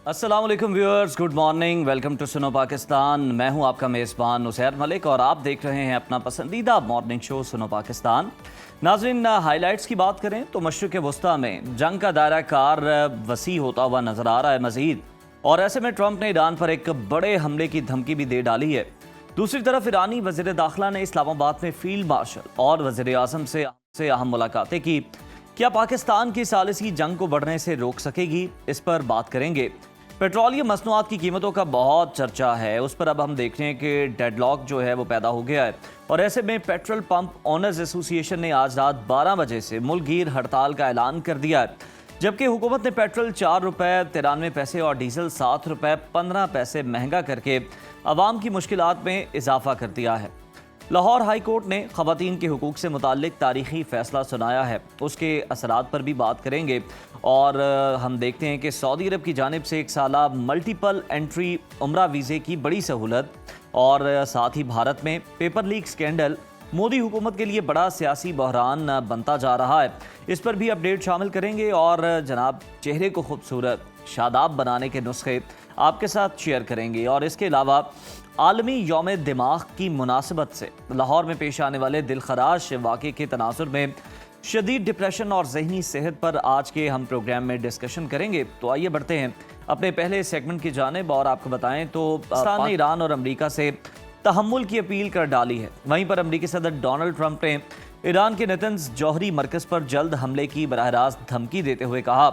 अस्सलाम वालेकुम viewers, good morning, welcome to Suno Pakistan. मैं हूं आपका मेज़बान नुसैर मलिक और आप देख रहे हैं अपना पसंदीदा मॉर्निंग शो सुनो पाकिस्तान। नाज़रीन, हाइलाइट्स की बात करें तो मशरिक़ वस्ता में जंग का दायरा कार वसी होता हुआ नजर आ रहा है मज़ीद, और ऐसे में ट्रंप ने ईरान पर एक बड़े हमले की धमकी भी दे डाली है। दूसरी तरफ ईरानी वज़ीर दाखिला ने इस्लामाबाद में फील्ड मार्शल और वज़ीर आज़म से अहम मुलाकातें की। क्या पाकिस्तान की सालिसी जंग को बढ़ने से रोक सकेगी, इस पर बात करेंगे। पेट्रोलियम मसनूआत की कीमतों का बहुत चर्चा है, उस पर अब हम देख रहे हैं कि डेडलॉक जो है वो पैदा हो गया है, और ऐसे में पेट्रोल पंप ओनर्स एसोसिएशन ने आज रात 12 बजे से मुल्कगीर हड़ताल का ऐलान कर दिया है। जबकि हुकूमत ने पेट्रोल 4 रुपये 93 पैसे और डीजल 7 रुपये 15 पैसे महंगा करके आवाम की मुश्किलात में इजाफा कर दिया है। लाहौर हाई कोर्ट ने ख़वातीन के हुकूक से मुताल्लिक तारीखी फ़ैसला सुनाया है, उसके असरात पर भी बात करेंगे। और हम देखते हैं कि सऊदी अरब की जानिब से 1 साला मल्टीपल एंट्री उम्रा वीज़े की बड़ी सहूलत, और साथ ही भारत में पेपर लीक स्कैंडल मोदी हुकूमत के लिए बड़ा सियासी बहरान बनता जा रहा है, इस पर भी अपडेट शामिल करेंगे। और जनाब, चेहरे को खूबसूरत शादाब बनाने के नुस्खे आपके साथ शेयर करेंगे। और इसके अलावा आलमी यौम दिमाग की मुनासिबत से लाहौर में पेश आने वाले दिलखराश वाक़े के तनाजुर में शदीद डिप्रेशन और जहनी सेहत पर आज के हम प्रोग्राम में डिस्कशन करेंगे। तो आइए बढ़ते हैं अपने पहले सेगमेंट की जानिब, और आपको बताएं तो पाकिस्तान ने ईरान और अमरीका से तहम्मुल की अपील कर डाली है। वहीं पर अमरीकी सदर डोनाल्ड ट्रंप ने ईरान के नेतन्स जौहरी मरकज़ पर जल्द हमले की बराह रास्त धमकी देते हुए कहा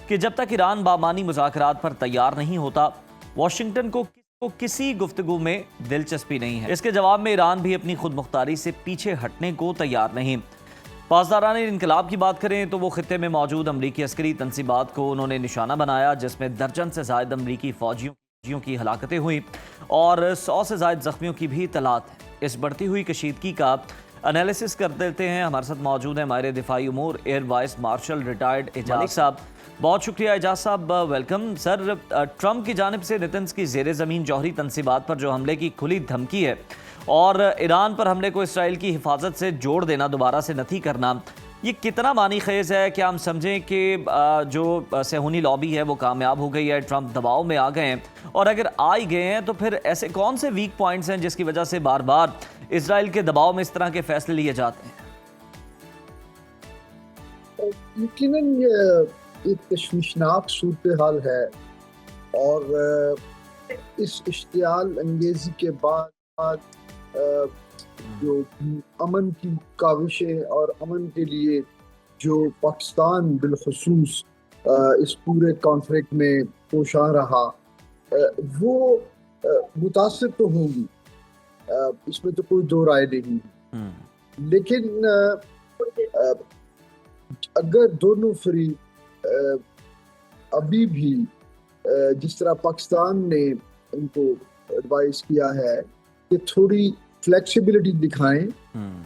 कि जब तक ईरान बामानी मुज़ाकरात पर तैयार नहीं होता, वाशिंगटन को किसी गुफ्तगू में दिलचस्पी नहीं है। इसके जवाब में ईरान भी अपनी खुद मुख्तारी से पीछे हटने को तैयार नहीं। पासदाराने इनकलाब की बात करें तो वो खित्ते में मौजूद अमरीकी अस्करी तंसीबात को उन्होंने निशाना बनाया, जिसमें दर्जन से ज़ायद अमरीकी फौजियों की हलाकतें हुई और 100 से ज़ायद जख्मियों की भी तलात है। इस बढ़ती हुई कशीदगी का एनालिसिस कर देते हैं। हमारे साथ मौजूद हैं माहिर दिफाई उमूर air vice marshal retired Ejaz साहब। बहुत शुक्रिया एजाज साहब, वेलकम सर। ट्रंप की जानिब से नेतन्स की ज़ेर ज़मीन जौहरी तंसीबात पर जो हमले की खुली धमकी है, और ईरान पर हमले को इसराइल की हिफाजत से जोड़ देना, दोबारा से नथी करना, ये कितना मानी खेज है? क्या हम समझें कि जो सेहूनी लॉबी है वो कामयाब हो गई है, ट्रंप दबाव में आ गए हैं, और अगर आ ही गए हैं तो फिर ऐसे कौन से वीक पॉइंट्स हैं जिसकी वजह से बार बार इसराइल के दबाव में इस तरह के फैसले लिए जाते हैं? यकीनन ये एक तशवीशनाक सूरत हाल है, और इस इश्तियाल अंगेजी के बाद जो अमन की काविशें और अमन के लिए जो पाकिस्तान बिलखसूस इस पूरे कॉन्फ्लिक्ट में कोशा रहा, वो मुतासिर तो होंगी, इसमें तो कोई दो राय नहीं है। लेकिन अगर दोनों फरीक अभी भी जिस तरह पाकिस्तान ने उनको एडवाइस किया है कि थोड़ी फ्लेक्सिबिलिटी दिखाएं,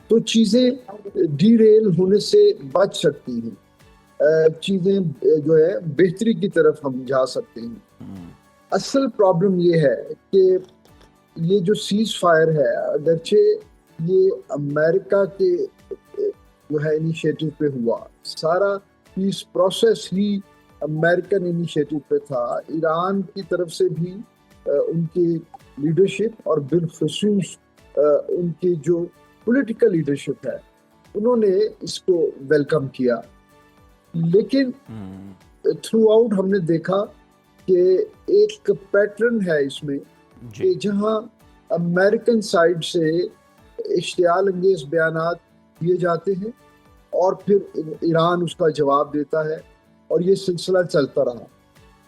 तो चीज़ें डीरेल होने से बच सकती हैं, चीज़ें जो है बेहतरी की तरफ हम जा सकते हैं। असल प्रॉब्लम ये है कि ये जो सीज फायर है, अगरचे ये अमेरिका के जो है इनिशिएटिव पे हुआ, सारा पीस प्रोसेस ही अमेरिकन इनिशिएटिव पे था। ईरान की तरफ से भी उनकी लीडरशिप और बिलखसूस उनकी जो पॉलिटिकल लीडरशिप है, उन्होंने इसको वेलकम किया। लेकिन थ्रू आउट हमने देखा कि एक पैटर्न है इसमें कि जहां अमेरिकन साइड से इश्तियाल अंगेज बयानात दिए जाते हैं और फिर ईरान उसका जवाब देता है, और ये सिलसिला चलता रहा।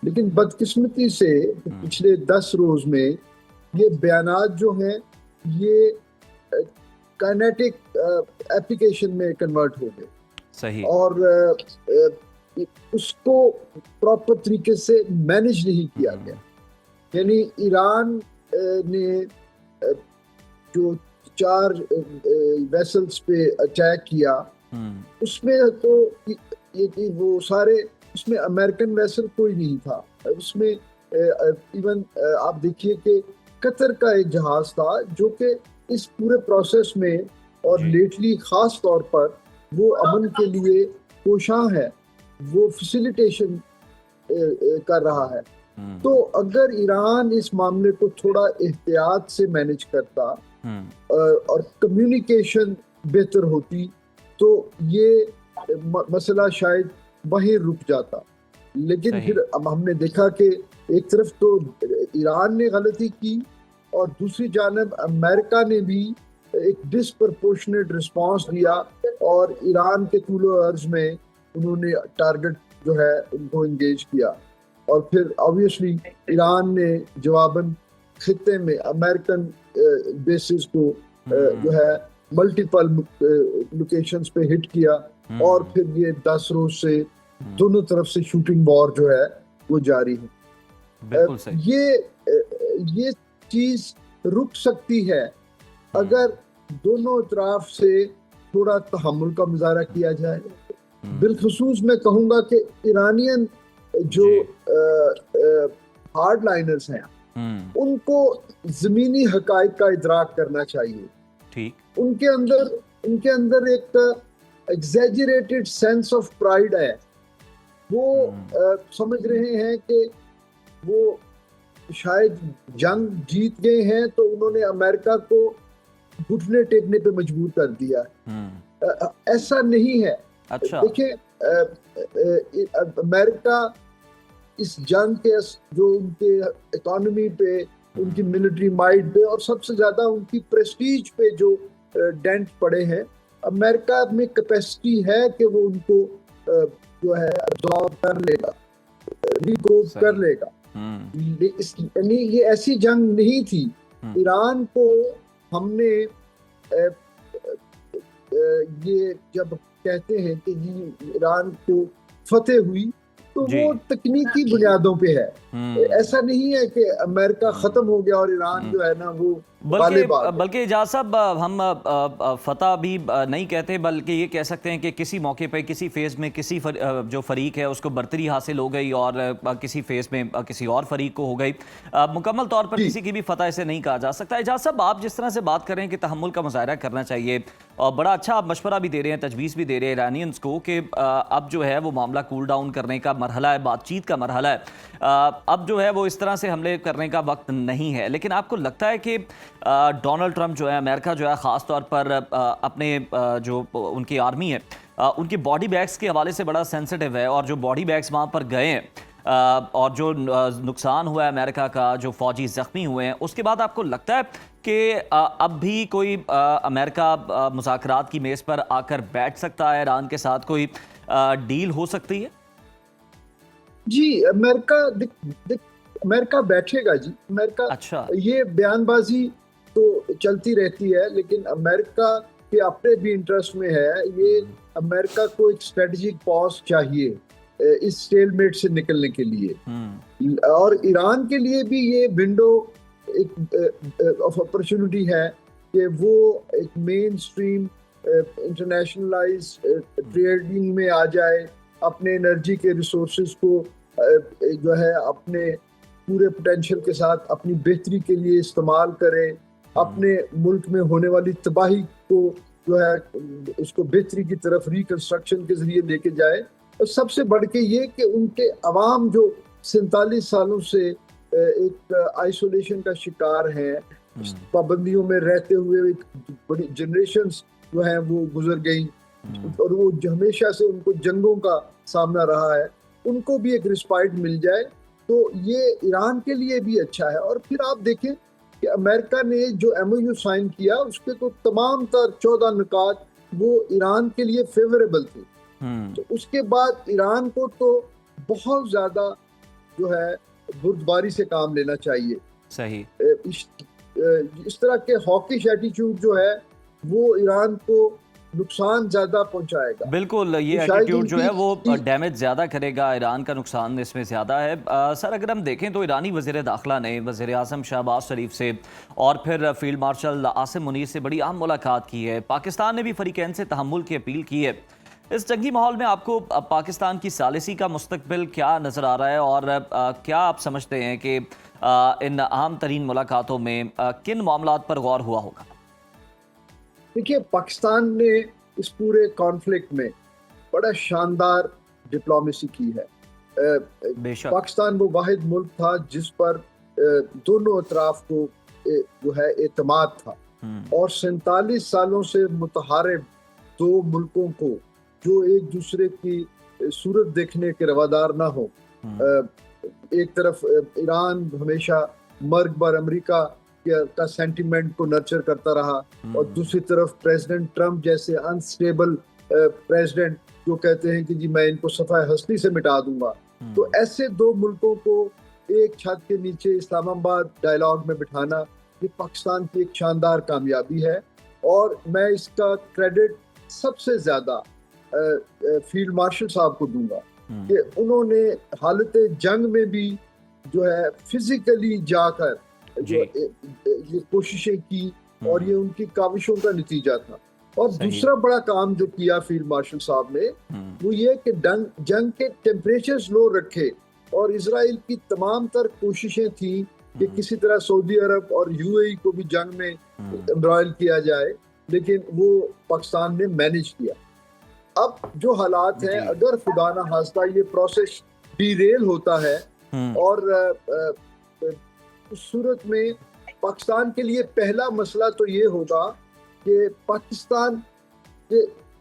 लेकिन बदकिस्मती से पिछले 10 रोज में ये बयानात जो हैं ये काइनेटिक एप्लीकेशन में कन्वर्ट हो गए। सही। और उसको प्रॉपर तरीके से मैनेज नहीं किया गया। यानी ईरान ने जो 4 वेसल्स पे अटैक किया, उसमें तो ये वो सारे, उसमें अमेरिकन वेसल कोई नहीं था। उसमें इवन आप देखिए कि कतर का एक जहाज था जो कि इस पूरे प्रोसेस में और लेटली खास तौर पर वो अमन के लिए कोशां है, वो फैसिलिटेशन कर रहा है। तो अगर ईरान इस मामले को थोड़ा एहतियात से मैनेज करता और कम्युनिकेशन बेहतर होती तो ये मसला शायद वहीं रुक जाता। लेकिन फिर अब हमने देखा कि एक तरफ तो ईरान ने गलती की और दूसरी जानब अमेरिका ने भी एक डिसप्रपोर्शनेट रिस्पांस दिया और ईरान के तूलो अर्ज में उन्होंने टारगेट जो है उनको एंगेज किया। और फिर ऑब्वियसली ईरान ने जवाबन खित्ते में अमेरिकन बेसिस को जो है मल्टीपल लोकेशंस पे हिट किया और फिर ये 10 रोज से दोनों तरफ से शूटिंग वॉर जो है वो जारी है। बिल्कुल सही। ये चीज रुक सकती है अगर दोनों तरफ से थोड़ा तहम्मुल का मुजाहरा किया जाए। बिलखुसूस मैं कहूँगा कि ईरानियन जो हार्ड लाइनर्स हैं उनको जमीनी हकाइक का इदराक करना चाहिए। ठीक। उनके अंदर एक एग्जैजरेटेड सेंस ऑफ प्राइड है। वो समझ रहे हैं कि वो शायद जंग जीत गए हैं तो उन्होंने अमेरिका को घुटने टेकने पे मजबूर कर दिया। ऐसा नहीं है। अच्छा। देखिए अमेरिका इस जंग के जो उनके इकोनॉमी पे, उनकी मिलिट्री माइट पे और सबसे ज्यादा उनकी प्रेस्टीज पे जो डेंट पड़े हैं, अमेरिका में कैपेसिटी है कि वो उनको जो है अब्सॉर्ब कर लेगा, रिग्रोव कर लेगा। यानी ये ऐसी जंग नहीं थी। ईरान को हमने ये जब कहते हैं कि ईरान को फतेह हुई तो वो तकनीकी बुनियादों पे है। ऐसा नहीं है कि अमेरिका खत्म हो गया और ईरान जो है ना वो बल्कि इजाज़ साहब हम फतह भी नहीं कहते, बल्कि ये कह सकते हैं कि किसी मौके पे किसी फेज़ में किसी जो फरीक है उसको बर्तरी हासिल हो गई और किसी फेज़ में किसी और फरीक को हो गई। मुकम्मल तौर पर किसी की भी फतह इसे नहीं कहा जा सकता। इजाज़ साहब, आप जिस तरह से बात कर रहे हैं कि तहम्मुल का मुज़ाहरा करना चाहिए और बड़ा अच्छा आप मशवरा भी दे रहे हैं, तजवीज़ भी दे रहे हैं ईरानियंस को कि अब जो है वो मामला कूल डाउन करने का मरहला है, बातचीत का मरहला है। अब जो है वो इस तरह से हमले करने का वक्त नहीं है। लेकिन आपको लगता है कि डोनाल्ड ट्रंप जो है, अमेरिका जो है, ख़ास तौर पर अपने जो उनकी आर्मी है उनकी बॉडी बैग्स के हवाले से बड़ा सेंसिटिव है और जो बॉडी बैग्स वहाँ पर गए हैं और जो नुकसान हुआ है अमेरिका का, जो फौजी ज़ख्मी हुए हैं, उसके बाद आपको लगता है कि अब भी कोई अमेरिका मुज़ाकरात की मेज़ पर आकर बैठ सकता है, ईरान के साथ कोई डील हो सकती है? जी, अमेरिका बैठेगा जी। अमेरिका, अच्छा। ये बयानबाजी तो चलती रहती है लेकिन अमेरिका के अपने भी इंटरेस्ट में है। ये अमेरिका को एक स्ट्रेटेजिक पॉज चाहिए इस स्टेलमेट से निकलने के लिए। और ईरान के लिए भी ये विंडो एक ऑफ अपॉर्चुनिटी है कि वो एक मेन स्ट्रीम इंटरनेशनलाइज ट्रेडिंग में आ जाए, अपने एनर्जी के रिसोर्सेज को जो है अपने पूरे पोटेंशियल के साथ अपनी बेहतरी के लिए इस्तेमाल करे, अपने मुल्क में होने वाली तबाही को जो है उसको बेहतरी की तरफ रिकंस्ट्रक्शन के जरिए लेके जाए। और सबसे बढ़ के ये कि उनके अवाम जो 47 सालों से एक आइसोलेशन का शिकार है, पाबंदियों में रहते हुए एक बड़ी जनरेशन्स जो है वो गुजर गई और वो हमेशा से उनको जंगों का सामना रहा है, उनको भी एक रिस्पाइट मिल जाए तो ये ईरान के लिए भी अच्छा है। और फिर आप देखें कि अमेरिका ने जो MOU साइन किया उसके तो तमाम तर 14 नुकात वो ईरान के लिए फेवरेबल थे। तो उसके बाद ईरान को तो बहुत ज्यादा जो है बुर्दबारी से काम लेना चाहिए। सही। इस तरह के हॉकिश एटीट्यूड जो है वो ईरान को नुकसान ज्यादा पहुंचाएगा। बिल्कुल, ये एटीट्यूड जो है वो डैमेज ज़्यादा करेगा, ईरान का नुकसान इसमें ज़्यादा है। सर, अगर हम देखें तो ईरानी वज़ीर दाखिला ने वज़ीर आज़म शहबाज शरीफ से और फिर फील्ड मार्शल आसिम मुनीर से बड़ी अहम मुलाकात की है। पाकिस्तान ने भी फरीकैन से तहम्मुल की अपील की है। इस जंगी माहौल में आपको पाकिस्तान की सालिसी का मुस्तकबिल क्या नज़र आ रहा है और क्या आप समझते हैं कि इन अहम तरीन मुलाकातों में किन मामलात पर गौर हुआ होगा? देखिए, पाकिस्तान ने इस पूरे कॉन्फ्लिक्ट में बड़ा शानदार डिप्लोमेसी की है। बेशक। पाकिस्तान वो वाहिद मुल्क था जिस पर दोनों अतराफ को जो है एतमाद था, और 47 सालों से मुतहारिब दो मुल्कों को जो एक दूसरे की सूरत देखने के रवादार ना हो, एक तरफ ईरान हमेशा मर्ग बर अमेरिका का सेंटिमेंट को नर्चर करता रहा, और दूसरी तरफ प्रेसिडेंट ट्रम्प जैसे अनस्टेबल प्रेसिडेंट जो कहते हैं कि जी मैं इनको सफाए हस्ती से मिटा दूंगा। तो ऐसे दो मुल्कों को एक छत के नीचे इस्लामाबाद डायलॉग में बिठाना, ये पाकिस्तान की एक शानदार कामयाबी है, और मैं इसका क्रेडिट सबसे ज्यादा फील्ड मार्शल साहब को दूंगा कि उन्होंने हालत जंग में भी जो है फिजिकली जाकर जो ये कोशिशें की, और ये उनकी काविशों का नतीजा था। और दूसरा बड़ा काम जो किया फील्ड मार्शल साहब ने वो ये कि जंग के टेम्परेचर्स लो रखे, और इजराइल की तमाम तर कोशिशें थी कि किसी तरह सऊदी अरब और यूएई को भी जंग में एम्ब्रॉयल किया जाए, लेकिन वो पाकिस्तान ने मैनेज किया। अब जो हालात हैं, अगर खुदा ना खास्ता ये प्रोसेस डीरेल होता है, और उस सूरत में पाकिस्तान के लिए पहला मसला तो ये होगा कि पाकिस्तान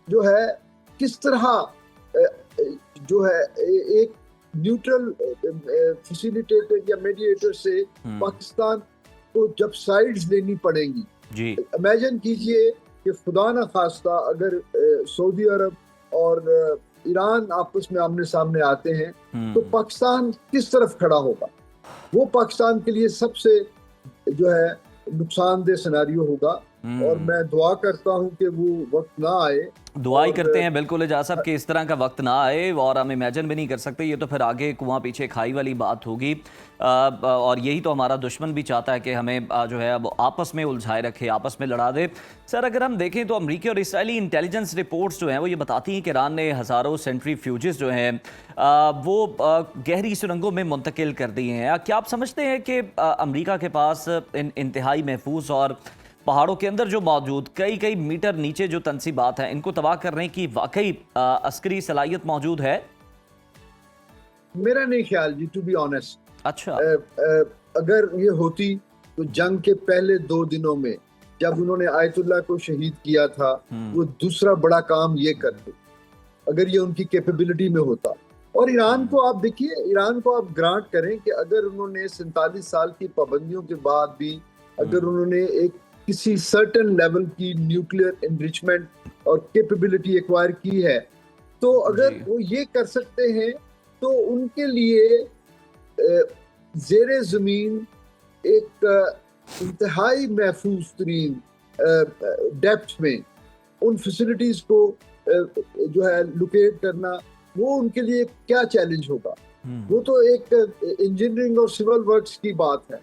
जो है किस तरह जो है एक न्यूट्रल फैसिलिटेटर या मीडिएटर से पाकिस्तान को जब साइड्स लेनी पड़ेंगी। इमेजिन कीजिए कि खुदा न खास्ता अगर सऊदी अरब और ईरान आपस में आमने सामने आते हैं, तो पाकिस्तान किस तरफ खड़ा होगा? वो पाकिस्तान के लिए सबसे जो है नुकसानदेह सिनेरियो होगा, और मैं दुआ करता हूं कि वो वक्त ना आए। दुआ ही करते हैं बिल्कुल एजाज साहब कि इस तरह का वक्त ना आए, और हम इमेजिन भी नहीं कर सकते। ये तो फिर आगे कुआं पीछे खाई वाली बात होगी, और यही तो हमारा दुश्मन भी चाहता है कि हमें जो है अब आपस में उलझाए रखे, आपस में लड़ा दे। सर, अगर हम देखें तो अमरीकी और इसराइली इंटेलिजेंस रिपोर्ट्स जो हैं वो ये बताती हैं कि ईरान ने हज़ारों सेंट्रीफ्यूजेस जो हैं वो गहरी सुरंगों में मुंतकिल कर दिए हैं। क्या आप समझते हैं कि अमरीका के पास इन इंतहाई महफूज और पहाड़ों के अंदर जो मौजूद कई मीटर नीचे जो तंसीबात हैं, इनको तबाह करने की वाकई अस्करी सलाहियत मौजूद है? मेरा नहीं ख्याल जी, टू बी ऑनेस्ट। अच्छा, अगर ये होती तो जंग के पहले 2 दिनों में जब उन्होंने आयतुल्लाह को शहीद किया था, वो दूसरा बड़ा काम ये करते, अगर ये उनकी कैपेबिलिटी में होता। और ईरान को आप देखिए, ईरान को आप ग्रांट करें कि अगर उन्होंने 47 साल की पाबंदियों के बाद भी अगर उन्होंने एक किसी सर्टेन लेवल की न्यूक्लियर एनरिचमेंट और कैपेबिलिटी एक्वायर की है, तो अगर वो ये कर सकते हैं तो उनके लिए ज़ेरे ज़मीन एक इंतहाई महफूज तरीन डेप्थ में उन फैसिलिटीज को जो है लोकेट करना, वो उनके लिए क्या चैलेंज होगा? वो तो एक इंजीनियरिंग और सिविल वर्क्स की बात है,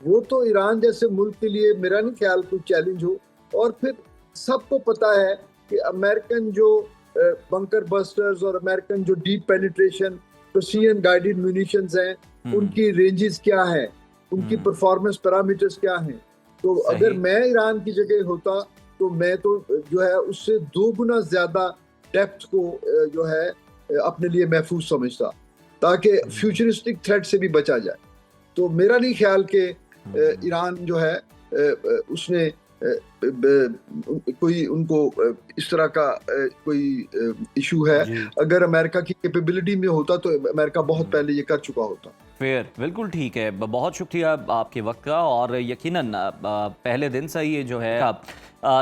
वो तो ईरान जैसे मुल्क के लिए मेरा नहीं ख्याल कोई चैलेंज हो। और फिर सबको पता है कि अमेरिकन जो बंकर बस्टर्स और अमेरिकन जो deep penetration precision guided munitions हैं, उनकी रेंजेस क्या है, उनकी परफॉर्मेंस पैरामीटर्स क्या हैं। तो अगर मैं ईरान की जगह होता तो मैं तो जो है उससे 2 गुना ज्यादा डेप्थ को जो है अपने लिए महफूज समझता, ताकि फ्यूचरिस्टिक थ्रेट से भी बचा जाए। तो मेरा नहीं ख्याल कि ईरान जो है उसने कोई उनको इस तरह का कोई इशू है। अगर अमेरिका की कैपेबिलिटी में होता तो अमेरिका बहुत पहले ये कर चुका होता। फेयर, बिल्कुल ठीक है। बहुत शुक्रिया आपके वक्त का, और यकीनन पहले दिन से ही जो है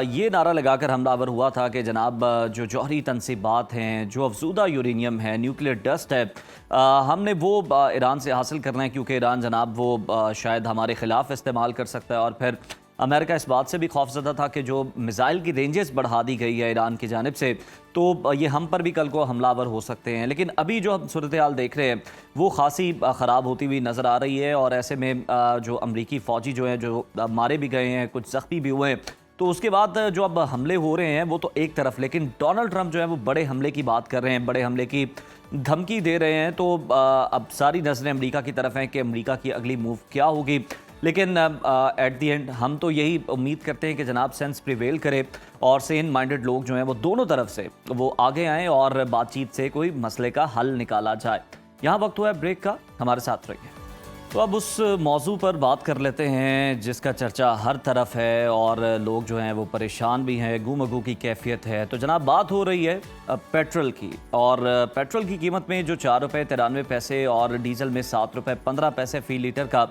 ये नारा लगाकर हमलावर हुआ था कि जनाब जो जौहरी तनसीबात हैं, जो अफजूदा यूरेनियम है, न्यूक्लियर डस्ट है, हमने वो ईरान से हासिल करना है, क्योंकि ईरान जनाब वो शायद हमारे ख़िलाफ़ इस्तेमाल कर सकता है। और फिर अमेरिका इस बात से भी खौफजदा था कि जो मिसाइल की रेंजेस बढ़ा दी गई है ईरान की जानिब से, तो ये हम पर भी कल को हमलावर हो सकते हैं। लेकिन अभी जो हम सूरत हाल देख रहे हैं वो खासी ख़राब होती हुई नज़र आ रही है, और ऐसे में जो अमरीकी फ़ौजी जो हैं, जो मारे भी गए हैं, कुछ ज़ख्मी भी हुए हैं, तो उसके बाद जो अब हमले हो रहे हैं वो तो एक तरफ, लेकिन डोनाल्ड ट्रंप जो है वो बड़े हमले की बात कर रहे हैं, बड़े हमले की धमकी दे रहे हैं। तो अब सारी नज़रें अमेरिका की तरफ हैं कि अमेरिका की अगली मूव क्या होगी। लेकिन एट दी एंड हम तो यही उम्मीद करते हैं कि जनाब सेंस प्रिवेल करे, और सेन माइंडेड लोग जो हैं वो दोनों तरफ से वो आगे आएँ और बातचीत से कोई मसले का हल निकाला जाए। यहाँ वक्त हुआ है ब्रेक का, हमारे साथ रहिए। तो अब उस मौजू पर बात कर लेते हैं जिसका चर्चा हर तरफ है और लोग जो हैं वो परेशान भी हैं, गुमगू की कैफियत है। तो जनाब बात हो रही है पेट्रोल की, और पेट्रोल की कीमत में जो 4 रुपये 93 पैसे और डीजल में 7 रुपये 15 पैसे फ़ी लीटर का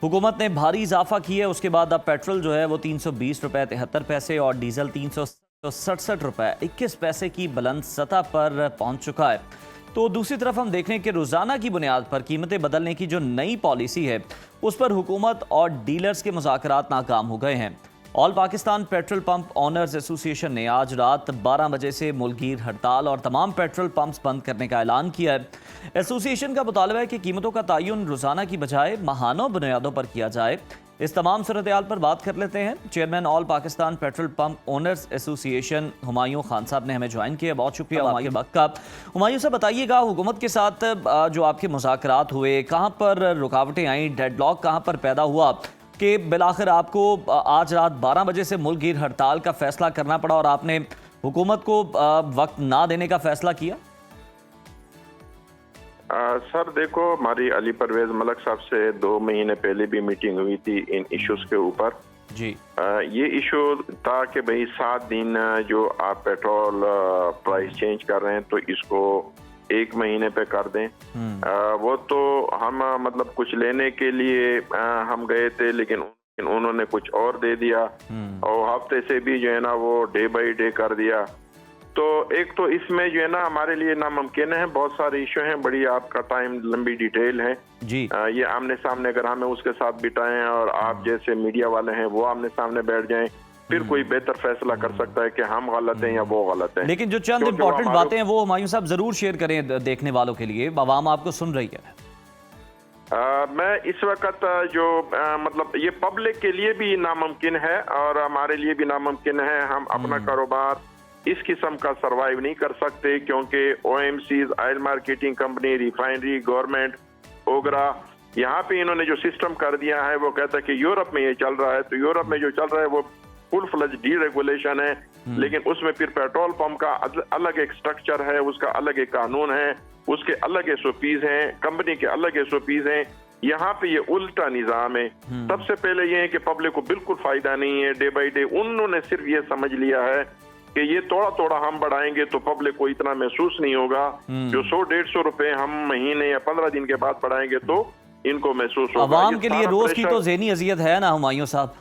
हुकूमत ने भारी इजाफा किया है। उसके बाद अब पेट्रोल जो है वो 320 रुपये 73 पैसे और डीजल 367 रुपये 21 पैसे की बुलंद सतह पर पहुंच चुका है। तो दूसरी तरफ हम देख रहे हैं कि रोज़ाना की बुनियाद पर कीमतें बदलने की जो नई पॉलिसी है उस पर हुकूमत और डीलर्स के मुज़ाकरात नाकाम हो गए हैं। All Pakistan petrol pump owners association ने आज रात 12 बजे से मुल्कगीर हड़ताल और तमाम पेट्रोल पंप्स बंद करने का ऐलान किया है। एसोसिएशन का मुतालबा है कि कीमतों का तयन रोज़ाना की बजाय माहाना बुनियादों पर किया जाए। इस तमाम सूरत-ए-हाल पर बात कर लेते हैं। Chairman all Pakistan petrol pump owners association Humayun Khan साहब ने हमें ज्वाइन किया। बहुत शुक्रिया आपके वक्त का। हुमायूं साहब बताइएगा, हुकूमत के साथ जो आपके मुज़ाकरात हुए, कहाँ पर रुकावटें आई, डेडलॉक कहाँ पर पैदा हुआ कि बिलाखिर आपको आज रात 12 बजे से मुल्कगीर हड़ताल का फैसला करना पड़ा और आपने हुकूमत को वक्त ना देने का फैसला किया? सर देखो, हमारी अली परवेज मलक साहब से 2 महीने पहले भी मीटिंग हुई थी इन इश्यूज के ऊपर जी। ये इशू था कि भाई 7 दिन जो आप पेट्रोल प्राइस चेंज कर रहे हैं तो इसको 1 महीने पे कर दें। वो तो हम मतलब कुछ लेने के लिए हम गए थे, लेकिन उन्होंने कुछ और दे दिया और हफ्ते से भी जो है ना वो डे बाई डे कर दिया। तो एक तो इसमें जो है ना हमारे लिए नामुमकिन है, बहुत सारे इशू हैं, बड़ी आपका टाइम लंबी डिटेल है जी। ये आमने सामने अगर हमें उसके साथ बिठाएं और आप जैसे मीडिया वाले हैं वो आमने सामने बैठ जाएं, फिर कोई बेहतर फैसला कर सकता है कि हम गलत हैं या वो गलत हैं। लेकिन जो चंद इंपॉर्टेंट बातें हैं वो हुमायूं साहब जरूर शेयर करें देखने वालों के लिए, आवाम आपको सुन रही है। मैं इस वक्त जो मतलब ये पब्लिक के लिए भी नामुमकिन है और हमारे लिए भी नामुमकिन है। हम अपना कारोबार इस किस्म का सरवाइव नहीं कर सकते क्योंकि OMCs, oil marketing company, refinery, government, OGRA, यहाँ पे इन्होंने जो सिस्टम कर दिया है वो कहता है कि यूरोप में ये चल रहा है। तो यूरोप में जो चल रहा है वो फुल फ्लज डीरेगुलेशन है, लेकिन उसमें फिर पेट्रोल पंप का अलग एक स्ट्रक्चर है, उसका अलग एक कानून है, उसके अलग SOPs हैं, कंपनी के अलग SOPs हैं। यहाँ पे ये उल्टा निजाम है। सबसे पहले ये है कि पब्लिक को बिल्कुल फायदा नहीं है। डे बाई डे उन्होंने सिर्फ ये समझ लिया है कि ये थोड़ा थोड़ा हम बढ़ाएंगे तो पब्लिक को इतना महसूस नहीं होगा। जो 100-150 रुपए हम महीने या 15 दिन के बाद बढ़ाएंगे तो इनको महसूस होगा। अवाम के लिए रोज की तो ज़हनी अजियत है ना हुमायूं साहब?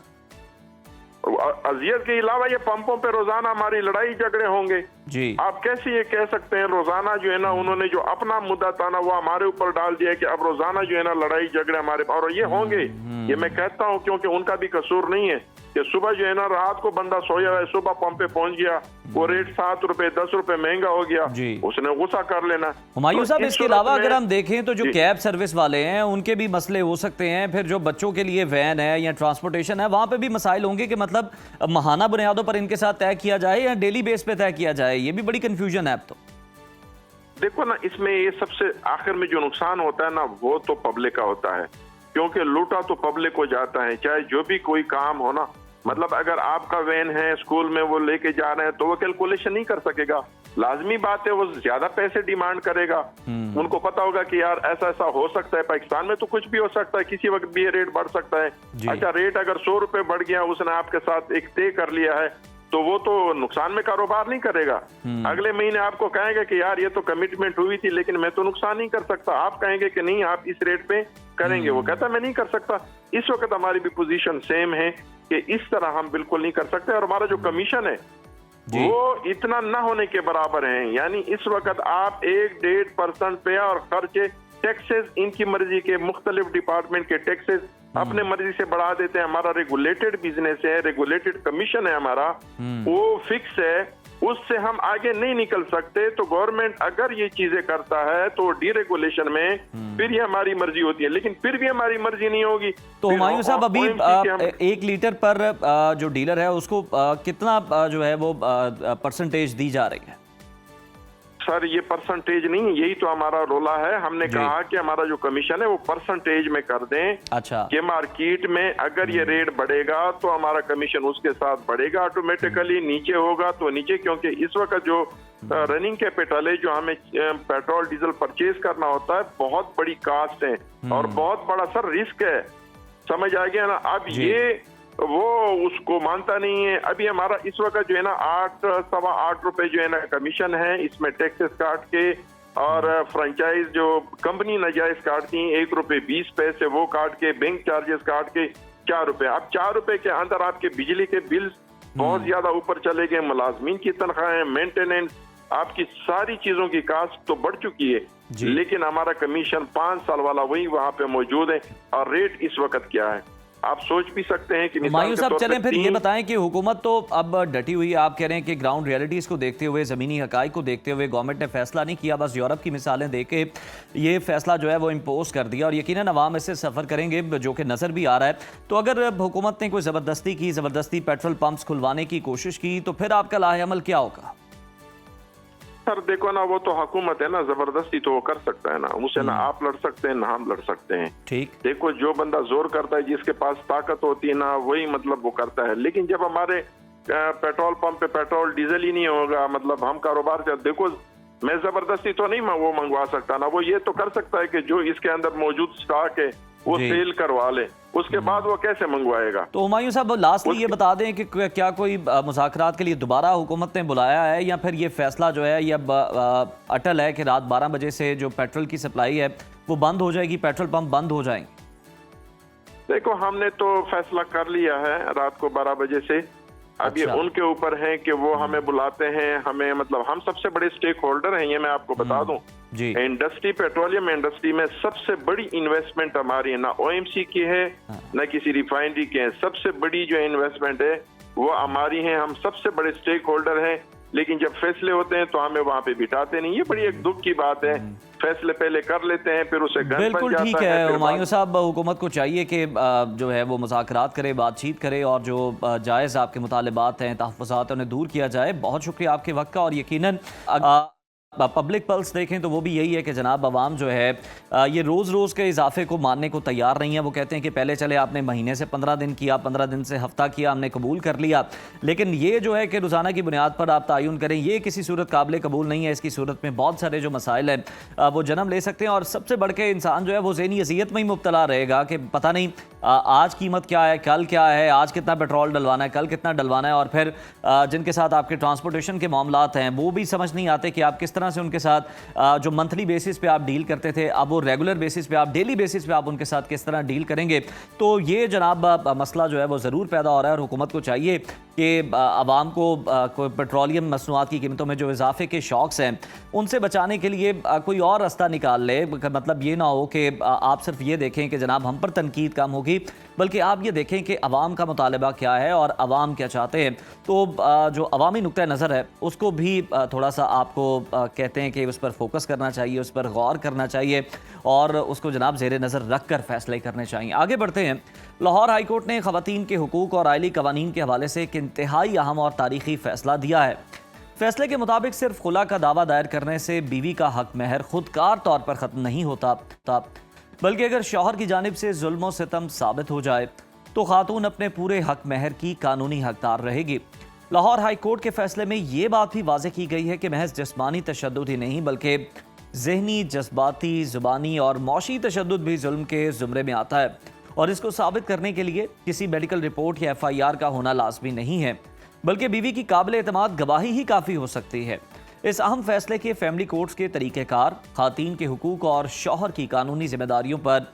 अजियत के अलावा ये पंपों पे रोजाना हमारी लड़ाई झगड़े होंगे जी। आप कैसे ये कह सकते हैं? रोजाना जो है ना उन्होंने जो अपना मुद्दा था ना वो हमारे ऊपर डाल दिया कि अब रोजाना जो है ना लड़ाई झगड़े हमारे, और ये होंगे, ये मैं कहता हूँ क्योंकि उनका भी कसूर नहीं है कि सुबह जो है ना रात को बंदा सोया है, सुबह पंप पे पहुंच गया, वो रेट 7 रुपए 10 रुपए महंगा हो गया, उसने गुस्सा कर लेना। हुमायूं साहब इसके अलावा अगर हम देखें तो जो कैब सर्विस वाले हैं उनके भी मसले हो सकते हैं, फिर जो बच्चों के लिए वैन है या ट्रांसपोर्टेशन है वहां पे भी मसाइल होंगे कि मतलब माहाना बुनियादों पर इनके साथ तय किया जाए या डेली बेस पे तय किया जाए, ये भी बड़ी कंफ्यूजन है अब तो। देखो ना, इसमें ये सबसे आखिर में जो नुकसान होता है ना वो तो पब्लिक का होता है, क्योंकि लूटा तो पब्लिक को जाता है। चाहे जो भी कोई काम हो ना, मतलब अगर आपका वैन है स्कूल में वो लेके जा रहे हैं तो वो कैलकुलेशन नहीं कर सकेगा, लाजमी बात है वो ज्यादा पैसे डिमांड करेगा। उनको पता होगा कि यार ऐसा ऐसा हो सकता है, पाकिस्तान में तो कुछ भी हो सकता है, किसी वक्त भी ये रेट बढ़ सकता है। अच्छा, रेट अगर 100 रुपए बढ़ गया, उसने आपके साथ एक तय कर लिया है तो वो तो नुकसान में कारोबार नहीं करेगा। अगले महीने आपको कहेंगे कि यार ये तो कमिटमेंट हुई थी लेकिन मैं तो नुकसान नहीं कर सकता, आप कहेंगे कि नहीं आप इस रेट पे करेंगे, वो कहता मैं नहीं कर सकता। इस वक्त हमारी भी पोजीशन सेम है कि इस तरह हम बिल्कुल नहीं कर सकते, और हमारा जो कमीशन है वो इतना ना होने के बराबर है। यानी इस वक्त आप 1-1.5% पे और खर्चे टैक्सेस इनकी मर्जी के, मुख्तलिफ डिपार्टमेंट के टैक्सेस अपने मर्जी से बढ़ा देते हैं। हमारा रेगुलेटेड बिजनेस है, रेगुलेटेड कमीशन है हमारा, वो फिक्स है, उससे हम आगे नहीं निकल सकते। तो गवर्नमेंट अगर ये चीजें करता है तो डीरेगुलेशन में फिर ये हमारी मर्जी होती है, लेकिन फिर भी हमारी मर्जी नहीं होगी। तो हुमायूं साहब अभी 1 लीटर पर जो डीलर है उसको कितना जो है वो परसेंटेज दी जा रही है? सर ये परसेंटेज नहीं है, यही तो हमारा रोला है। हमने जी। कहा कि हमारा जो कमीशन है वो परसेंटेज में कर दें अच्छा। कि मार्केट में अगर ये रेट बढ़ेगा तो हमारा कमीशन उसके साथ बढ़ेगा ऑटोमेटिकली, नीचे होगा तो नीचे, क्योंकि इस वक्त जो रनिंग कैपिटल है, जो हमें पेट्रोल डीजल परचेज करना होता है, बहुत बड़ी कास्ट है और बहुत बड़ा सर रिस्क है, समझ आ गया ना। अब जी। ये वो उसको मानता नहीं है। अभी हमारा इस वक्त जो है ना 8-8.25 रुपए जो है ना कमीशन है, इसमें टैक्सेस काट के और फ्रेंचाइज जो कंपनी नाजायज काटती है 1.20 रुपए वो काट के, बैंक चार्जेस काट के 4 रुपए। अब 4 रुपए के अंदर आपके बिजली के बिल्स बहुत ज्यादा ऊपर चले गए, मुलाजमीन की तनख्वाहें, मेंटेनेंस, आपकी सारी चीजों की कास्ट तो बढ़ चुकी है, लेकिन हमारा कमीशन 5 साल वाला वही वहां पे मौजूद है। और रेट इस वक्त क्या है आप सोच भी सकते हैं कि हुमायूं साहब चलें फिर ये बताएं कि हुकूमत तो अब डटी हुई है, आप कह रहे हैं कि ग्राउंड रियलिटीज़ को देखते हुए, ज़मीनी हकाइक को देखते हुए गवर्नमेंट ने फैसला नहीं किया, बस यूरोप की मिसालें दे के ये फैसला जो है वो इम्पोज कर दिया और यकीनन अवाम इससे सफ़र करेंगे, जो कि नज़र भी आ रहा है। तो अगर हुकूमत ने कोई ज़बरदस्ती पेट्रोल पंप्स खुलवाने की कोशिश की तो फिर आपका लाहे अमल क्या होगा? सर देखो ना, वो तो हुकूमत है ना, जबरदस्ती तो वो कर सकता है ना, उसे ना आप लड़ सकते हैं ना हम लड़ सकते हैं। ठीक। देखो जो बंदा जोर करता है, जिसके पास ताकत होती है ना, वही मतलब वो करता है। लेकिन जब हमारे पेट्रोल पंप पे पेट्रोल डीजल ही नहीं होगा, मतलब हम कारोबार से, देखो मैं जबरदस्ती तो नहीं वो मंगवा सकता ना, वो ये तो कर सकता है कि जो इसके अंदर मौजूद स्टॉक है वो सेल करवा ले, उसके बाद वो कैसे मंगवाएगा। तो हुमायूं साहब लास्टली ये बता दें कि क्या कोई मुज़ाकरात के लिए दोबारा हुकूमत ने बुलाया है या फिर ये फैसला जो है ये अटल है कि रात 12 बजे से जो पेट्रोल की सप्लाई है वो बंद हो जाएगी, पेट्रोल पंप बंद हो जाएंगे? देखो हमने तो फैसला कर लिया है रात को 12 बजे से। अब ये उनके ऊपर है कि वो हमें बुलाते हैं, हमें मतलब हम सबसे बड़े स्टेक होल्डर हैं, ये मैं आपको बता दूं। इंडस्ट्री, पेट्रोलियम इंडस्ट्री में सबसे बड़ी इन्वेस्टमेंट हमारी है, ना ओएमसी की है ना किसी रिफाइनरी की है, सबसे बड़ी जो इन्वेस्टमेंट है वो हमारी है, हम सबसे बड़े स्टेक होल्डर हैं। लेकिन जब फैसले होते हैं तो हमें वहां पे बिठाते नहीं, ये बड़ी एक दुख की बात है। फैसले पहले कर लेते हैं फिर उसे गन बिल्कुल ठीक है। हुमायूं साहब हुकूमत को चाहिए कि जो है वो मुज़ाकरात करे, बातचीत करे और जो जायज़ आपके मुतालिबात हैं, तहफ़्फ़ुज़ात हैं, उन्हें दूर किया जाए। बहुत शुक्रिया आपके वक्त का। और यकीनन पब्लिक पल्स देखें तो वो भी यही है कि जनाब अवाम जो है ये रोज़ के इजाफे को मानने को तैयार नहीं है। वो कहते हैं कि पहले चले आपने महीने से 15 दिन किया, 15 दिन से हफ्ता किया, हमने कबूल कर लिया, लेकिन ये जो है कि रोज़ाना की बुनियाद पर आप तायुन करें, ये किसी सूरत काबिल कबूल नहीं है। इसकी सूरत में बहुत सारे जो मसाइल हैं वो जन्म ले सकते हैं और सबसे बढ़ के इंसान जो है वो ज़हनी अज़ियत में ही मुब्तला रहेगा कि पता नहीं आज कीमत क्या है, कल क्या है, आज कितना पेट्रोल डलवाना है, कल कितना डलवाना है। और फिर जिनके साथ आपके ट्रांसपोर्टेशन के मामलात हैं वो भी समझ नहीं आते कि आप किस तरह से उनके साथ जो मंथली बेसिस पे आप डील करते थे, अब वो रेगुलर बेसिस पे, आप डेली बेसिस पे आप उनके साथ किस तरह डील करेंगे। तो ये जनाब मसला जो है वो ज़रूर पैदा हो रहा है और हुकूमत को चाहिए कि आवाम को पेट्रोलियम मसनूआत की कीमतों में जो इजाफे के शौक़ हैं उनसे बचाने के लिए कोई और रास्ता निकाल ले। मतलब ये ना हो कि आप सिर्फ ये देखें कि जनाब हम पर तनकीद कम होगी, बल्कि आप ये देखें कि अवाम का मुतालबा क्या है और अवाम क्या चाहते हैं। तो जो अवामी नुक्ता नज़र है उसको भी थोड़ा सा आपको कहते हैं कि उस पर फोकस करना चाहिए, उस पर गौर करना चाहिए और उसको जनाब ज़ेरे नज़र रख कर फैसले करने चाहिए। आगे बढ़ते हैं। लाहौर हाई कोर्ट ने ख़वातीन के हुकूक और आइली कवानीन के हवाले से एक इंतहाई अहम और तारीखी फैसला दिया है। फैसले के मुताबिक सिर्फ खुला का दावा दायर करने से बीवी का हक महर खुदकार तौर पर ख़त्म नहीं होता, बल्कि अगर शौहर की जानिब से जुल्म और सितम साबित हो जाए तो खातून अपने पूरे हक महर की कानूनी हकदार रहेगी। लाहौर हाई कोर्ट के फैसले में ये बात भी वाज़ेह की गई है कि महज जिस्मानी तशद्दुद ही नहीं बल्कि ज़हनी, जज्बाती, ज़ुबानी और मौशी तशद्दुद भी जुल्म के ज़ुमरे में आता है और इसको साबित करने के लिए किसी मेडिकल रिपोर्ट या FIR का होना लाजमी नहीं है, बल्कि बीवी की काबिल एतमाद गवाही ही काफ़ी हो सकती है। इस अहम फैसले के फैमिली कोर्ट्स के तरीक़ेकार, ख़ातीन के हुकूक और शौहर की कानूनी जिम्मेदारियों पर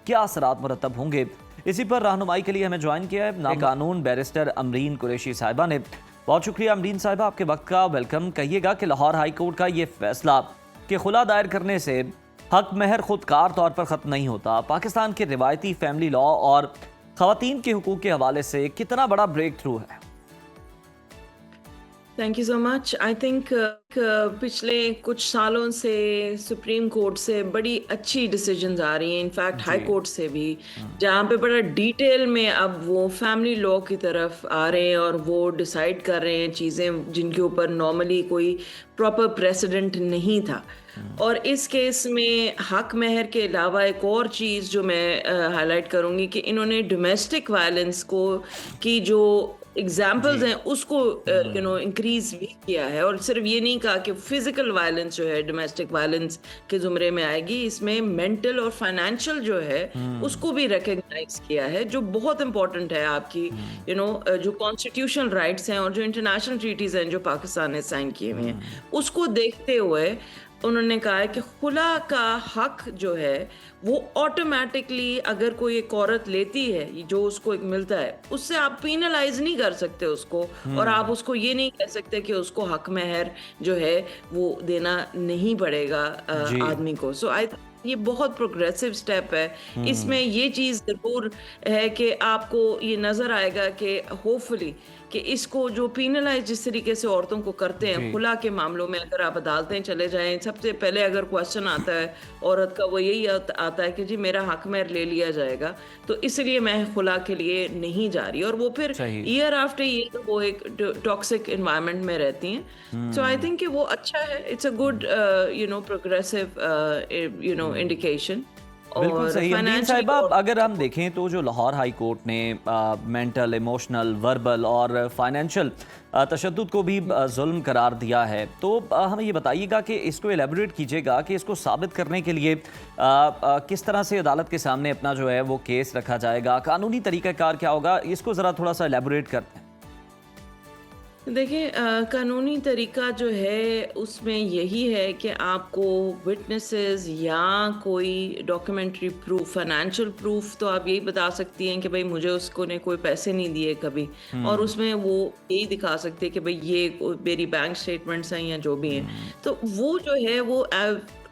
क्या असरात मुरतब होंगे, इसी पर रहनुमाई के लिए हमें ज्वाइन किया है नाम कानून बैरिस्टर अमरीन कुरैशी साहिबा ने। बहुत शुक्रिया अमरीन साहिबा आपके वक्त का, वेलकम। कहिएगा कि लाहौर हाई कोर्ट का ये फैसला कि खुला दायर करने से हक महर खुदकार तौर पर ख़त्म नहीं होता, पाकिस्तान के रिवायती फैमिली लॉ और ख़वातीन के हुकूक के हवाले से कितना बड़ा ब्रेक थ्रू है? Thank you so much. I think पिछले कुछ सालों से सुप्रीम कोर्ट से बड़ी अच्छी डिसीजंस आ रही हैं, इनफैक्ट हाई कोर्ट से भी, जहाँ पे बड़ा डिटेल में अब वो फैमिली लॉ की तरफ आ रहे हैं और वो डिसाइड कर रहे हैं चीज़ें जिनके ऊपर नॉर्मली कोई प्रॉपर प्रेसिडेंट नहीं था। और इस केस में हक महर के अलावा एक और चीज़ जो मैं हाईलाइट करूँगी कि इन्होंने डोमेस्टिक वायलेंस को की जो एग्जाम्पल्स हैं उसको इंक्रीज भी किया है, और सिर्फ ये नहीं कहा कि फिजिकल वायलेंस जो है डोमेस्टिक वायलेंस के जुमरे में आएगी, इसमें मेंटल और फाइनेंशियल जो है उसको भी रिकग्नाइज किया है, जो बहुत इंपॉर्टेंट है आपकी जो कॉन्स्टिट्यूशनल राइट्स हैं और जो इंटरनेशनल ट्रीटीज हैं जो पाकिस्तान ने साइन किए हुए हैं, उसको देखते हुए उन्होंने कहा है कि खुला का हक जो है वो ऑटोमेटिकली अगर कोई एक औरत लेती है जो उसको एक मिलता है, उससे आप पीनलाइज नहीं कर सकते उसको, और आप उसको ये नहीं कह सकते कि उसको हक महर जो है वो देना नहीं पड़ेगा आदमी को। सो आई ये बहुत प्रोग्रेसिव स्टेप है। इसमें ये चीज़ ज़रूर है कि आपको ये नज़र आएगा कि होपफुली कि इसको जो पीनलाइज जिस तरीके से औरतों को करते हैं खुला के मामलों में, अगर आप अदालतें चले जाएं, सबसे पहले अगर क्वेश्चन आता है औरत का वो यही आता है कि जी मेरा हक महर ले लिया जाएगा, तो इसलिए मैं खुला के लिए नहीं जा रही, और वो फिर ईयर आफ्टर ईयर वो एक टॉक्सिक एनवायरनमेंट में रहती हैं। सो आई थिंक कि वो अच्छा है, इट्स अ गुड इंडिकेशन। बिल्कुल सही। अमीन साहिबा, अगर हम देखें तो जो लाहौर हाई कोर्ट ने मेंटल, इमोशनल, वर्बल और फाइनेंशियल तशद्दुद को भी जुल्म करार दिया है, तो हमें ये बताइएगा कि इसको एलेबोरेट कीजिएगा कि इसको साबित करने के लिए किस तरह से अदालत के सामने अपना जो है वो केस रखा जाएगा, कानूनी तरीक़ाकार क्या होगा, इसको ज़रा थोड़ा सा एलेबोरेट करते हैं। देखिए, कानूनी तरीका जो है उसमें यही है कि आपको विटनेसेस या कोई डॉक्यूमेंट्री प्रूफ, फाइनेंशियल प्रूफ, तो आप यही बता सकती हैं कि भाई मुझे उसको ने कोई पैसे नहीं दिए कभी, और उसमें वो यही दिखा सकते हैं कि भाई ये मेरी बैंक स्टेटमेंट्स हैं या जो भी हैं। तो वो जो है वो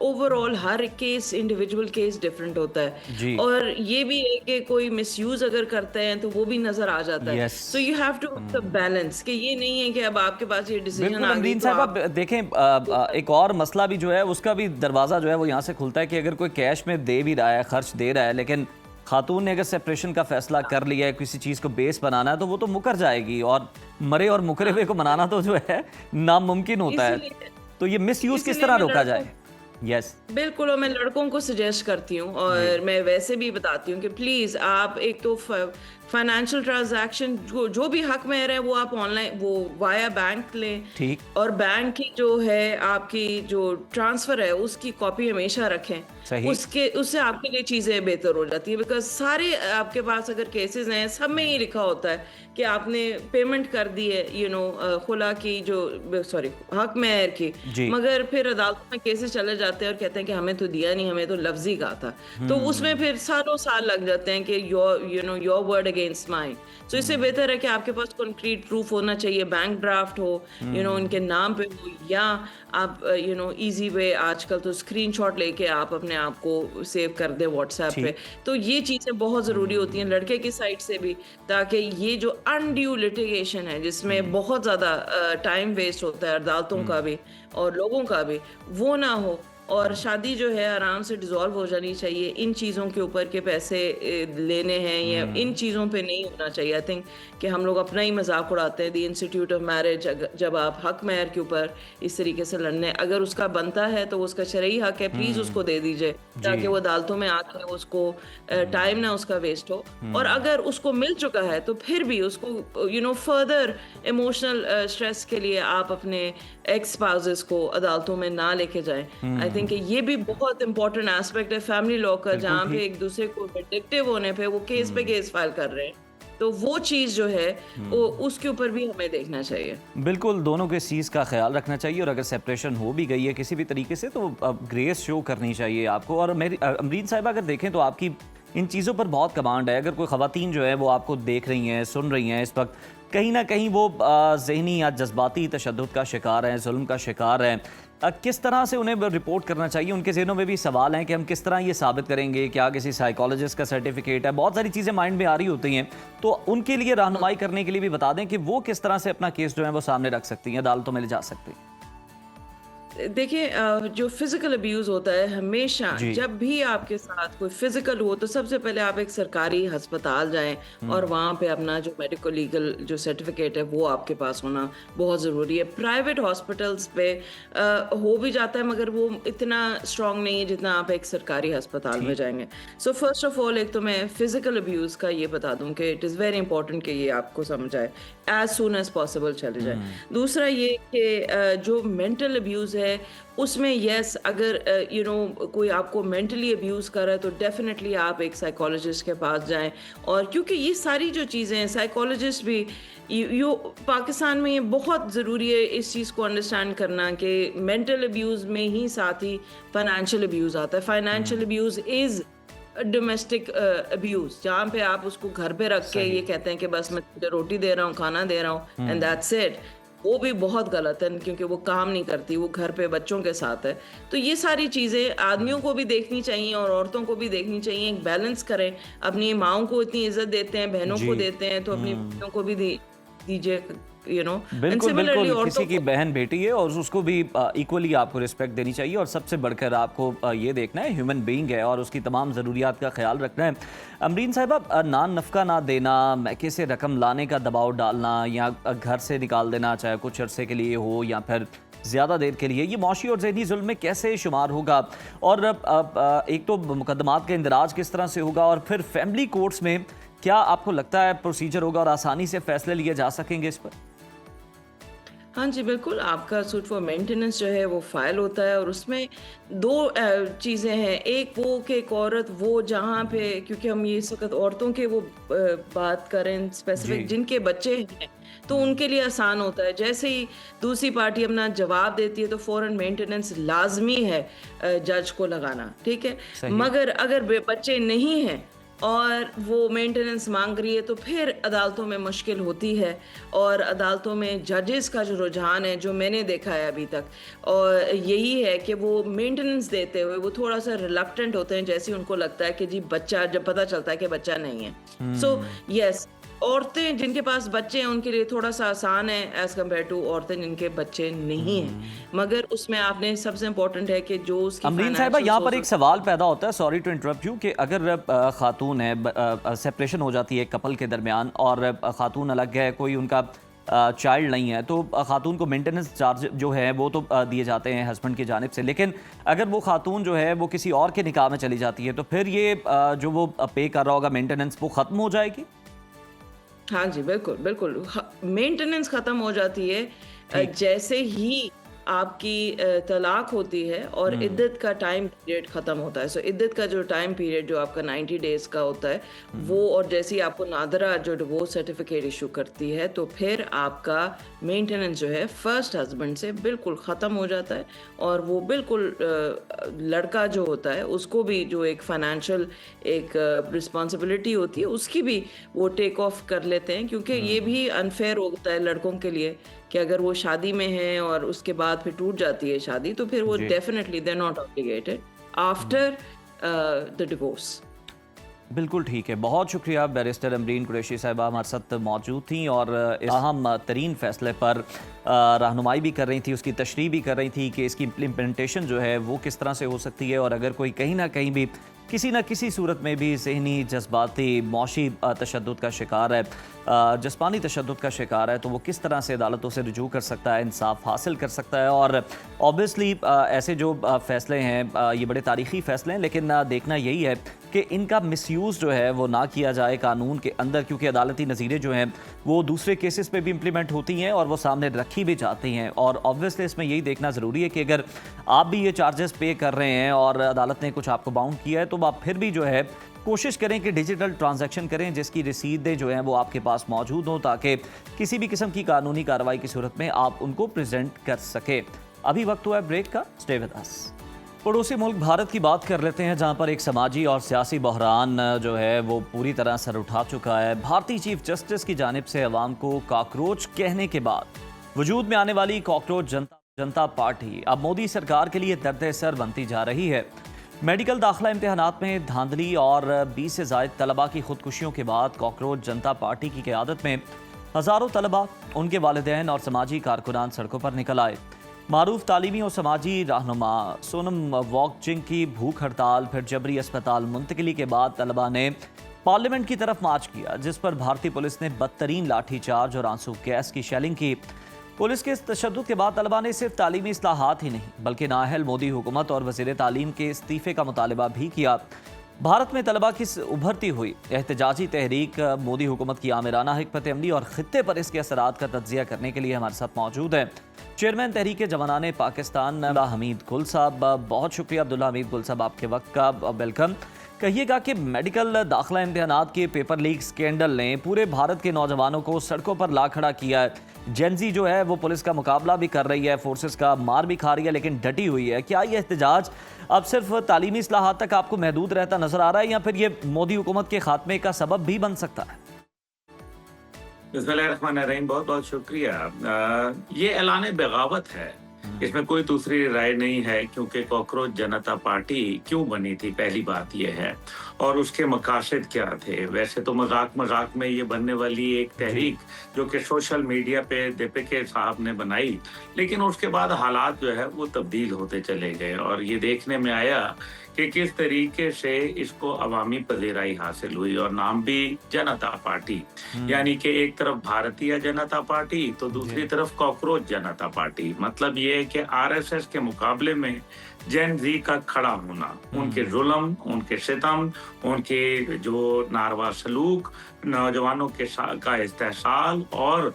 ओवरऑल हर केस, इंडिविजुअल केस डिफरेंट होता है, और ये भी है कि कोई मिसयूज अगर करते हैं तो वो भी नजर आ जाता है। So you have to the balance कि ये नहीं है कि अब आपके पास ये डिसीजन आ गई तो आप देखें। एक और मसला भी जो है उसका भी दरवाजा जो है वो यहाँ से खुलता है कि अगर कोई कैश में दे भी रहा है, खर्च दे रहा है, लेकिन खातून ने अगर सेपरेशन का फैसला कर लिया है, किसी चीज़ को बेस बनाना है, तो वो तो मुकर जाएगी, और मरे और मुकरे हुए को मनाना तो जो है नामुमकिन होता है। तो ये मिसयूज किस तरह रोका जाए? बिल्कुल, और मैं लड़कों को सजेस्ट करती हूँ, और मैं वैसे भी बताती हूँ कि प्लीज़ आप एक तो फाइनेंशियल ट्रांजैक्शन जो भी हक महर है वो आप ऑनलाइन वो वाया बैंक लें, ठीक, और बैंक की जो है आपकी जो ट्रांसफर है उसकी कॉपी हमेशा रखें, उससे आपके लिए चीज़ें बेहतर हो जाती है। बिकॉज सारे आपके पास अगर केसेस हैं सब में ये लिखा होता है कि आपने पेमेंट कर दी है खुला की जो हक महर की, मगर फिर अदालत में केसेस चले जाते हैं और कहते हैं कि हमें तो दिया नहीं, हमें तो लफ्जी कहा था, तो उसमें फिर सालों साल लग जाते हैं कि योर वर्ड अगेंस्ट माइन। तो इससे बेहतर है कि आपके पास कंक्रीट प्रूफ होना चाहिए, बैंक ड्राफ्ट हो उनके नाम पे हो, या आप इजी वे आजकल तो स्क्रीनशॉट लेके आप अपने आप को सेव कर दे व्हाट्सएप पे। तो ये चीज़ें बहुत ज़रूरी होती हैं लड़के की साइड से भी, ताकि ये जो अनड्यू लिटिगेशन है जिसमें बहुत ज़्यादा टाइम वेस्ट होता है अदालतों का भी और लोगों का भी, वो ना हो, और शादी जो है आराम से डिसॉल्व हो जानी चाहिए। इन चीज़ों के ऊपर के पैसे लेने हैं या इन चीज़ों पे नहीं होना चाहिए। आई थिंक कि हम लोग अपना ही मजाक उड़ाते हैं दी इंस्टीट्यूट ऑफ मैरिज, जब आप हक महर के ऊपर इस तरीके से लड़ने, अगर उसका बनता है तो उसका शरई हक है, प्लीज़ उसको दे दीजिए ताकि वो अदालतों में आकर उसको टाइम ना उसका वेस्ट हो, और अगर उसको मिल चुका है तो फिर भी उसको फर्दर इमोशनल स्ट्रेस के लिए आप अपने एक्स स्पाउसेस को अदालतों में ना लेके जाएं। आई थिंक ये भी बहुत इंपॉर्टेंट एस्पेक्ट है फैमिली लॉ का, जहाँ पे एक दूसरे को विंडिक्टिव होने पे वो केस पे केस फाइल कर रहे हैं, तो वो चीज़ जो है वो उसके ऊपर भी हमें देखना चाहिए। बिल्कुल, दोनों के चीज़ का ख्याल रखना चाहिए, और अगर सेपरेशन हो भी गई है किसी भी तरीके से तो ग्रेस शो करनी चाहिए आपको। और मेरी अमरीन साहिबा, अगर देखें तो आपकी इन चीज़ों पर बहुत कमांड है। अगर कोई ख़वातीन जो है वो आपको देख रही हैं, सुन रही हैं इस वक्त, कहीं ना कहीं वो ज़हनी या जज्बाती तशद्दुद का शिकार हैं, जुल्म का शिकार हैं, किस तरह से उन्हें रिपोर्ट करना चाहिए? उनके ज़हनों में भी सवाल हैं कि हम किस तरह ये साबित करेंगे, क्या किसी साइकोलॉजिस्ट का सर्टिफिकेट है, बहुत सारी चीज़ें माइंड में आ रही होती हैं। तो उनके लिए रहनुमाई करने के लिए भी बता दें कि वो किस तरह से अपना केस जो है वो सामने रख सकती हैं, अदालतों में ले जा सकती हैं। देखिए, जो फिजिकल अब्यूज होता है हमेशा, जी। जब भी आपके साथ कोई फिजिकल हो तो सबसे पहले आप एक सरकारी अस्पताल जाएं और वहाँ पे अपना जो मेडिको लीगल जो सर्टिफिकेट है वो आपके पास होना बहुत ज़रूरी है। प्राइवेट हॉस्पिटल्स पे हो भी जाता है मगर वो इतना स्ट्रांग नहीं है जितना आप एक सरकारी अस्पताल में जाएंगे। सो फर्स्ट ऑफ ऑल, एक तो मैं फिजिकल अब्यूज का ये बता दूं कि इट इज़ वेरी इंपॉर्टेंट कि ये आपको समझ आए, एज सून एज पॉसिबल चले जाए। दूसरा ये कि जो मेंटल अब्यूज है उसमें यस, अगर कोई आपको मेंटली अब्यूज कर रहा है तो डेफिनेटली आप एक साइकोलॉजिस्ट के पास जाएं। और क्योंकि ये सारी जो चीज़ें हैं, साइकोलॉजिस्ट भी पाकिस्तान में ये बहुत ज़रूरी है इस चीज़ को अंडरस्टैंड करना कि मेंटल अब्यूज में ही साथ ही फाइनेंशियल अब्यूज आता है। Financial abuse is domestic abuse, जहाँ पे आप उसको घर पे रख के ये कहते हैं कि बस मैं तुझे रोटी दे रहा हूँ, खाना दे रहा हूँ एंड दैट्स इट। वो भी बहुत गलत है क्योंकि वो काम नहीं करती, वो घर पे बच्चों के साथ है। तो ये सारी चीज़ें आदमियों को भी देखनी चाहिए और औरतों को भी देखनी चाहिए। एक बैलेंस करें, अपनी माओं को इतनी इज्जत देते हैं, बहनों को देते हैं, तो अपनी बेटियों को भी दीजिए। बिल्कुल बिल्कुल, किसी की बहन बेटी है और उसको भी इक्वली आपको रिस्पेक्ट देनी चाहिए। और सबसे बढ़कर आपको ये देखना है ह्यूमन बीइंग है और उसकी तमाम ज़रूरियात का ख्याल रखना है। अमरीन साहिबा, नान नफ़का ना देना, मैके से रकम लाने का दबाव डालना या घर से निकाल देना, चाहे कुछ अरसे के लिए हो या फिर ज़्यादा देर के लिए, ये मौशी और ज़हनी जुल्म में कैसे शुमार होगा? और एक तो मुकदमात का इंदराज किस तरह से होगा और फिर फैमिली कोर्ट्स में क्या आपको लगता है प्रोसीजर होगा और आसानी से फैसले लिए जा सकेंगे इस पर? हाँ जी, बिल्कुल। आपका सूट फॉर मेंटेनेंस जो है वो फाइल होता है और उसमें दो चीज़ें हैं। एक वो कि एक औरत वो जहाँ पे, क्योंकि हम ये इस वक्त औरतों के वो बात करें स्पेसिफिक, जिनके बच्चे हैं तो उनके लिए आसान होता है। जैसे ही दूसरी पार्टी अपना जवाब देती है तो फौरन मेंटेनेंस लाजमी है जज को लगाना, ठीक है। मगर अगर बच्चे नहीं हैं और वो मेंटेनेंस मांग रही है तो फिर अदालतों में मुश्किल होती है। और अदालतों में जजेस का जो रुझान है, जो मैंने देखा है अभी तक, और यही है कि वो मेंटेनेंस देते हुए वो थोड़ा सा रिलक्टेंट होते हैं, जैसे उनको लगता है कि जी बच्चा, जब पता चलता है कि बच्चा नहीं है। सो यस, औरतें जिनके पास बच्चे हैं उनके लिए थोड़ा सा आसान है एज कम्पेयर टू औरतें जिनके बच्चे नहीं हैं। मगर उसमें आपने सबसे इम्पोर्टेंट है कि जो उसकी अमरीन साहिबा, यहाँ पर एक सवाल पैदा होता है, सॉरी टू इंटरप्ट यू, कि अगर खातून है, सेपरेशन हो जाती है कपल के दरमियान और खातून अलग है, कोई उनका चाइल्ड नहीं है, तो खातून को मेंटेनेंस चार्ज जो है वो तो दिए जाते हैं हस्बैंड की जानिब से। लेकिन अगर वो खातून जो है वो किसी और के निकाह में चली जाती है तो फिर ये जो वो पे कर रहा होगा मेंटेनेंस, वो ख़त्म हो जाएगी? हाँ जी, बिल्कुल बिल्कुल, मेंटेनेंस खत्म हो जाती है जैसे ही आपकी तलाक होती है और इद्दत का टाइम पीरियड ख़त्म होता है। सो इद्दत का जो टाइम पीरियड जो आपका 90 डेज़ का होता है वो, और जैसे ही आपको नादरा जो डिवोर्स सर्टिफिकेट इशू करती है तो फिर आपका मेंटेनेंस जो है फर्स्ट हस्बैंड से बिल्कुल ख़त्म हो जाता है। और वो बिल्कुल लड़का जो होता है उसको भी जो एक फाइनेंशियल एक रिस्पॉन्सिबिलिटी होती है उसकी भी वो टेक ऑफ कर लेते हैं, क्योंकि ये भी अनफेयर होता है लड़कों के लिए कि अगर वो शादी में हैं और उसके बाद फिर टूट जाती है शादी तो फिर वो definitely they are not obligated after the divorce. बिल्कुल ठीक है, बहुत शुक्रिया। बैरिस्टर अमरीन कुरैशी साहिबा हमारे साथ मौजूद थी और इस अहम तरीन फैसले पर रहनुमाई भी कर रही थी, उसकी तशरीह भी कर रही थी कि इसकी इम्प्लीमेंटेशन जो है वो किस तरह से हो सकती है। और अगर कोई कहीं ना कहीं भी किसी न किसी सूरत में भी ज़हनी, जज्बाती, मौशी तशद्दुद का शिकार है, जिस्मानी तशद्दुद का शिकार है, तो वो किस तरह से अदालतों से रुजू कर सकता है, इंसाफ हासिल कर सकता है। और ऑब्वियसली ऐसे जो फ़ैसले हैं ये बड़े तारीख़ी फ़ैसले हैं, लेकिन देखना यही है कि इनका मिसयूज़ जो है वो ना किया जाए कानून के अंदर, क्योंकि अदालती नज़ीरें जो हैं वो दूसरे केसेस पे भी इम्प्लीमेंट होती हैं और वो सामने रखी भी जाती हैं। और ऑब्वियसली इसमें यही देखना ज़रूरी है कि अगर आप भी ये चार्जेस पे कर रहे हैं और अदालत ने कुछ आपको बाउंड किया है तो आप फिर भी जो है कोशिश करें कि डिजिटल ट्रांजैक्शन करें जिसकी रसीदें जो हैं वो आपके पास मौजूद हों, ताकि किसी भी किस्म की कानूनी कार्रवाई की सूरत में आप उनको प्रेजेंट कर सकें। अभी वक्त हुआ है ब्रेक का, स्टे विद अस। पड़ोसी मुल्क भारत की बात कर लेते हैं, जहां पर एक समाजी और सियासी बहरान जो है वो पूरी तरह सर उठा चुका है। भारतीय चीफ जस्टिस की जानिब से अवाम को कॉकरोच कहने के बाद वजूद में आने वाली कॉकरोच जनता जनता पार्टी अब मोदी सरकार के लिए दर्द सर बनती जा रही है। मेडिकल दाखिला इम्तिहानात में धांधली और 20 से ज़ायद तलबा की खुदकुशियों के बाद कॉकरोच जनता पार्टी की क़यादत में हज़ारों तलबा, उनके वालिदैन और समाजी कारकुनान सड़कों पर निकल आए। मारूफ तालीमी और समाजी रहनुमा सोनम वांगचुक की भूख हड़ताल, फिर जबरी अस्पताल मुंतकिली के बाद तलबा ने पार्लियामेंट की तरफ मार्च किया, जिस पर भारतीय पुलिस ने बदतरीन लाठीचार्ज और आंसू गैस की शेलिंग की। पुलिस के इस तशद्दुद के बाद तलबा ने सिर्फ तालीमी इस्लाहात ही नहीं बल्कि नाअहल मोदी हुकूमत और वज़ीर तालीम के इस्तीफ़े का मुतालबा भी किया। भारत में तलबा की उभरती हुई एहतजाजी तहरीक मोदी हुकूमत की आमिराना हिकमत अमली और ख़ित्ते पर इसके असरात का तज्ज़िया करने के लिए हमारे साथ मौजूद हैं चेयरमैन तहरीक जवानाने पाकिस्तान अब्दुल्ला हमीद गुल साहब। बहुत शुक्रिया अब्दुल्ला हमीद गुल साहब, आपके वक्त का वेलकम। कहिएगा कि मेडिकल दाखिला इम्तिहानात के पेपर लीक स्कैंडल ने पूरे भारत के नौजवानों को सड़कों पर ला खड़ा किया है। जेनजी जो है वो पुलिस का मुकाबला भी कर रही है, फोर्सेस का मार भी खा रही है, लेकिन डटी हुई है। क्या ये एहतजाज अब सिर्फ तालीमी इस्लाहात तक आपको महदूद रहता नजर आ रहा है या फिर ये मोदी हुकूमत के खात्मे का सबब भी बन सकता है? बिस्मिल्लाहिर्रहमानिर्रहीम, बहुत बहुत शुक्रिया। ये ऐलान बगावत है, इसमें कोई दूसरी राय नहीं है, क्योंकि कॉकरोच जनता पार्टी क्यों बनी थी, पहली बात यह है, और उसके मकासद क्या थे। वैसे तो मजाक में ये बनने वाली एक तहरीक जो कि सोशल मीडिया पे दीपिका साहब ने बनाई, लेकिन उसके बाद हालात जो है वो तब्दील होते चले गए और ये देखने में आया कि किस तरीके से इसको अवामी पजीराई हासिल हुई और नाम भी जनता पार्टी, यानी कि एक तरफ भारतीय जनता पार्टी तो दूसरी तरफ कॉकरोच जनता पार्टी। मतलब ये है कि आरएसएस के मुकाबले में जेन जी का खड़ा होना, उनके जुल्म, उनके सितम, उनके जो नारवा सलूक, नौजवानों के का इस्तेहसाल और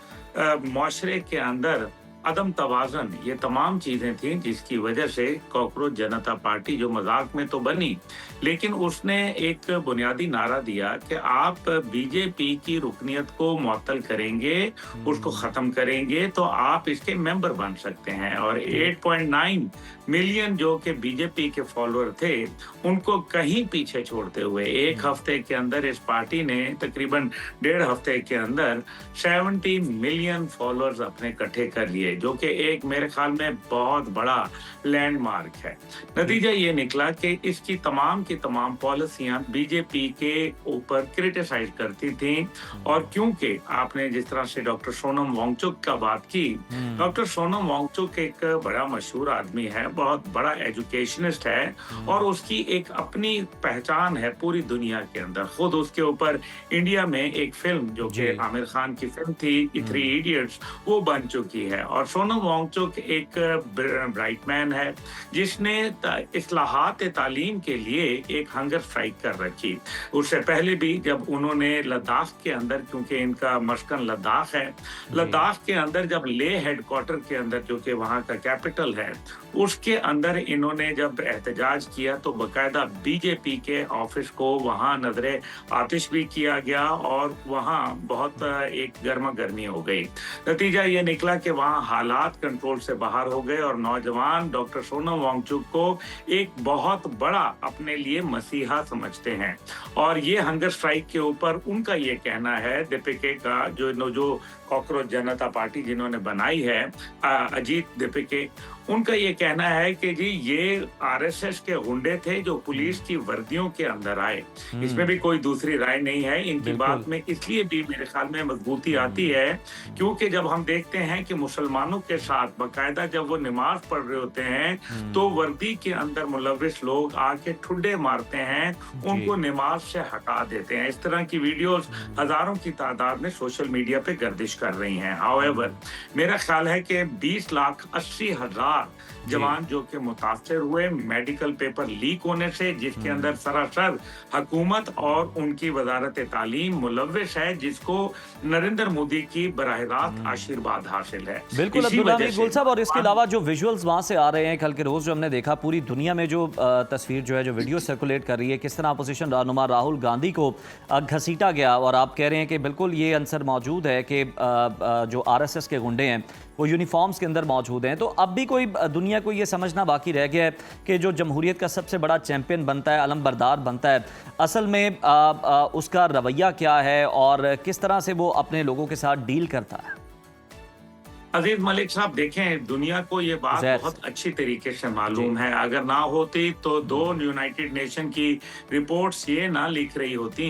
मुआशरे के अंदर अदम तवाज़न, ये तमाम चीजें थी जिसकी वजह से कॉकरोच जनता पार्टी जो मजाक में तो बनी, लेकिन उसने एक बुनियादी नारा दिया कि आप बीजेपी की रुकनियत को मुअत्तल करेंगे, उसको खत्म करेंगे तो आप इसके मेंबर बन सकते हैं। और 8.9 मिलियन जो कि बीजेपी के फॉलोअर थे, उनको कहीं पीछे छोड़ते हुए एक हफ्ते के अंदर इस पार्टी ने तकरीबन 1.5 हफ्ते के अंदर 70 मिलियन फॉलोअर्स अपने इकट्ठे कर लिए, जो कि एक मेरे ख्याल में बहुत बड़ा लैंडमार्क है। नतीजा ये निकला कि इसकी तमाम की तमाम पॉलिसियां बीजेपी के ऊपर क्रिटिसाइज करती थी। और क्योंकि आपने जिस तरह से डॉक्टर सोनम वांगचुक का बात की, डॉक्टर सोनम वांगचुक एक बड़ा मशहूर आदमी है, बहुत बड़ा एजुकेशनिस्ट है और उसकी एक अपनी पहचान है पूरी दुनिया के अंदर। खुद उसके ऊपर इंडिया में एक फिल्म जो कि आमिर खान की फिल्म थी 3 इडियट्स, वो बन चुकी है। और सोनम वांगचुक एक ब्राइट मैन है जिसने इस्लाहात तालीम के लिए एक हंगर स्ट्राइक कर रखी। उससे पहले भी जब उन्होंने लद्दाख के अंदर, क्योंकि इनका मस्कन लद्दाख है, लद्दाख के अंदर जब लेह हेडक्वार्टर के अंदर जो कि वहाँ का कैपिटल है, उसके अंदर इन्होंने जब एहतजाज किया तो बकायदा बीजेपी के ऑफिस को वहाँ नजरे आतिश भी किया गया और वहाँ बहुत एक गर्मा गर्मी हो गई। नतीजा ये निकला कि वहाँ हालात कंट्रोल से बाहर हो गए और नौजवान डॉक्टर सोनम वांगचुक को एक बहुत बड़ा अपने लिए मसीहा समझते हैं। और ये हंगर स्ट्राइक के ऊपर उनका ये कहना है, दीपिका का जो कॉकरोच जनता पार्टी जिन्होंने बनाई है, अजीत दीपिका, उनका ये कहना है कि जी ये आरएसएस के गुंडे थे जो पुलिस की वर्दियों के अंदर आए। इसमें भी कोई दूसरी राय नहीं है। इनकी बात में इसलिए भी मेरे ख्याल में मजबूती आती है क्योंकि जब हम देखते हैं कि मुसलमानों के साथ बकायदा जब वो नमाज पढ़ रहे होते हैं तो वर्दी के अंदर मुलविस लोग आके ठुड्डे मारते हैं, उनको नमाज से हटा देते हैं। इस तरह की वीडियोस हजारों की तादाद में सोशल मीडिया पे गर्दिश कर रही हैं। हाउएवर, मेरा ख्याल है कि 20,80,000 जवान जो कि मुतासर हुए मेडिकल पेपर लीक होने से, जिसके अंदर सरासर हुकूमत और उनकी वजारत तालीम मुलव्विस है, जिसको नरेंद्र मोदी की बराह रास्त आशीर्वाद हासिल है। बिल्कुल अब्दुल्ला हमीद गुल साहब, और इसके अलावा जो विजुअल्स वहाँ से आ रहे हैं कल के रोज जो हमने देखा, पूरी दुनिया में जो तस्वीर जो है, जो वीडियो सर्कुलेट कर रही है, किस तरह अपोजिशन रहनुमा राहुल गांधी को घसीटा गया, और आप कह रहे हैं कि बिल्कुल ये अंसर मौजूद है कि जो आरएसएस के गुंडे हैं वो यूनिफॉर्म्स के अंदर मौजूद हैं। तो अब भी कोई दुनिया को ये समझना बाकी रह गया है कि जो जमहूरियत का सबसे बड़ा चैंपियन बनता है, अलमबरदार बनता है, असल में उसका रवैया क्या है और किस तरह से वो अपने लोगों के साथ डील करता है? अजीज मलिक साहब, देखें, दुनिया को ये बात जैद। बहुत अच्छी तरीके से मालूम है। अगर ना होती तो दो यूनाइटेड नेशन की रिपोर्ट्स ये ना लिख रही होती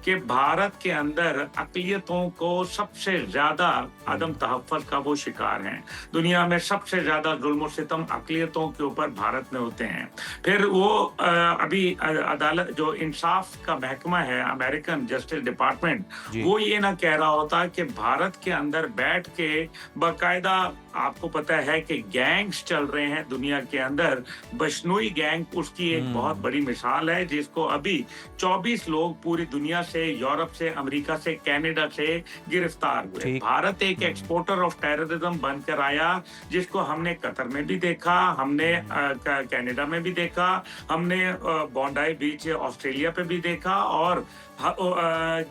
कि भारत के अंदर अक़लियतों को सबसे ज्यादा अदम तहफ़्फ़ुज़ का वो शिकार हैं। दुनिया में सबसे ज्यादा जुल्म सितम अक़लियतों के ऊपर भारत में होते हैं। फिर वो अभी अदालत जो इंसाफ का महकमा है, अमेरिकन जस्टिस डिपार्टमेंट, जी। वो ये ना कह रहा होता कि भारत के अंदर बैठ के बाकायदा, आपको पता है कि गैंग्स चल रहे हैं दुनिया के अंदर। बशनोई गैंग उसकी एक बहुत बड़ी मिसाल है, जिसको अभी 24 लोग पूरी दुनिया से, यूरोप से, अमेरिका से, कनाडा से गिरफ्तार हुए। ठीक। भारत एक एक्सपोर्टर ऑफ टेररिज्म बनकर आया, जिसको हमने कतर में भी देखा, हमने कनाडा में भी देखा, हमने बॉन्डाई बीच ऑस्ट्रेलिया पे भी देखा, और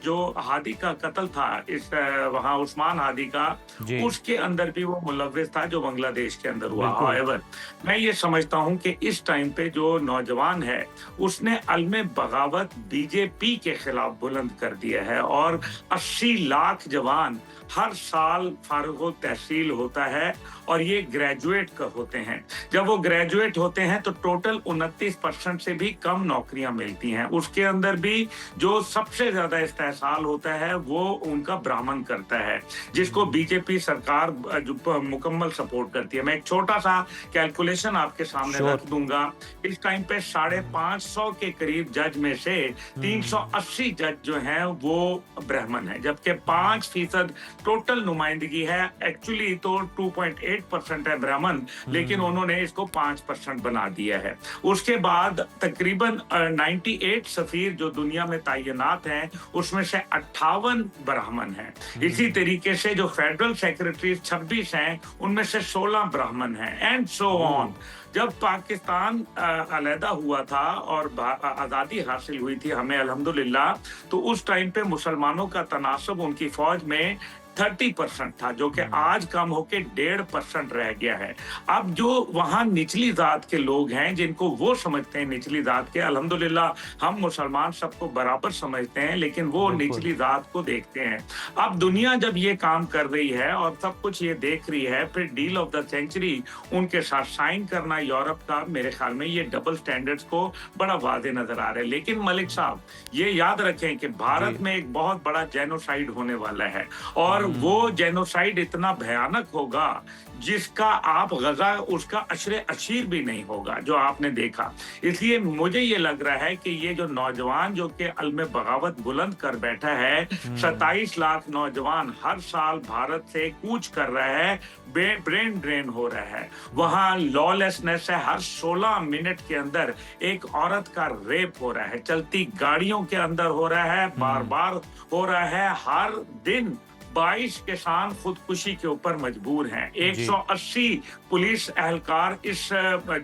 जो हादी का कत्ल था इस वहाँ उस्मान हादी का, जी। उसके अंदर भी वो मुलव्विस था जो बांग्लादेश के अंदर हुआ। बिल्कुल। However, मैं ये समझता हूँ कि इस टाइम पे जो नौजवान है उसने अलमे बगावत बीजेपी के खिलाफ बुलंद कर दिया है, और 80 लाख जवान हर साल फारुग तहसील होता है, और ये ग्रेजुएट होते हैं। जब वो ग्रेजुएट होते हैं तो टोटल 29% से भी कम नौकरियां मिलती हैं। उसके अंदर भी जो सबसे ज्यादा इस्तेहसाल होता है वो उनका ब्राह्मण करता है, जिसको बीजेपी सरकार जो मुकम्मल सपोर्ट करती है। मैं एक छोटा सा कैलकुलेशन आपके सामने रख दूंगा। इस टाइम पे 550 के करीब जज में से 380 जज जो हैं वो ब्राह्मण है, जबकि 5% टोटल नुमाइंदगी है। एक्चुअली तो 2.8% है ब्राह्मण, लेकिन उन्होंने इसको 5% बना दिया है। उसके बाद तकरीबन 98 सफीर जो दुनिया में तैनात हैं, उसमें से 58 ब्राह्मण हैं। इसी तरीके से जो फेडरल सेक्रेटरी 26 हैं, उनमें से 16 ब्राह्मण हैं, एंड सो ऑन। जब पाकिस्तान अलहदा हुआ था और आज़ादी हासिल हुई थी हमें अल्हम्दुलिल्लाह, तो उस टाइम पे मुसलमानों का तनासब उनकी फौज में 30% था, जो कि आज कम होके 1.5% रह गया है। अब जो वहाँ निचली जात के लोग हैं, जिनको वो समझते हैं निचली जात के, अल्हम्दुलिल्लाह हम मुसलमान सबको बराबर समझते हैं, लेकिन वो निचली जात को देखते हैं। अब दुनिया जब ये काम कर रही है और सब कुछ ये देख रही है, फिर डील ऑफ द सेंचुरी उनके साथ साइन करना यूरोप का, मेरे ख्याल में ये डबल स्टैंडर्ड्स को बड़ा वाज़े नजर आ रहा है। लेकिन मलिक साहब ये याद रखें कि भारत में एक बहुत बड़ा जेनोसाइड होने वाला है, और वो जेनोसाइड इतना भयानक होगा जिसका आप गजा उसका अशरे अशीर भी नहीं होगा, जो आपने देखा। इसलिए मुझे ये लग रहा है कि ये जो नौजवान जो कि अलमे बगावत बुलंद कर बैठा है, 27 लाख नौजवान हर साल भारत से कूच कर रहा है, ब्रेन ड्रेन हो रहा है। वहाँ लॉलेसनेस है, हर 16 मिनट के अंदर एक औरत का रेप हो रहा है, चलती गाड़ियों के अंदर हो रहा है, बार बार हो रहा है। हर दिन 22 किसान खुदकुशी के ऊपर मजबूर हैं। 180 पुलिस एहलकार इस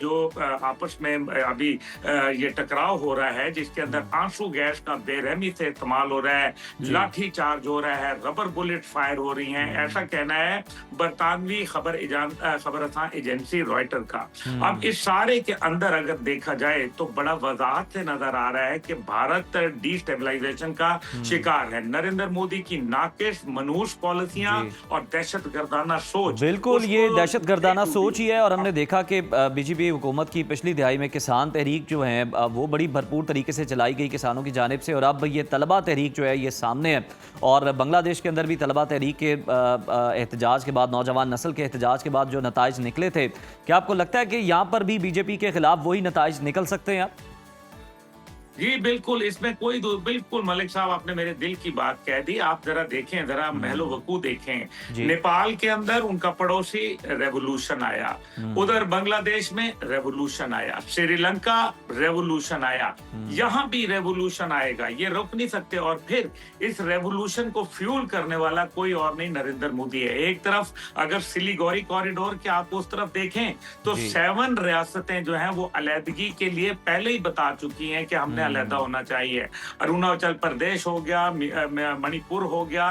जो आपस में अभी ये टकराव हो रहा है, जिसके अंदर आंसू गैस का बेरहमी से इस्तेमाल हो रहा है, लाठी चार्ज हो रहा है, रबर बुलेट फायर हो रही हैं, ऐसा कहना है बरतानवी खबरसां एजेंसी रॉयटर का। अब इस सारे के अंदर अगर देखा जाए तो बड़ा वजाहत से नजर आ रहा है कि भारत डिस्टेबलाइजेशन का शिकार है। नरेंद्र मोदी की नाकिस पॉलिसियां और दहशतगर्दाना सोच, बिल्कुल ये दहशतगर्दाना सोच ही है। और हमने देखा कि बीजेपी हुकूमत की पिछली दिहाई में किसान तहरीक जो है वो बड़ी भरपूर तरीके से चलाई गई किसानों की जानिब से, और अब ये तलबा तहरीक जो है ये सामने है। और बांग्लादेश के अंदर भी तलबा तहरीक के एहतजाज के बाद, नौजवान नस्ल के एहतजाज के बाद जो नताइज निकले थे, क्या आपको लगता है कि यहाँ पर भी बीजेपी के खिलाफ वही नताइज निकल सकते हैं? जी बिल्कुल, इसमें कोई बिल्कुल मलिक साहब आपने मेरे दिल की बात कह दी। आप जरा देखें, जरा महलो वकू देखें। नेपाल के अंदर उनका पड़ोसी रेवोल्यूशन आया, उधर बांग्लादेश में रेवोल्यूशन आया, श्रीलंका रेवोल्यूशन आया, यहाँ भी रेवोल्यूशन आएगा, ये रुक नहीं सकते। और फिर इस रेवोल्यूशन को फ्यूल करने वाला कोई और नहीं, नरेंद्र मोदी है। एक तरफ अगर सिलीगुड़ी कॉरिडोर के आप उस तरफ देखें तो 7 रियासतें जो हैं वो अलहदगी के लिए पहले ही बता चुकी हैं कि हमने अलग होना चाहिए। अरुणाचल प्रदेश हो गया, मणिपुर हो गया,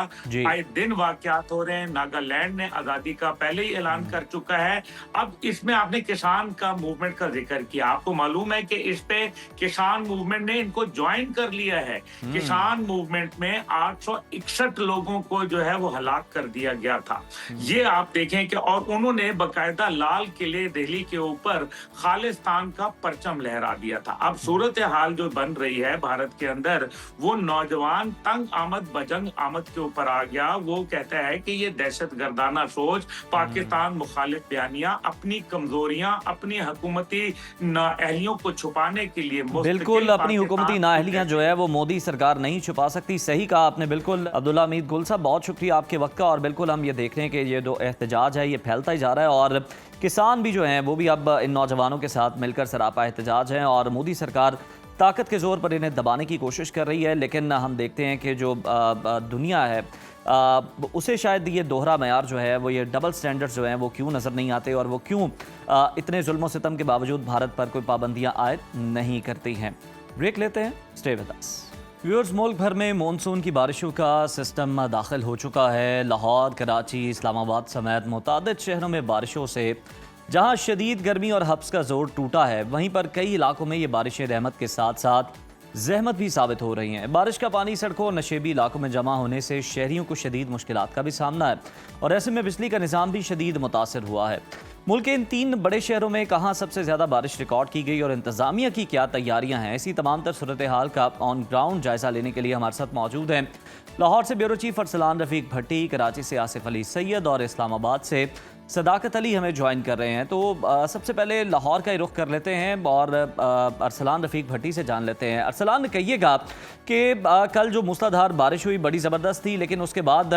आए दिन वाकयात हो रहे हैं। नागालैंड ने आजादी का पहले ही ऐलान कर चुका है। अब इसमें आपने किसान का मूवमेंट का जिक्र किया, आपको मालूम है कि इस पे किसान मूवमेंट ने इनको ज्वाइन कर लिया है। किसान मूवमेंट में 861 लोगों को जो है वो हलाक कर दिया गया था। ये आप देखें कि और उन्होंने बकायदा लाल किले दिल्ली के ऊपर खालिस्तान का परचम लहरा दिया था। अब सूरत हाल जो बन रही है भारत के अंदर, वो नौजवान तंग आमद बजंग आमद के ऊपर आ गया। वो कहता है कि ये दहशत गर्दाना सोच, पाकिस्तान मुखालिफ बयानियां, अपनी कमजोरियां, अपनी हुकूमती नाअहलियों को छुपाने के लिए बिल्कुल अपनी हुकूमती नाअहलियां जो है वो मोदी सरकार नहीं छुपा सकती। सही कहा आपने बिल्कुल। अब्दुल्ला हमीद गुल साहब, बहुत शुक्रिया आपके वक्त का। और बिल्कुल हम ये देख रहे हैं कि ये जो एहतजाज है ये फैलता ही जा रहा है और किसान भी जो हैं वो भी अब इन नौजवानों के साथ मिलकर सरापा एहतजाज हैं और मोदी सरकार ताकत के जोर पर इन्हें दबाने की कोशिश कर रही है। लेकिन हम देखते हैं कि जो दुनिया है उसे शायद ये दोहरा मयार जो है वो, ये डबल स्टैंडर्ड्स जो हैं वो क्यों नज़र नहीं आते और वो क्यों इतने जुल्म और सितम के बावजूद भारत पर कोई पाबंदियाँ आयद नहीं करती हैं। ब्रेक लेते हैं, स्टे विद अस। व्यूअर्स, मुल्क भर में मानसून की बारिशों का सिस्टम दाखिल हो चुका है। लाहौर, कराची, इस्लामाबाद समेत मुतादिद शहरों में बारिशों से जहां शदीद गर्मी और हब्स का जोर टूटा है, वहीं पर कई इलाकों में ये बारिशें रहमत के साथ साथ जहमत भी साबित हो रही हैं। बारिश का पानी सड़कों और नशेबी इलाकों में जमा होने से शहरियों को शदीद मुश्किलात का भी सामना है और ऐसे में बिजली का निज़ाम भी शदीद मुतासर हुआ है। मुल्क के इन 3 बड़े शहरों में कहाँ सबसे ज़्यादा बारिश रिकॉर्ड की गई और इंतज़ामिया की क्या तैयारियां हैं, ऐसी तमाम तर सूरत हाल का ऑन ग्राउंड जायज़ा लेने के लिए हमारे साथ मौजूद हैं लाहौर से ब्यूरो चीफ अरसलान रफ़ीक भट्टी, कराची से आसिफ अली सैयद और इस्लामाबाद से सदाकत अली हमें ज्वाइन कर रहे हैं। तो सबसे पहले लाहौर का ही रुख कर लेते हैं और अरसलान रफ़ीक भट्टी से जान लेते हैं। अरसलान, कहिएगा कि कल जो मूसलाधार बारिश हुई बड़ी ज़बरदस्त थी, लेकिन उसके बाद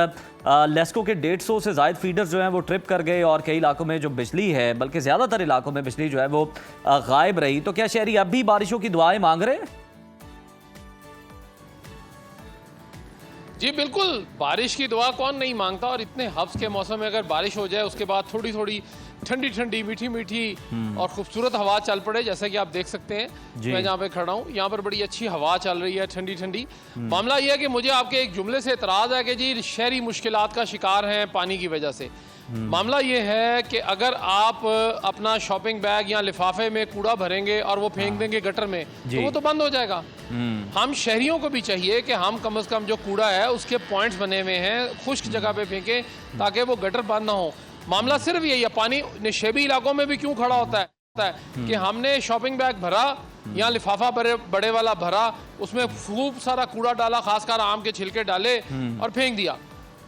लेस्को के 150 से ज़ायद फीडर्स जो हैं वो ट्रिप कर गए और कई इलाकों में जो बिजली है, बल्कि ज़्यादातर इलाकों में बिजली जो है वो गायब रही। तो क्या शहरी अब भी बारिशों की दुआएं मांग रहे हैं? जी बिल्कुल, बारिश की दुआ कौन नहीं मांगता। और इतने हब्स के मौसम में अगर बारिश हो जाए, उसके बाद थोड़ी थोड़ी ठंडी ठंडी मीठी मीठी और खूबसूरत हवा चल पड़े, जैसे कि आप देख सकते हैं मैं जहाँ पे खड़ा हूँ, यहाँ पर बड़ी अच्छी हवा चल रही है, ठंडी ठंडी। मामला ये है कि मुझे आपके एक जुमले से एतराज़ है कि जी शहरी मुश्किलात का शिकार हैं पानी की वजह से। मामला ये है कि अगर आप अपना शॉपिंग बैग या लिफाफे में कूड़ा भरेंगे और वो फेंक देंगे गटर में, तो वो तो बंद हो जाएगा। हम शहरियों को भी चाहिए कि हम कम से कम जो कूड़ा है उसके पॉइंट्स बने हुए हैं, खुश्क जगह पे फेंकें ताकि वो गटर बंद ना हो। मामला सिर्फ यही है, पानी निशेबी इलाकों में भी क्यों खड़ा होता है कि हमने शॉपिंग बैग भरा या लिफाफा बड़े वाला भरा, उसमें खूब सारा कूड़ा डाला, खासकर आम के छिलके डाले और फेंक दिया,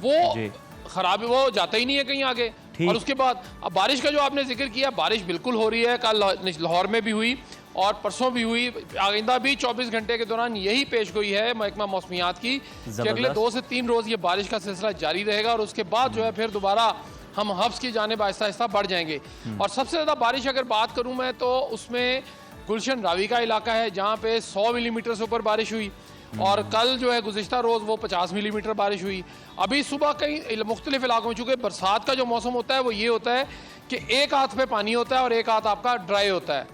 वो खराब, वो जाता ही नहीं है कहीं आगे। और उसके बाद अब बारिश का जो आपने जिक्र किया, बारिश बिल्कुल हो रही है। कल लाहौर में भी हुई और परसों भी हुई, आइंदा भी 24 घंटे के दौरान यही पेश गोई है महकमा मौसमियात की कि अगले 2 से 3 रोज ये बारिश का सिलसिला जारी रहेगा और उसके बाद जो है फिर दोबारा हम हब्स की जानिब आहिस्ता आहिस्ता बढ़ जाएंगे। और सबसे ज़्यादा बारिश अगर बात करूँ मैं, तो उसमें गुलशन रावी का इलाका है जहाँ पे 100 मिलीमीटर से ऊपर बारिश हुई और कल जो है गुज़िश्ता रोज़ वो 50 मिलीमीटर बारिश हुई। अभी सुबह कई मुख्तलिफ इलाकों में, चूँकि बरसात का जो मौसम होता है वो ये होता है कि एक हाथ पे पानी होता है और एक हाथ आपका ड्राई होता है,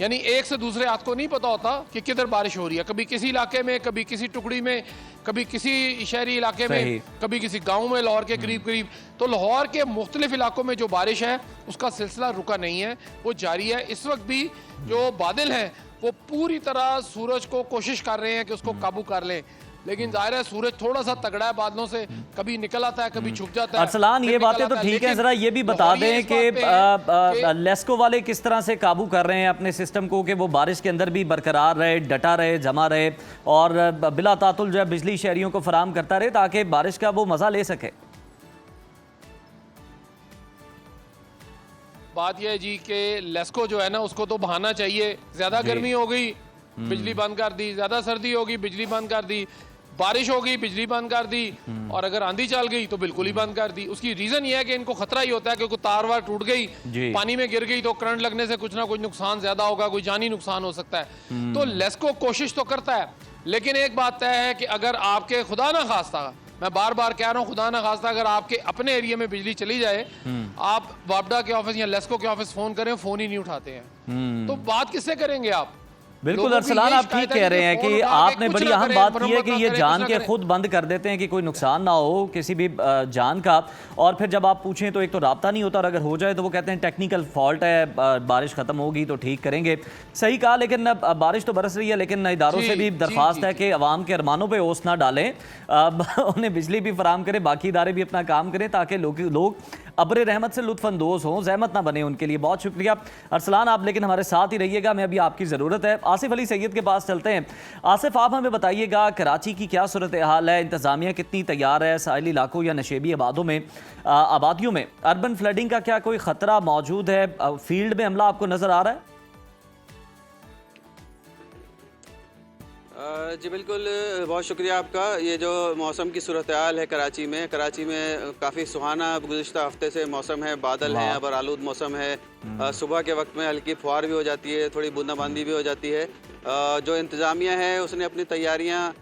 यानी एक से दूसरे हाथ को नहीं पता होता कि किधर बारिश हो रही है। कभी किसी इलाके में, कभी किसी टुकड़ी में, कभी किसी शहरी इलाके में, कभी किसी गांव में, लाहौर के करीब करीब। तो लाहौर के मुख्तलिफ इलाकों में जो बारिश है उसका सिलसिला रुका नहीं है, वो जारी है। इस वक्त भी जो बादल हैं वो पूरी तरह सूरज को कोशिश कर रहे हैं कि उसको काबू कर लें, लेकिन जाहिर है सूरज थोड़ा सा तगड़ा है बादलों से, कभी निकल आता है, कभी छुप जाता है। अरसलान, ये बातें तो ठीक है, जरा ये भी बता दें कि लेस्को वाले किस तरह से काबू कर रहे हैं अपने सिस्टम को कि वो बारिश के अंदर भी बरकरार रहे, डटा रहे, जमा रहे और बिला तातुल जो है बिजली शहरियों को फराम करता रहे ताकि बारिश का वो मजा ले सके। बात यह है जी कि लेस्को जो है ना उसको तो बहाना चाहिए। ज्यादा गर्मी हो गई, बिजली बंद कर दी, ज्यादा सर्दी होगी, बिजली बंद कर दी, बारिश हो गई, बिजली बंद कर दी, और अगर आंधी चल गई तो बिल्कुल ही बंद कर दी। उसकी रीजन ये है कि इनको खतरा ही होता है कि कोई तार वार टूट गई, पानी में गिर गई तो करंट लगने से कुछ ना कुछ नुकसान ज्यादा होगा, कोई जानी नुकसान हो सकता है। तो लेस्को कोशिश तो करता है, लेकिन एक बात तय है कि अगर आपके खुदा ना खास्ता, मैं बार बार कह रहा हूँ खुदा ना खास्ता, अगर आपके अपने एरिया में बिजली चली जाए, आप वापडा के ऑफिस या लेस्को के ऑफिस फोन करें, फोन ही नहीं उठाते हैं, तो बात किससे करेंगे आप? बिल्कुल लोगों की अरसलान, ये आप शिकायत ठीक है कह कि रहे हैं फोन कि उठा के आपने कुछ बड़ी ना अहम करें, बात की है मरम्मत कि ना ये करें, जान कुछ ना के करें। खुद बंद कर देते हैं कि कोई नुकसान ना हो किसी भी जान का, और फिर जब आप पूछें तो एक तो राब्ता नहीं होता, और अगर हो जाए तो वो कहते हैं टेक्निकल फॉल्ट है, बारिश खत्म होगी तो ठीक करेंगे। सही कहा, लेकिन अब बारिश तो बरस रही है, लेकिन इदारों जी, से भी जी, दरख्वास्त जी, है जी। कि अवाम के अरमानों पे ओस ना डालें, अब उन्हें बिजली भी फराम करें, बाकी इदारे भी अपना काम करें, ताकि लोग अब्र रहमत से लुत्फानंदोज हों, जहमत ना बने उनके लिए। बहुत शुक्रिया अरसलान, आप लेकिन हमारे साथ ही रहिएगा, मैं अभी आपकी ज़रूरत है। आसिफ अली सैयद के पास चलते हैं। आसिफ, आप हमें बताइएगा कराची की क्या सूरत हाल है, इंतज़ामिया कितनी तैयार है, साहिली इलाकों या नशेबी आबादियों में अर्बन फ्लडिंग का क्या कोई ख़तरा मौजूद है, फील्ड में हमला आपको नज़र आ रहा है? जी बिल्कुल, बहुत शुक्रिया आपका। ये जो मौसम की सूरत हाल है कराची में काफ़ी सुहाना गुज़िश्ता हफ्ते से मौसम है, बादल हैं, अबर आलूद मौसम है। सुबह के वक्त में हल्की फुहार भी हो जाती है, थोड़ी बूंदाबांदी भी हो जाती है। जो इंतज़ामिया है उसने अपनी तैयारियाँ,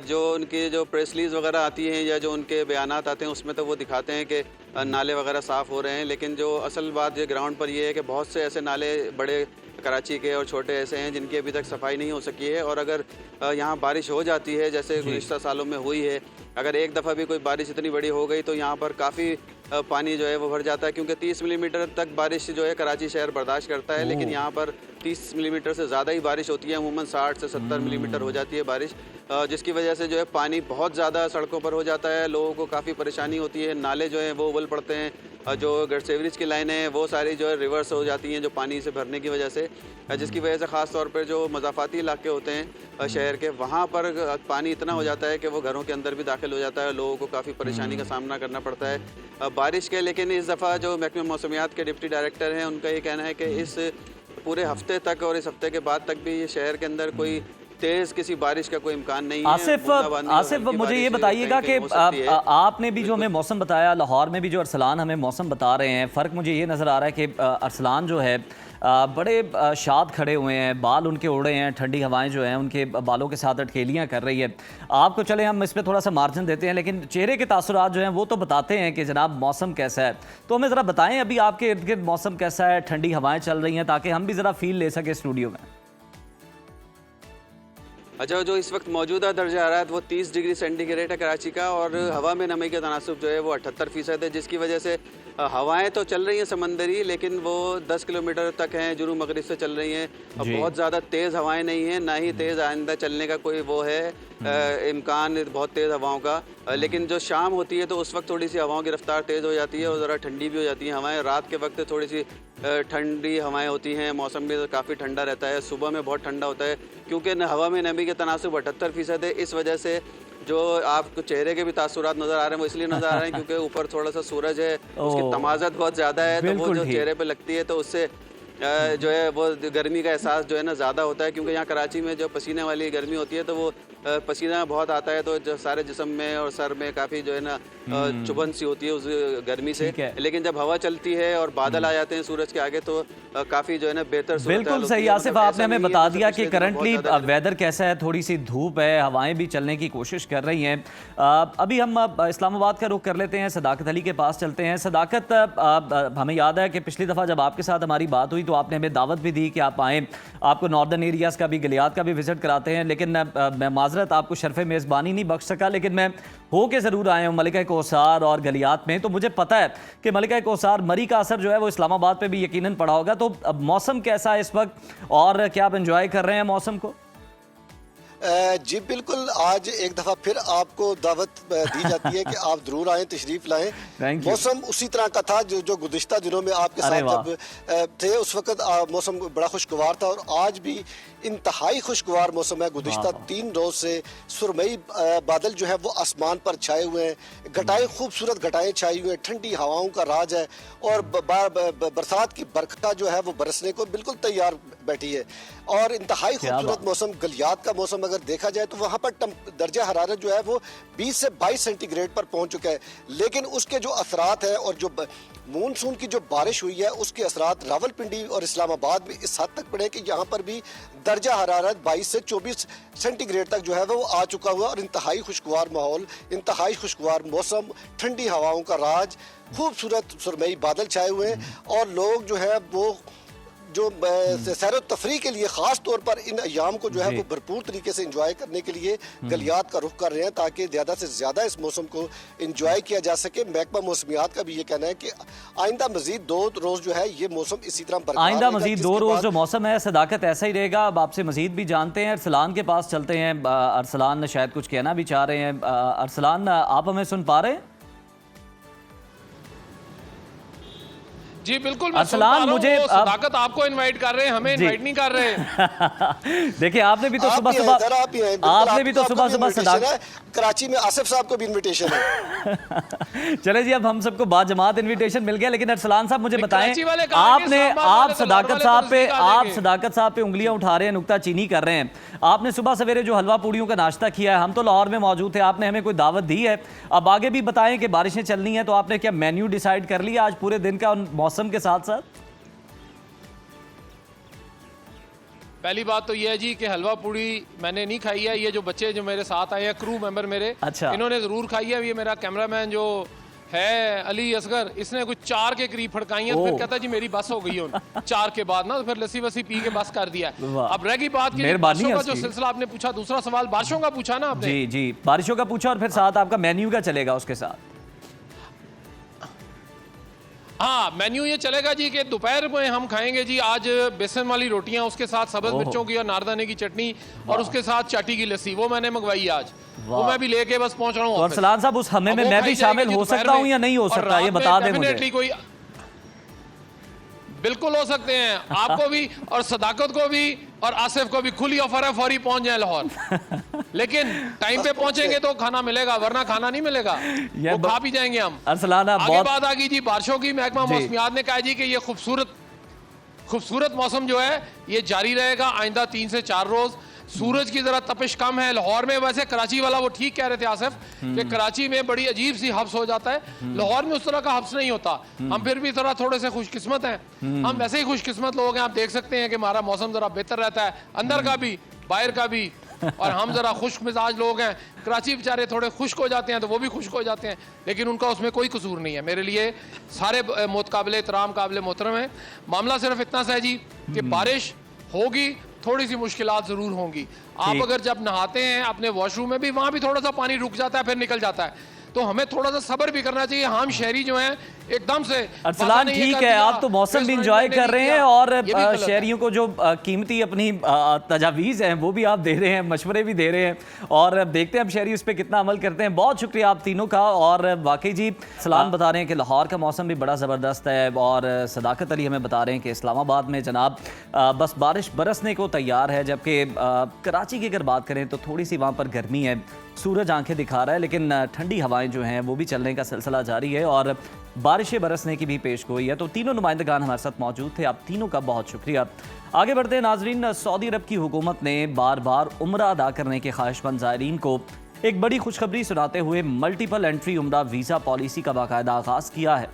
जो उनकी जो प्रेस रिलीज़ वगैरह आती हैं या जो उनके बयानात आते हैं उसमें तो वो दिखाते हैं कि नाले वगैरह साफ़ हो रहे हैं, लेकिन जो असल बात जो ग्राउंड पर ये है कि बहुत से ऐसे नाले बड़े कराची के और छोटे ऐसे हैं जिनकी अभी तक सफाई नहीं हो सकी है। और अगर यहाँ बारिश हो जाती है जैसे गुज़िश्ता सालों में हुई है, अगर एक दफ़ा भी कोई बारिश इतनी बड़ी हो गई तो यहाँ पर काफ़ी पानी जो है वो भर जाता है, क्योंकि 30 मिलीमीटर तक बारिश जो है कराची शहर बर्दाश्त करता है, लेकिन यहाँ पर 30 मिलीमीटर से ज़्यादा ही बारिश होती है, अमूमन 60 से 70 मिलीमीटर हो जाती है बारिश, जिसकी वजह से जो है पानी बहुत ज़्यादा सड़कों पर हो जाता है, लोगों को काफ़ी परेशानी होती है, नाले जो हैं वो उबल पड़ते हैं, जो गडसेवरेज की लाइनें हैं वो सारी जो है रिवर्स हो जाती हैं जो पानी से भरने की वजह से, जिसकी वजह से ख़ास तौर पर जो मज़ाफ़ाती इलाके होते हैं शहर के, वहाँ पर पानी इतना हो जाता है कि वो घरों के अंदर भी दाखिल हो जाता है, लोगों को काफ़ी परेशानी का सामना करना पड़ता है बारिश के। लेकिन इस दफ़ा जो महकमे मौसमियात के डिप्टी डायरेक्टर हैं उनका ये कहना है कि इस पूरे हफ्ते तक और इस हफ्ते के बाद तक भी ये शहर के अंदर कोई तेज़ किसी बारिश का कोई इम्कान नहीं है। आसिफ मुझे ये बताइएगा कि आपने भी जो हमें मौसम बताया, लाहौर में भी जो अरसलान हमें मौसम बता रहे हैं, फ़र्क मुझे ये नज़र आ रहा है कि अरसलान जो है बड़े शाद खड़े हुए हैं, बाल उनके उड़े हैं, ठंडी हवाएं जो हैं उनके बालों के साथ अटकेलियाँ कर रही है। आपको चले हम इस पर थोड़ा सा मार्जिन देते हैं, लेकिन चेहरे के तासुरात जो हैं वो तो बताते हैं कि जनाब मौसम कैसा है। तो हमें ज़रा बताएं अभी आपके इर्द गिर्द मौसम कैसा है, ठंडी हवाएं चल रही हैं, ताकि हम भी ज़रा फील ले सकें स्टूडियो में। अच्छा, जो इस वक्त मौजूदा दर्जा हरारत वो 30 डिग्री सेंटीग्रेड है कराची का, और हवा में नमी का तनासुब जो है वो 78% है, जिसकी वजह से हवाएं तो चल रही हैं समंदरी, लेकिन वो 10 किलोमीटर तक हैं, जुनूब मगरिब से चल रही हैं। बहुत ज़्यादा तेज़ हवाएं नहीं हैं, ना ही तेज़ आइंदा चलने का कोई वो है इम्कान बहुत तेज़ हवाओं का। लेकिन जो शाम होती है तो उस वक्त थोड़ी सी हवाओं की रफ्तार तेज़ हो जाती है और ज़रा ठंडी भी हो जाती है हवाएं। रात के वक्त थोड़ी सी ठंडी हवाएं होती हैं, मौसम भी काफ़ी ठंडा रहता है, सुबह में बहुत ठंडा होता है, क्योंकि हवा में नमी के तनासुब 78% है। इस वजह से जो आपको चेहरे के भी तासुरात नज़र आ रहे हैं वो इसलिए नज़र आ रहे हैं क्योंकि ऊपर थोड़ा सा सूरज है, उसकी तमाज़त बहुत ज़्यादा है, तो वो जो चेहरे पे लगती है तो उससे जो है वो गर्मी का एहसास जो है ना ज़्यादा होता है, क्योंकि यहाँ कराची में जो पसीने वाली गर्मी होती है तो वो पसीना बहुत आता है, तो जो सारे जिस्म में और सर में काफ़ी जो है ना चुभन सी होती है उस गर्मी से। लेकिन जब हवा चलती है और बादल आ जाते हैं सूरज के आगे तो काफ़ी जो है ना बेहतर। बिल्कुल सही आसिफ, आपने हमें बता दिया कि करंटली वेदर कैसा है, थोड़ी सी धूप है, हवाएं भी चलने की कोशिश कर रही हैं। अभी हम इस्लामाबाद का रुख कर लेते हैं, सदाकत अली के पास चलते हैं। सदाकत, हमें याद है कि पिछली दफ़ा जब आपके साथ हमारी बात हुई तो आपने हमें दावत भी दी कि आप आएँ, आपको नॉर्दर्न एरियाज़ का भी, गलियात का भी विजिट कराते हैं, लेकिन मैं माजरत आपको शर्फ़े मेज़बानी नहीं बख्श सका, लेकिन मैं हो के ज़रूर आए हूँ मलिका कोसार और गलियात में। तो मुझे पता है कि मलिका कोसार मरी का असर जो है वो इस्लामाबाद पे भी यकीनन पड़ा होगा। तो अब मौसम कैसा है इस वक्त और क्या आप एंजॉय कर रहे हैं मौसम को? जी बिल्कुल, आज एक दफ़ा फिर आपको दावत दी जाती है कि आप ज़रूर आएँ, तशरीफ़ लाएँ। मौसम उसी तरह का था जो गुज़िश्ता दिनों में आपके साथ जब थे उस वक्त मौसम बड़ा खुशगवार था, और आज भी इंतहाई खुशगवार मौसम है। गुज़िश्ता 3 रोज़ से सुरमई बादल जो है वो आसमान पर छाए हुए हैं, घटाएं खूबसूरत घटाएं छाई हुई हैं, ठंडी हवाओं का राज है, और बरसात की बरखा जो है वो बरसने को बिल्कुल तैयार बैठी है, और इंतहाई खूबसूरत मौसम। गलियात का मौसम अगर देखा जाए तो वहाँ पर दर्जा हरारत जो है वो 20 से 22 सेंटीग्रेड पर पहुँच चुका है, लेकिन उसके जो असरात है और जो मानसून की जो बारिश हुई है उसके असरात रावलपिंडी और इस्लामाबाद में इस हद तक पड़े कि यहाँ पर भी दर्जा हरारत 22 से 24 सेंटीग्रेड तक जो है वो आ चुका हुआ, और इंतहाई खुशगवार माहौल, इंतहाई खुशगवार मौसम, ठंडी हवाओं का राज, खूबसूरत सुरमई बादल छाए हुए हैं, और लोग जो है वो जो सैर व तफरी के लिए खास तौर पर इन अयाम को जो है वो भरपूर तरीके से इंजॉय करने के लिए गलियात का रुख कर रहे हैं, ताकि ज़्यादा से ज़्यादा इस मौसम को इंजॉय किया जा सके। महकमा मौसमियात का भी ये कहना है कि आइंदा मजीद 2 रोज़ जो है ये मौसम इसी तरह बरकरार आइंदा रहेगा, मजीद 2 जिसके रोज बाद जो मौसम है सदाकत ऐसा ही रहेगा। अब आपसे मजीद भी जानते हैं, अरसलान के पास चलते हैं। अरसलान शायद कुछ कहना भी चाह रहे हैं। अरसलान, आप हमें सुन पा रहे हैं? जी बिल्कुल, अरसलान, मुझे सदाकत आपको इनवाइट कर रहे हैं, हमें इनवाइट नहीं कर रहे। देखिए, आपने भी तो सुबह सुबह सदाकत, कराची में आसिफ साहब को भी इन्विटेशन है। चले जी, अब हम सबको बाजमात इनविटेशन मिल गया। लेकिन अरसलान साहब मुझे बताएं, आप सदाकत साहब पे उंगलियां उठा रहे हैं, नुक्ताचीनी कर रहे हैं। आपने सुबह सवेरे जो हलवा पूड़ियों का नाश्ता किया है, हम तो लाहौर में मौजूद थे, आपने हमें कोई दावत दी है? अब आगे भी बताएं कि बारिशें चलनी है तो आपने क्या मेन्यू डिसाइड कर लिया आज पूरे दिन का मौसम के साथ साथ? पहली बात तो ये है जी कि हलवा पूड़ी मैंने नहीं खाई है। ये जो बच्चे जो मेरे साथ आए हैं, क्रू मेंबर मेरे, अच्छा, इन्होंने जरूर खाई है। ये मेरा कैमरामैन जो है अली असगर, इसने कुछ 4 के करीब फड़काई है। तो फिर कहता है जी मेरी बस हो गई है 4 के बाद ना, तो फिर लस्सी वसी पी के बस कर दिया। अब रह गई बात की बारिशों का जो सिलसिला आपने पूछा, दूसरा सवाल बारिशों का पूछा ना आपने। जी जी, बारिशों का पूछा और फिर साथ आपका मेन्यू का चलेगा उसके साथ। हाँ, मेन्यू ये चलेगा जी कि दोपहर में हम खाएंगे जी आज बेसन वाली रोटियां, उसके साथ सब्ज मिर्चों की और नारदाने की चटनी, और उसके साथ चाटी की लस्सी, वो मैंने मंगवाई आज, वो मैं भी लेके बस पहुंच रहा हूँ। तो अरसलान साहब, उस हमें में मैं भी शामिल हो सकता हूँ या नहीं हो सकता, ये बता दें मुझे। कोई बिल्कुल हो सकते हैं, आपको भी और सदाकत को भी और आसिफ को भी खुली ऑफर है, फौरी पहुंच जाए लाहौर। लेकिन टाइम पे पहुंचेंगे तो खाना मिलेगा, वरना खाना नहीं मिलेगा, वो खा भी जाएंगे हम। अरसलान, आगे बात आ गई जी बारिशों की। महकमा मौसमियात ने कहा जी कि ये खूबसूरत मौसम जो है ये जारी रहेगा आइंदा 3 से 4 रोज। सूरज की जरा तपिश कम है लाहौर में। वैसे कराची वाला वो ठीक कह रहे थे आसिफ कि कराची में बड़ी अजीब सी हब्स हो जाता है, लाहौर में उस तरह का हब्स नहीं होता। हम फिर भी थोड़े से खुशकिस्मत हैं, हम वैसे ही खुशकिस्मत लोग हैं। आप देख सकते हैं कि हमारा मौसम जरा बेहतर रहता है, अंदर का भी बाहर का भी, और हम जरा खुश्क मिजाज लोग हैं। कराची बेचारे थोड़े खुश्क हो जाते हैं तो वो भी खुश्क हो जाते हैं, लेकिन उनका उसमें कोई कसूर नहीं है। मेरे लिए सारे मुतकाबिले एहतराम काबिले मोहतरम है। मामला सिर्फ इतना सा है जी कि बारिश होगी, थोड़ी सी मुश्किलात जरूर होंगी। आप अगर जब नहाते हैं अपने वॉशरूम में भी, वहां भी थोड़ा सा पानी रुक जाता है, फिर निकल जाता है, तो हमें थोड़ा सा सब्र भी करना चाहिए। हम शहरी जो हैं एकदम से। अरसलान, ठीक है, आप तो मौसम भी इंजॉय कर रहे हैं और शहरियों को जो कीमती अपनी तजावीज़ हैं वो भी आप दे रहे हैं, मशवरे भी दे रहे हैं, और देखते हैं अब शहरी उस पर कितना अमल करते हैं। बहुत शुक्रिया आप तीनों का। और वाकई जी, सलाम बता रहे हैं कि लाहौर का मौसम भी बड़ा ज़बरदस्त है, और सदाकत अली हमें बता रहे हैं कि इस्लामाबाद में जनाब बस बारिश बरसने को तैयार है, जबकि कराची की अगर बात करें तो थोड़ी सी वहाँ पर गर्मी है, सूरज आंखें दिखा रहा है, लेकिन ठंडी हवाएं जो हैं वो भी चलने का सिलसिला जारी है और बारिशें बरसने की भी पेशगोई है। तो तीनों नुमाइंदगान हमारे साथ मौजूद थे, आप तीनों का बहुत शुक्रिया। आगे बढ़ते हैं नाजरीन। सऊदी अरब की हुकूमत ने बार बार उम्रा अदा करने के ख्वाहिशमंद ज़ायरीन को एक बड़ी खुशखबरी सुनाते हुए मल्टीपल एंट्री उम्रा वीज़ा पॉलिसी का बाकायदा आगाज़ किया है।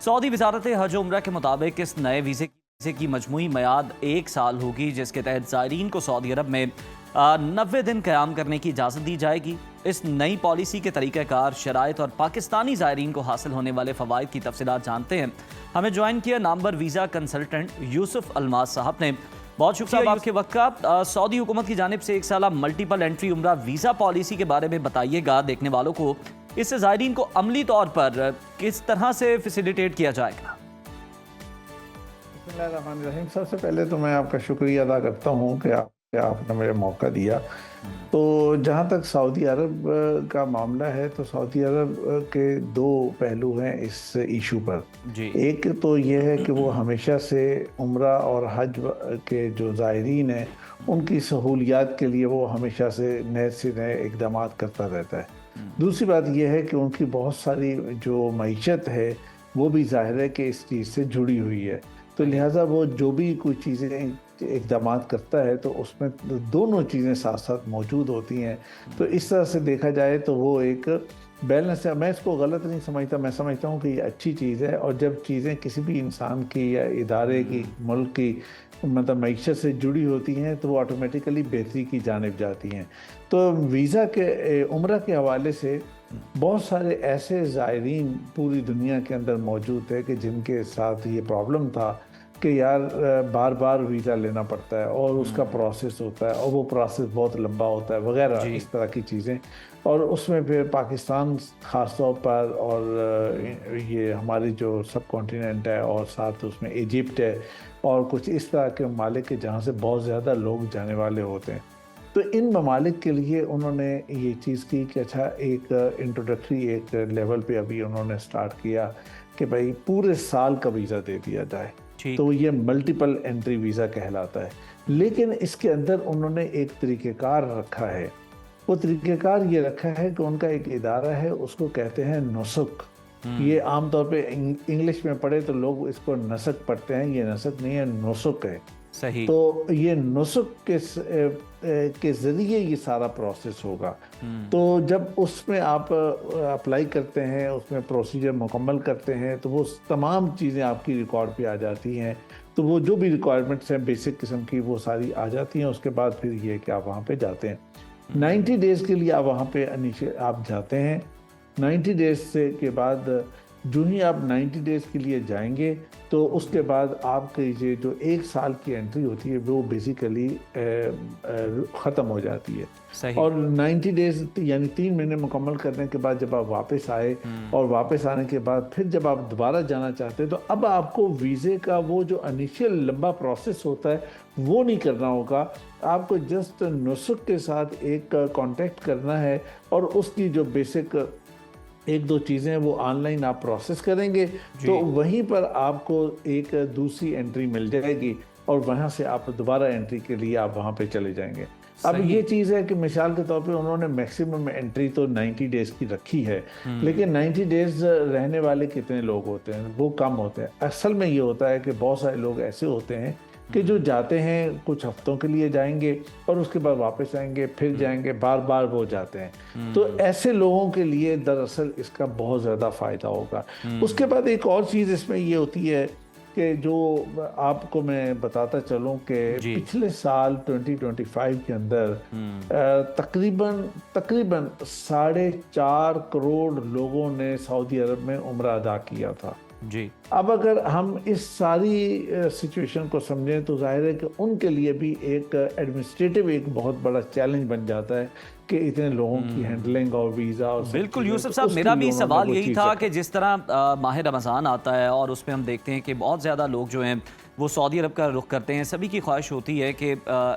सऊदी वजारत हज उम्रा के मुताबिक इस नए वीज़े की मजमूई मियाद 1 साल होगी, जिसके तहत ज़ायरीन को सऊदी अरब में 90 दिन क़याम करने की इजाज़त दी जाएगी। इस नई पॉलिसी के तरीक़ाकार, शराइत और पाकिस्तानी ज़ायरीन को हासिल होने वाले फ़वाइद की तफसीलात जानते हैं। हमें ज्वाइन किया नामवर वीज़ा कंसल्टेंट यूसुफ अलमास साहब ने। बहुत शुक्रिया आपके वक्त का। सऊदी हुकूमत की जानिब से 1 साला मल्टीपल एंट्री उम्रा वीज़ा पॉलिसी के बारे में बताइएगा देखने वालों को, इससे ज़ायरीन को अमली तौर पर किस तरह से फैसिलिटेट किया जाएगा? सबसे पहले तो मैं आपका शुक्रिया अदा करता हूँ कि आपने मुझे मौका दिया। तो जहाँ तक सऊदी अरब का मामला है, तो सऊदी अरब के 2 पहलू हैं इस इशू पर जी। एक तो ये है कि वो हमेशा से उम्रा और हज के जो ज़ायरीन हैं उनकी सहूलियात के लिए वो हमेशा से नए इक़दाम करता रहता है। दूसरी बात यह है कि उनकी बहुत सारी जो मईशत है वो भी ज़ाहिर है कि इस चीज़ से जुड़ी हुई है, तो लिहाजा वो जो भी कोई चीज़ें इक़दाम करता है तो उसमें दोनों चीज़ें साथ साथ मौजूद होती हैं। तो इस तरह से देखा जाए तो वो एक बैलेंस है। मैं इसको गलत नहीं समझता, मैं समझता हूँ कि ये अच्छी चीज़ है, और जब चीज़ें किसी भी इंसान की या इदारे की, मुल्क की मतलब मईशत से जुड़ी होती हैं तो वो ऑटोमेटिकली बेहतरी की जानिब जाती हैं। तो वीज़ा के उम्रा के हवाले से बहुत सारे ऐसे ज़ायरीन पूरी दुनिया के अंदर मौजूद थे कि जिनके साथ ये प्रॉब्लम था कि यार बार बार वीज़ा लेना पड़ता है और उसका प्रोसेस होता है और वो प्रोसेस बहुत लंबा होता है वगैरह इस तरह की चीज़ें। और उसमें फिर पाकिस्तान ख़ास तौर पर और ये हमारी जो सब कॉन्टिनेंट है और साथ उसमें इजिप्ट है और कुछ इस तरह के ममालिक है जहाँ से बहुत ज़्यादा लोग जाने वाले होते हैं। तो इन ममालिक के लिए उन्होंने ये चीज़ की कि अच्छा एक इंट्रोडक्टरी एक लेवल पे अभी उन्होंने स्टार्ट किया कि भाई पूरे साल का वीज़ा दे दिया जाए, तो ये मल्टीपल एंट्री वीज़ा कहलाता है। लेकिन इसके अंदर उन्होंने एक तरीक़ेकार रखा है। वो तरीक़ेकार ये रखा है कि उनका एक इदारा है, उसको कहते हैं नुसक। ये आमतौर पे इंग्लिश में पढ़े तो लोग इसको नसक पढ़ते हैं, ये नसक नहीं है, नुसक है। सही। तो ये नुसक के ज़रिए ये सारा प्रोसेस होगा। तो जब उसमें आप अप्लाई करते हैं, उसमें प्रोसीजर मुकम्मल करते हैं, तो वो तमाम चीज़ें आपकी रिकॉर्ड पे आ जाती हैं। तो वो जो भी रिक्वायरमेंट्स हैं बेसिक किस्म की वो सारी आ जाती हैं। उसके बाद फिर ये कि आप वहाँ पे जाते हैं। 90 डेज़ के लिए आप वहाँ पे आप जाते हैं। 90 डेज़ से के बाद जो ही आप 90 डेज़ के लिए जाएंगे तो उसके बाद आपके ये जो 1 साल की एंट्री होती है वो बेसिकली ख़त्म हो जाती है। सही। और 90 डेज़ यानी 3 महीने मुकम्मल करने के बाद जब आप वापस आए और वापस आने के बाद फिर जब आप दोबारा जाना चाहते हैं तो अब आपको वीज़े का वो जो इनिशियल लंबा प्रोसेस होता है वो नहीं करना होगा। आपको जस्ट नुसक के साथ एक कांटेक्ट करना है और उसकी जो बेसिक 1-2 चीज़ें वो ऑनलाइन आप प्रोसेस करेंगे तो वहीं पर आपको एक दूसरी एंट्री मिल जाएगी और वहाँ से आप दोबारा एंट्री के लिए आप वहाँ पे चले जाएंगे। अब ये चीज़ है कि मिसाल के तौर पे उन्होंने मैक्सिमम एंट्री तो 90 डेज़ की रखी है, लेकिन 90 डेज़ रहने वाले कितने लोग होते हैं? वो कम होते हैं। असल में ये होता है कि बहुत सारे लोग ऐसे होते हैं कि जो जाते हैं कुछ हफ्तों के लिए जाएंगे और उसके बाद वापस आएंगे, फिर जाएंगे, बार बार वो जाते हैं। तो ऐसे लोगों के लिए दरअसल इसका बहुत ज़्यादा फ़ायदा होगा। उसके बाद एक और चीज़ इसमें ये होती है कि जो आपको मैं बताता चलूं कि पिछले साल 2025 के अंदर तकरीबन 4.5 करोड़ लोगों ने सऊदी अरब में उम्रा अदा किया था। जी। अब अगर हम इस सारी सिचुएशन को समझें तो जाहिर है कि उनके लिए भी एक एडमिनिस्ट्रेटिव एक बहुत बड़ा चैलेंज बन जाता है कि इतने लोगों की हैंडलिंग और वीज़ा और बिल्कुल यूसुफ साहब, मेरा भी सवाल यही था कि जिस तरह माह रमज़ान आता है और उसमें हम देखते हैं कि बहुत ज़्यादा लोग जो हैं वो सऊदी अरब का रुख करते हैं। सभी की ख्वाहिश होती है कि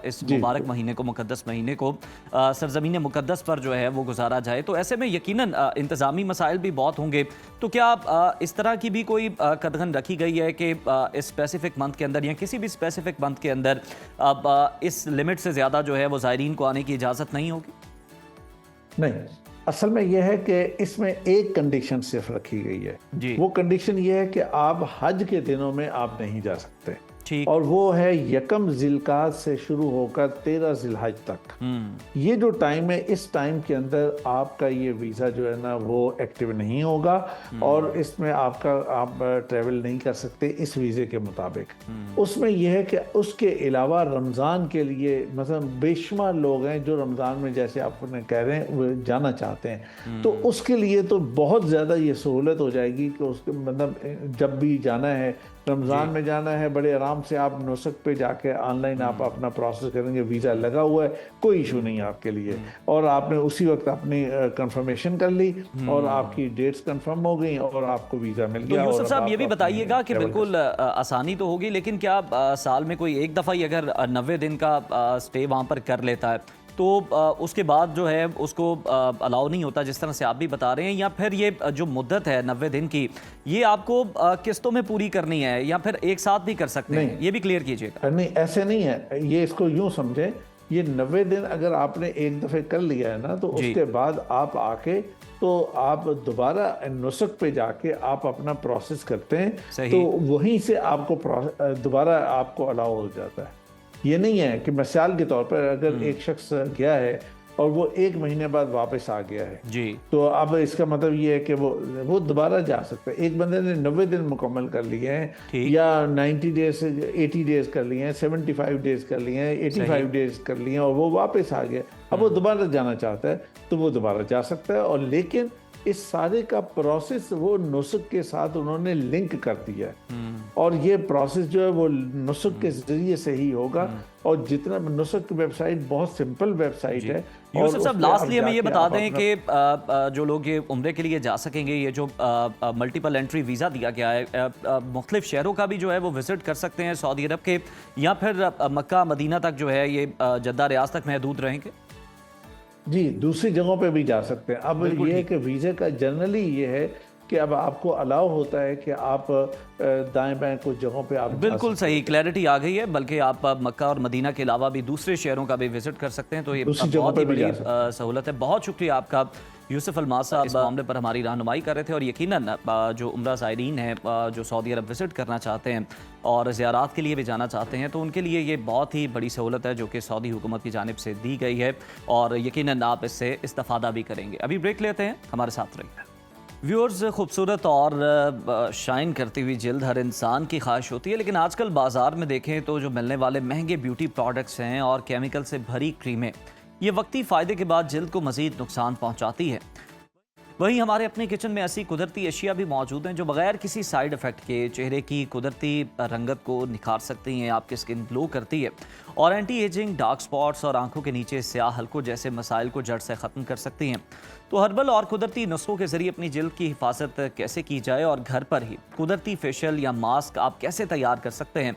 इस मुबारक महीने को, मुक़द्दस महीने को सरज़मीन मुक़द्दस पर जो है वो गुजारा जाए। तो ऐसे में यकीनन इंतज़ामी मसाइल भी बहुत होंगे। तो क्या इस तरह की भी कोई कदगन रखी गई है कि इस स्पेसिफिक मंथ के अंदर या किसी भी स्पेसिफिक मंथ के अंदर अब इस लिमिट से ज़्यादा जो है वो ज़ायरीन को आने की इजाज़त नहीं होगी? नहीं, असल में यह है कि इसमें एक कंडीशन सिर्फ रखी गई है। वो कंडीशन ये है कि आप हज के दिनों में आप नहीं जा सकते। और वो है 1 ज़िलक़ाद से शुरू होकर 13 ज़िलहज तक। ये जो टाइम है, इस टाइम के अंदर आपका ये वीज़ा जो है ना वो एक्टिव नहीं होगा और इसमें आप ट्रैवल नहीं कर सकते इस वीज़े के मुताबिक। उसमें यह है कि उसके अलावा रमज़ान के लिए मतलब बेशुमार लोग हैं जो रमज़ान में जैसे आपने कह रहे हैं वो जाना चाहते हैं, तो उसके लिए तो बहुत ज़्यादा ये सहूलत हो जाएगी कि उसके मतलब जब भी जाना है, रमज़ान में जाना है, बड़े आराम से आप नुसक पे जाके ऑनलाइन आप अपना प्रोसेस करेंगे, वीज़ा लगा हुआ है, कोई इशू नहीं आपके लिए। और आपने उसी वक्त अपनी कंफर्मेशन कर ली और आपकी डेट्स कंफर्म हो गई और आपको वीज़ा मिल गया। तो यूसुफ साहब ये भी बताइएगा कि बिल्कुल आसानी तो होगी, लेकिन क्या साल में कोई एक दफ़ा ही अगर 90 दिन का स्टे वहाँ पर कर लेता है तो उसके बाद जो है उसको अलाउ नहीं होता, जिस तरह से आप भी बता रहे हैं, या फिर ये जो मुद्दत है 90 दिन की ये आपको किस्तों में पूरी करनी है या फिर एक साथ भी कर सकते हैं? ये भी क्लियर कीजिएगा। नहीं, ऐसे नहीं है। ये इसको यूँ समझें, ये 90 दिन अगर आपने एक दफ़े कर लिया है ना तो उसके बाद आप आके तो आप दोबारा नुसक पे जाके आप अपना प्रोसेस करते हैं तो वहीं से आपको दोबारा आपको अलाउ हो जाता है। ये नहीं है कि मिसाल के तौर पर अगर एक शख्स गया है और वो 1 महीने बाद वापस आ गया है तो अब इसका मतलब ये है कि वो दोबारा जा सकता है। एक बंदे ने 90 दिन मुकम्मल कर लिए हैं या 90 डेज 80 डेज कर लिए हैं, 75 डेज कर लिए हैं, 85 डेज कर लिए हैं और वो वापस आ गया, अब वो दोबारा जाना चाहता है तो वो दोबारा जा सकता है। और लेकिन इस सारे का प्रोसेस वो नुस्ख के साथ उन्होंने लिंक कर दिया है और ये प्रोसेस जो है वो नुस्ख के जरिए से ही होगा। और जितना नुस्ख की वेबसाइट बहुत सिंपल वेबसाइट है। यूसुफ साहब, लास्टली हमें ये बता दें कि जो लोग ये उम्रे के लिए जा सकेंगे, ये जो मल्टीपल एंट्री वीज़ा दिया गया है, मुख्तलिफ शहरों का भी जो है वो विजिट कर सकते हैं सऊदी अरब के, या फिर मक्का मदीना तक जो है ये जद्दा रियाज तक महदूद रहेंगे? जी, दूसरी जगहों पे भी जा सकते हैं। अब ये है कि वीज़े का जनरली ये है कि अब आपको अलाउ होता है कि आप दाएं बाएं कुछ जगहों पे आप बिल्कुल सही, क्लैरिटी आ गई है। बल्कि आप मक्का और मदीना के अलावा भी दूसरे शहरों का भी विजिट कर सकते हैं, तो ये बहुत ही बड़ी सहूलत है। बहुत शुक्रिया आपका यूसुफ अलमास साहब, इस मामले पर हमारी रहनुमाई कर रहे थे। और यकीनन जो उम्रा ज़ायरीन हैं जो सऊदी अरब विजिट करना चाहते हैं और ज़ियारात के लिए भी जाना चाहते हैं, तो उनके लिए ये बहुत ही बड़ी सहूलत है जो कि सऊदी हुकूमत की जानिब से दी गई है और यकीनन आप इससे इस्तेफादा भी करेंगे। अभी ब्रेक लेते हैं, हमारे साथ रहिए। व्यूअर्स, खूबसूरत और शाइन करती हुई जल्द हर इंसान की ख्वाहिश होती है, लेकिन आजकल बाज़ार में देखें तो जो मिलने वाले महंगे ब्यूटी प्रोडक्ट्स हैं और केमिकल से भरी क्रीमें, ये वक्ती फ़ायदे के बाद जल्द को मज़ीद नुकसान पहुंचाती है। वहीं हमारे अपने किचन में ऐसी कुदरती अशिया भी मौजूद हैं जो बगैर किसी साइड इफ़ेक्ट के चेहरे की कुदरती रंगत को निखार सकती हैं, आपकी स्किन ग्लो करती है और एंटी एजिंग, डार्क स्पॉट्स और आंखों के नीचे स्याह हलकों जैसे मसाइल को जड़ से ख़त्म कर सकती हैं। तो हर्बल और कुदरती नुस्खों के ज़रिए अपनी जल्द की हिफाजत कैसे की जाए और घर पर ही कुदरती फेशियल या मास्क आप कैसे तैयार कर सकते हैं,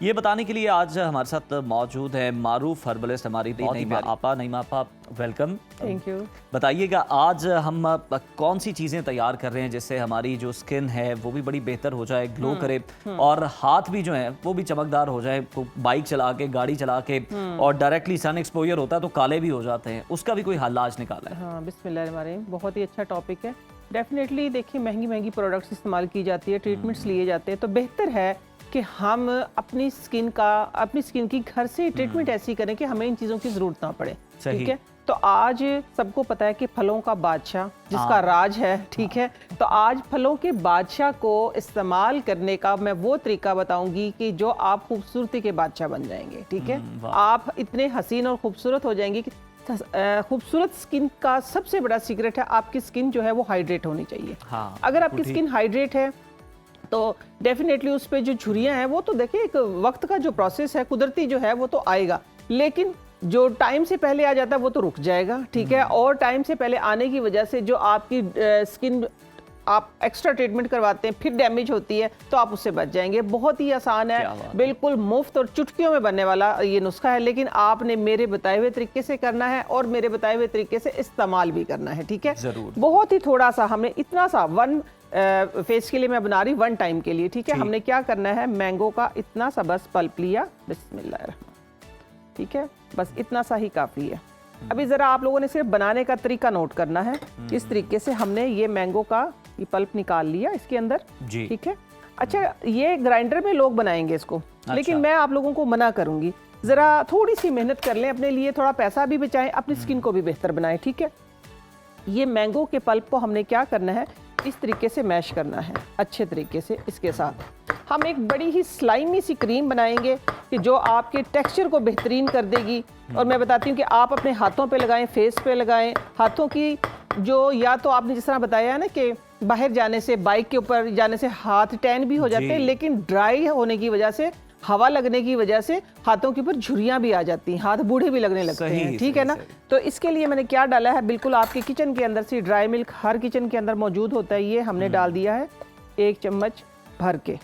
ये बताने के लिए आज हमारे साथ मौजूद है मारूफ हर्बलिस्ट हमारी नईमा आपा। नईमा आपा, वेलकम। Thank you. बताइएगा आज हम कौन सी चीज़ें तैयार कर रहे हैं जिससे हमारी जो स्किन है वो भी बड़ी बेहतर हो जाए, ग्लो करे और हाथ भी जो है वो भी चमकदार हो जाए। बाइक चला के, गाड़ी चला के और डायरेक्टली सन एक्सपोजर होता है तो काले भी हो जाते हैं, उसका भी कोई हल आज निकाला है? हाँ, बिस्मिल्लाहिर्रहमानिर्रहीम, बहुत ही अच्छा टॉपिक है। डेफिनेटली देखिए, महंगी महंगी प्रोडक्ट्स इस्तेमाल की जाती है, ट्रीटमेंट्स लिए जाते हैं, तो बेहतर है कि हम अपनी स्किन की घर से ट्रीटमेंट ऐसी करें कि हमें इन चीज़ों की ज़रूरत ना पड़े। ठीक है, तो आज सबको पता है कि फलों का बादशाह जिसका राज है, ठीक है, तो आज फलों के बादशाह को इस्तेमाल करने का मैं वो तरीका बताऊंगी कि जो आप खूबसूरती के बादशाह बन जाएंगे। ठीक है, आप इतने हसीन और खूबसूरत हो जाएंगे कि खूबसूरत स्किन का सबसे बड़ा सीक्रेट है आपकी स्किन जो है वो हाइड्रेट होनी चाहिए। अगर आपकी स्किन हाइड्रेट है तो डेफिनेटली उस पे जो झुर्रियाँ हैं वो तो देखिए एक वक्त का जो प्रोसेस है कुदरती जो है वो तो आएगा, लेकिन जो टाइम से पहले आ जाता है वो तो रुक जाएगा। ठीक है, और टाइम से पहले आने की वजह से जो आपकी स्किन आप एक्स्ट्रा ट्रीटमेंट करवाते हैं फिर डैमेज होती है, तो आप उससे बच जाएंगे। बहुत ही आसान है, बिल्कुल मुफ्त और चुटकियों में बनने वाला ये नुस्खा है, लेकिन आपने मेरे बताए हुए तरीके से करना है और मेरे बताए हुए तरीके से इस्तेमाल भी करना है। ठीक है, बहुत ही थोड़ा सा हमने इतना सा वन फेस के लिए मैं बना रही 1 टाइम के लिए। ठीक है, हमने क्या करना है, मैंगो का इतना सा बस पल्प लिया, बिस्मिल्लाहिर्रहमान। ठीक है, बस इतना सा ही काफ़ी है। अभी ज़रा आप लोगों ने सिर्फ बनाने का तरीका नोट करना है। इस तरीके से हमने ये मैंगो का ये पल्प निकाल लिया इसके अंदर। ठीक है, अच्छा ये ग्राइंडर में लोग बनाएंगे इसको, लेकिन मैं आप लोगों को मना करूंगी, ज़रा थोड़ी सी मेहनत कर लें अपने लिए, थोड़ा पैसा भी बचाएं, अपनी स्किन को भी बेहतर बनाएं। ठीक है, ये मैंगो के पल्प को हमने क्या करना है, इस तरीके से मैश करना है अच्छे तरीके से। इसके साथ हम एक बड़ी ही स्लाइमी सी क्रीम बनाएंगे कि जो आपके टेक्सचर को बेहतरीन कर देगी। और मैं बताती हूँ कि आप अपने हाथों पे लगाएं, फेस पे लगाएं। हाथों की जो, या तो आपने जिस तरह बताया है ना कि बाहर जाने से, बाइक के ऊपर जाने से हाथ टैन भी हो जाते हैं, लेकिन ड्राई होने की वजह से, हवा लगने की वजह से हाथों के ऊपर झुर्रियाँ भी आ जाती हैं, हाथ बूढ़े भी लगने लगते हैं। ठीक है ना, तो इसके लिए मैंने क्या डाला है, बिल्कुल आपके किचन के अंदर से ड्राई मिल्क हर किचन के अंदर मौजूद होता है, ये हमने डाल दिया है 1 चम्मच भर के।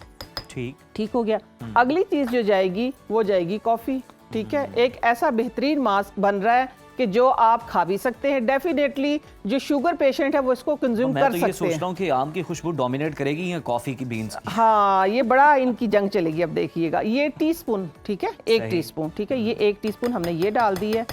ठीक हो गया। अगली चीज़ जो जाएगी वो जाएगी कॉफ़ी। ठीक है, एक ऐसा बेहतरीन मास्क बन रहा है कि जो आप खा भी सकते हैं। डेफिनेटली जो शुगर पेशेंट है वो इसको कंज्यूम कर सकते हैं। मैं तो ये सोच रहा हूँ कि आम की खुशबू डोमिनेट करेगी या कॉफी की बीन्स की? हाँ, ये बड़ा इनकी जंग चलेगी। अब देखिएगा, ये टीस्पून, ठीक है, 1 टीस्पून, ठीक है, ये 1 टीस्पून हमने ये डाल दी है।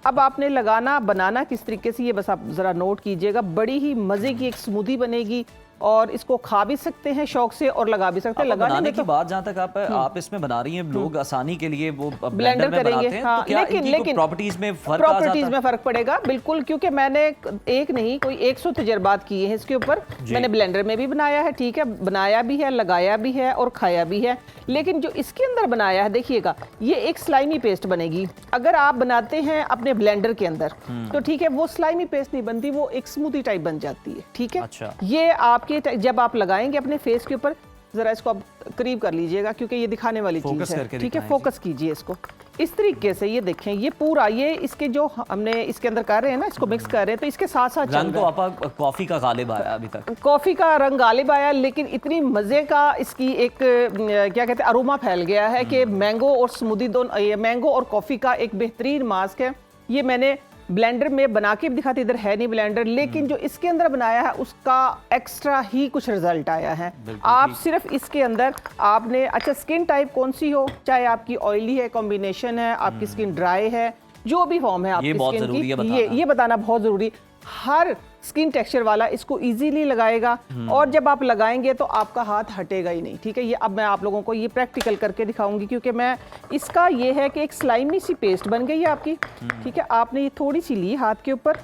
अब आपने लगाना, बनाना किस तरीके से, ये बस आप ज़रा नोट कीजिएगा। बड़ी ही मज़े की एक स्मूदी बनेगी, और इसको खा भी सकते हैं शौक से और लगा भी सकते हैं। लगाने की बात जहाँ तक आप इसमें बना रही हैं, लोग आसानी के लिए वो ब्लेंडर में करेंगे, बनाते हैं, हाँ, तो क्या लेकिन प्रॉपर्टीज में फर्क आ जाता है? में फर्क पड़ेगा बिल्कुल, क्योंकि मैंने एक नहीं कोई 100 तजर्बात किए हैं इसके ऊपर। मैंने ब्लेंडर में भी बनाया है, ठीक है, बनाया भी है, लगाया भी है और खाया भी है। लेकिन जो इसके अंदर बनाया है, देखिएगा, ये एक स्लाइमी पेस्ट बनेगी। अगर आप बनाते हैं अपने ब्लेंडर के अंदर तो ठीक है, वो स्लाइमी पेस्ट नहीं बनती, वो एक स्मूथी टाइप बन जाती है, ठीक है। अच्छा। ये आपके जब आप लगाएंगे अपने फेस के ऊपर, जरा इसको आप करीब कर लीजिएगा क्योंकि ये दिखाने वाली चीज है, ठीक है, फोकस कीजिए इसको इस तरीके से। ये देखें, ये पूरा ये इसके जो हमने इसके अंदर कर रहे हैं ना, इसको मिक्स कर रहे हैं, तो इसके साथ साथ रंग तो आप कॉफी का गालिब आया अभी तक, कॉफी का रंग गालिब आया, लेकिन इतनी मजे का इसकी एक क्या कहते हैं अरोमा फैल गया है कि मैंगो और स्मूदी दोनों, मैंगो और कॉफी का एक बेहतरीन मास्क है। ये मैंने ब्लेंडर में बना के भी दिखाती, इधर है नहीं ब्लेंडर, लेकिन जो इसके अंदर बनाया है उसका एक्स्ट्रा ही कुछ रिजल्ट आया है। आप सिर्फ इसके अंदर आपने, अच्छा, स्किन टाइप कौन सी हो, चाहे आपकी ऑयली है, कॉम्बिनेशन है, आपकी स्किन ड्राई है, जो भी फॉर्म है आपकी स्किन की, ये बताना बहुत जरूरी। हर स्किन टेक्सचर वाला इसको इजीली लगाएगा और जब आप लगाएंगे तो आपका हाथ हटेगा ही नहीं, ठीक है। ये अब मैं आप लोगों को ये प्रैक्टिकल करके दिखाऊंगी, क्योंकि मैं इसका ये है कि एक स्लाइमी सी पेस्ट बन गई है आपकी, ठीक है। आपने ये थोड़ी सी ली हाथ के ऊपर,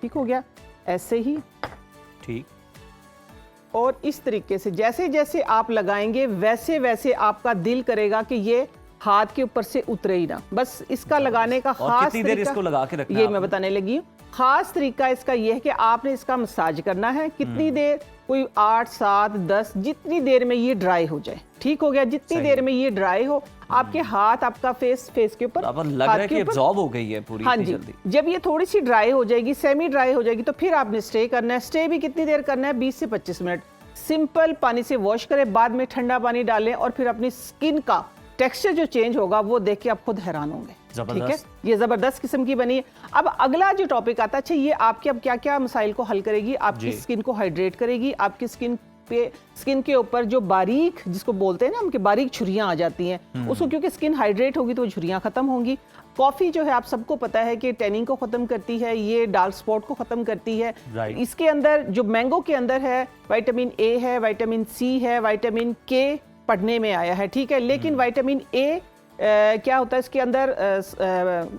ठीक हो गया, ऐसे ही, ठीक, और इस तरीके से जैसे जैसे आप लगाएंगे वैसे वैसे आपका दिल करेगा कि ये हाथ के ऊपर से उतरे ही ना। बस इसका लगाने का खास कितनी देर इसको लगा के रखना है? ये मैं बताने लगी हूँ। खास तरीका इसका यह है कि आपने इसका मसाज करना है। कितनी देर, कोई 8, 7, 10, जितनी देर में ये ड्राई हो जाए, ठीक हो गया। जितनी देर में ये ड्राई हो, आपके हाथ, आपका फेस के ऊपर लग रहा है कि एब्जॉर्ब हो गई है पूरी। हाँ जी, जब ये थोड़ी सी ड्राई हो जाएगी, सेमी ड्राई हो जाएगी, तो फिर आपने स्टे करना है। स्टे भी कितनी देर करना है, 20 से 25 मिनट। सिंपल पानी से वॉश करें, बाद में ठंडा पानी डालें और फिर अपनी स्किन का टेक्सचर जो चेंज होगा वो देख के आप खुद हैरान होंगे, ठीक है। ये जबरदस्त किस्म की बनी है। अब अगला जो टॉपिक आता है, अच्छा, ये आपके अब क्या क्या मसाइल को हल करेगी, आपकी स्किन को हाइड्रेट करेगी, आपकी स्किन के ऊपर जो बारीक, जिसको बोलते हैं ना हम, कि बारीक झुर्रियां आ जाती हैं, उसको क्योंकि स्किन हाइड्रेट होगी तो वो झुर्रियां खत्म होंगी। कॉफी जो है आप सबको पता है कि टैनिंग को खत्म करती है, ये डार्क स्पॉट को खत्म करती है। इसके अंदर जो मैंगो के अंदर है, विटामिन ए है, विटामिन सी है, विटामिन के पढ़ने में आया है, ठीक है। लेकिन विटामिन ए क्या होता है इसके अंदर,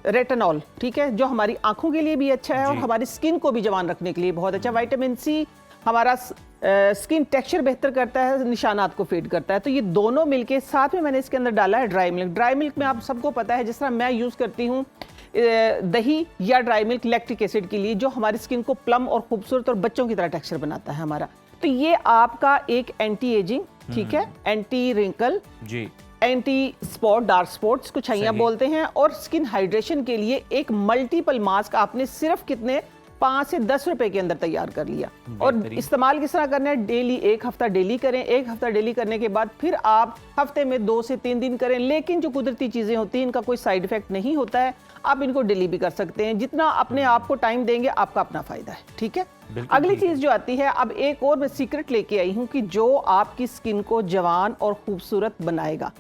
रेटिनॉल, ठीक है, जो हमारी आंखों के लिए भी अच्छा है और हमारी स्किन को भी जवान रखने के लिए बहुत अच्छा। विटामिन सी हमारा स्किन टेक्सचर बेहतर करता है, निशानात को फेड करता है। तो ये दोनों मिलके, साथ में मैंने इसके अंदर डाला है ड्राई मिल्क। ड्राई मिल्क में आप सबको पता है, जिस तरह मैं यूज़ करती हूँ दही या ड्राई मिल्क लैक्टिक एसिड के लिए, जो हमारी स्किन को प्लम और खूबसूरत और बच्चों की तरह टेक्सचर बनाता है हमारा। तो ये आपका एक एंटी एजिंग, ठीक है, एंटी रिंकल जी, एंटी स्पॉट, डार्क स्पॉट्स को छाइयां बोलते हैं, और स्किन हाइड्रेशन के लिए एक मल्टीपल मास्क आपने सिर्फ कितने 5 से 10 रुपए के अंदर तैयार कर लिया। और इस्तेमाल किस तरह करना है, डेली, 1 हफ्ता डेली करें। 1 हफ्ता डेली करने के बाद फिर आप हफ्ते में 2 से 3 दिन करें। लेकिन जो कुदरती चीजें होती हैं, इनका कोई साइड इफेक्ट नहीं होता है, आप इनको डेली भी कर सकते हैं। जितना अपने आप को टाइम देंगे, आपका अपना फायदा है, ठीक है। अगली चीज जो आती है, अब एक और मैं सीक्रेट लेके आई हूं कि जो आपकी स्किन को जवान और खूबसूरत बनाएगा,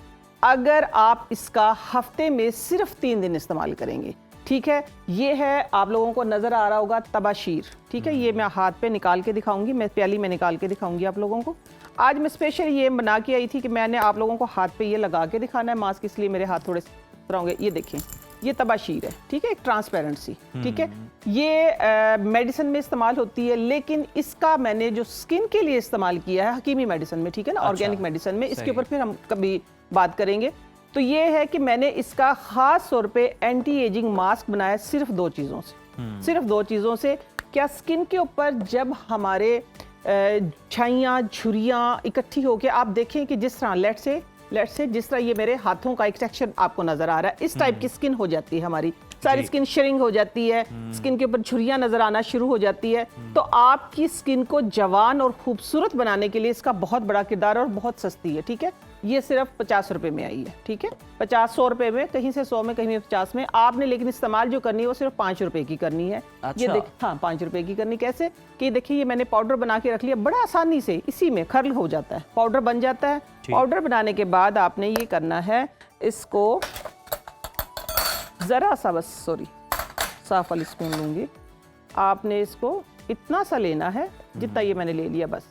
अगर आप इसका हफ्ते में सिर्फ 3 दिन इस्तेमाल करेंगे, ठीक है। ये है, आप लोगों को नजर आ रहा होगा, तबाशीर, ठीक है। ये मैं हाथ पे निकाल के दिखाऊंगी, मैं प्याली में निकाल के दिखाऊंगी आप लोगों को। आज मैं स्पेशल ये बना के आई थी कि मैंने आप लोगों को हाथ पे ये लगा के दिखाना है मास्क, इसलिए मेरे हाथ थोड़े तरह होंगे। ये देखें, ये तबाशीर है, ठीक है, एक ट्रांसपेरेंट सी, ठीक है। ये मेडिसिन में इस्तेमाल होती है, लेकिन इसका मैंने जो स्किन के लिए इस्तेमाल किया है हकीमी मेडिसिन में, ठीक है ना, ऑर्गेनिक मेडिसिन में, इसके ऊपर फिर हम कभी बात करेंगे। तो ये है कि मैंने इसका खास तौर पे एंटी एजिंग मास्क बनाया सिर्फ 2 चीज़ों से, सिर्फ 2 चीज़ों से। क्या, स्किन के ऊपर जब हमारे छाइयाँ, झुर्रियाँ इकट्ठी होकर, आप देखें कि जिस तरह लेट से जिस तरह ये मेरे हाथों का एक टेक्सचर आपको नजर आ रहा है, इस टाइप की स्किन हो जाती है हमारी, सारी स्किन श्रिंक हो जाती है, स्किन के ऊपर झुर्रियां नजर आना शुरू हो जाती है। तो आपकी स्किन को जवान और खूबसूरत बनाने के लिए इसका बहुत बड़ा किरदार और बहुत सस्ती है, ठीक है। ये सिर्फ 50 रुपए में आई है, ठीक है, 50-100 रुपए में, कहीं से 100 में, कहीं में 50 में। आपने लेकिन इस्तेमाल जो करनी है वो सिर्फ 5 रुपए की करनी है। अच्छा। ये देख, हाँ, 5 रुपए की करनी। कैसे कि देखिए, ये मैंने पाउडर बना के रख लिया, बड़ा आसानी से इसी में खर्ल हो जाता है, पाउडर बन जाता है। पाउडर बनाने के बाद आपने ये करना है, इसको जरा सा, बस सॉरी, साफ वाली स्पून लूंगी, आपने इसको इतना सा लेना है जितना ये मैंने ले लिया, बस,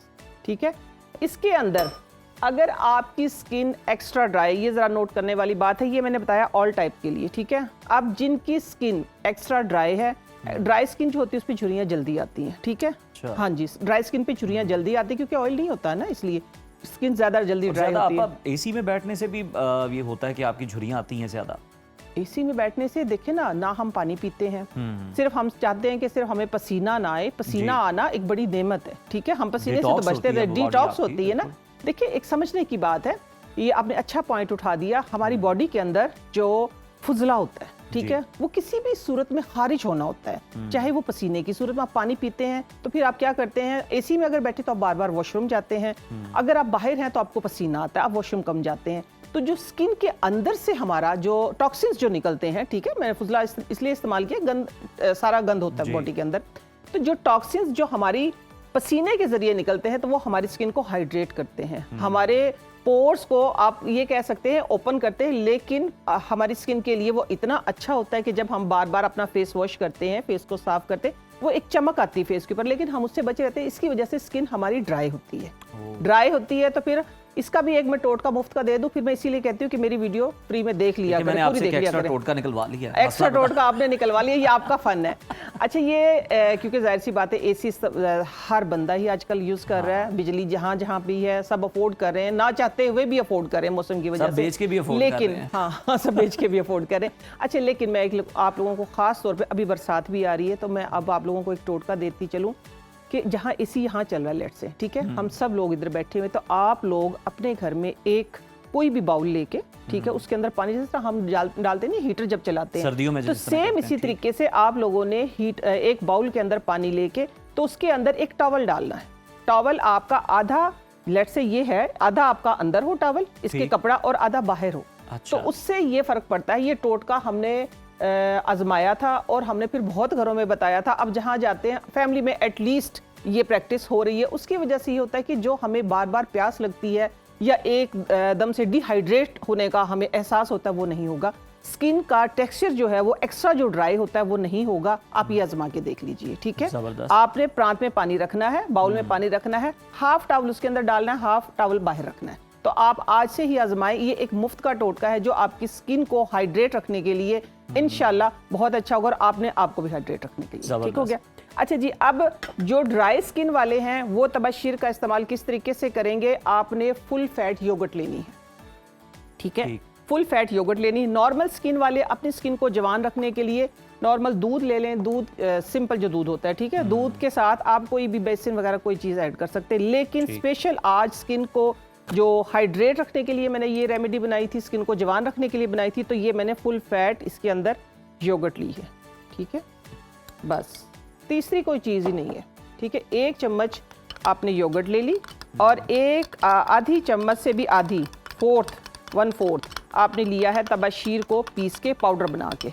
ठीक है। इसके अंदर अगर आपकी स्किन एक्स्ट्रा ड्राई, ये ज़रा नोट करने वाली बात है, ये मैंने बताया ऑल टाइप के लिए, ठीक है। अब जिनकी स्किन एक्स्ट्रा ड्राई है, ड्राई स्किन जो होती है उस पर झुर्रियाँ जल्दी आती हैं, ठीक है। हाँ जी, ड्राई स्किन पे झुर्रियाँ जल्दी आती है क्योंकि ऑयल नहीं होता है ना, इसलिए स्किन ज़्यादा जल्दी ड्राई होती है। एसी में बैठने से भी ये होता है कि आपकी झुर्रियाँ आती हैं ज़्यादा? एसी में बैठने से देखे ना हम पानी पीते हैं, सिर्फ हम चाहते हैं कि सिर्फ हमें पसीना ना आए। पसीना आना एक बड़ी नेमत है, ठीक है। हम पसीने से तो बचते रहे, डिटॉक्स होती है ना। देखिए, एक समझने की बात है, ये आपने अच्छा पॉइंट उठा दिया। हमारी बॉडी के अंदर जो फुजला होता है, ठीक है, वो किसी भी सूरत में खारिज होना होता है, चाहे वो पसीने की सूरत में। आप पानी पीते हैं तो फिर आप क्या करते हैं, एसी में अगर बैठे तो आप बार बार वॉशरूम जाते हैं, अगर आप बाहर हैं तो आपको पसीना आता है, आप वॉशरूम कम जाते हैं। तो जो स्किन के अंदर से हमारा जो टॉक्सिन्स जो निकलते हैं, ठीक है, मैंने फुजला इसलिए इस्तेमाल किया, गंद, सारा गंद होता है बॉडी के अंदर। तो जो टॉक्सिन्स जो हमारी पसीने के जरिए निकलते हैं तो वो हमारी स्किन को हाइड्रेट करते हैं, हमारे पोर्स को आप ये कह सकते हैं ओपन करते हैं। लेकिन हमारी स्किन के लिए वो इतना अच्छा होता है कि जब हम बार बार अपना फेस वॉश करते हैं, फेस को साफ करते हैं, वो एक चमक आती है फेस के ऊपर, लेकिन हम उससे बचे रहते हैं। इसकी वजह से स्किन हमारी ड्राई होती है। ड्राई होती है तो फिर इसका भी एक मैं टोटका मुफ्त का दे दूं, फिर मैं इसीलिए कहती हूँ कि मेरी वीडियो फ्री में देख लिया करें, पूरी देख लिया करें। टोटका निकलवा लिया, एक्स्ट्रा टोटका आपने निकलवा लिया, ये आपका फन है। अच्छा, ये क्योंकि जाहिर सी बात है, एसी हर बंदा ही आजकल यूज कर रहा है, बिजली जहाँ जहाँ भी है सब अफोर्ड कर रहे हैं, ना चाहते हुए भी अफोर्ड कर रहे हैं मौसम की वजह से, बेच के भी अफोर्ड लेकिन हाँ सब बेच के भी अफोर्ड कर रहे हैं। अच्छा, लेकिन मैं आप लोगों को खास तौर पर, अभी बरसात भी आ रही है तो मैं अब आप लोगों को एक टोटका देती चलूँ कि जहाँ एसी यहाँ चल रहा है, लेट से, ठीक है, हम सब लोग इधर बैठे हुए, तो आप लोग अपने घर में एक कोई भी बाउल लेके, ठीक है, उसके अंदर पानी, जिस तरह हम डालते नहीं हीटर जब चलाते हैं सर्दियों में, तो सेम इसी तरीके से आप लोगों ने एक बाउल के अंदर पानी लेके, तो उसके अंदर एक टॉवल डालना है। टॉवल आपका आधा, लेट से ये है, आधा आपका अंदर हो टॉवल, इसके कपड़ा, और आधा बाहर हो। तो उससे ये फर्क पड़ता है। ये टोटका हमने आजमाया था और हमने फिर बहुत घरों में बताया था। अब जहाँ जाते हैं फैमिली में एटलीस्ट ये प्रैक्टिस हो रही है। उसकी वजह से ये होता है कि जो हमें बार बार प्यास लगती है या एक दम से डिहाइड्रेट होने का हमें एहसास होता है, वो नहीं होगा। स्किन का टेक्सचर जो है वो एक्स्ट्रा जो ड्राई होता है वो नहीं होगा। आप ये आजमा के देख लीजिए, ठीक है। आपने प्रांत में पानी रखना है, बाउल में पानी रखना है, हाफ टॉवल उसके अंदर डालना है, हाफ टॉवल बाहर रखना है। तो आप आज से ही आजमाएं। ये एक मुफ्त का टोटका है जो आपकी स्किन को हाइड्रेट रखने के लिए इंशाल्लाह बहुत अच्छा होगा, और आपने आपको भी हाइड्रेट रखने के लिए, ठीक हो गया। अच्छा जी, अब जो ड्राई स्किन वाले हैं वो तबशीर का इस्तेमाल किस तरीके से करेंगे। आपने फुल फैट योगर्ट लेनी है, ठीक है, फुल फैट योगर्ट लेनी है। नॉर्मल स्किन वाले अपनी स्किन को जवान रखने के लिए नॉर्मल दूध ले लें, दूध सिंपल जो दूध होता है, ठीक है, दूध के साथ आप कोई भी बेसिन वगैरह कोई चीज़ ऐड कर सकते हैं। लेकिन स्पेशल आज स्किन को जो हाइड्रेट रखने के लिए मैंने ये रेमेडी बनाई थी, स्किन को जवान रखने के लिए बनाई थी, तो ये मैंने फुल फैट इसके अंदर योगर्ट ली है, ठीक है। बस तीसरी कोई चीज़ ही नहीं है, ठीक है। 1 चम्मच आपने योगर्ट ले ली और एक आधी चम्मच से भी आधी, 1/4 आपने लिया है तबशीर को पीस के पाउडर बना के।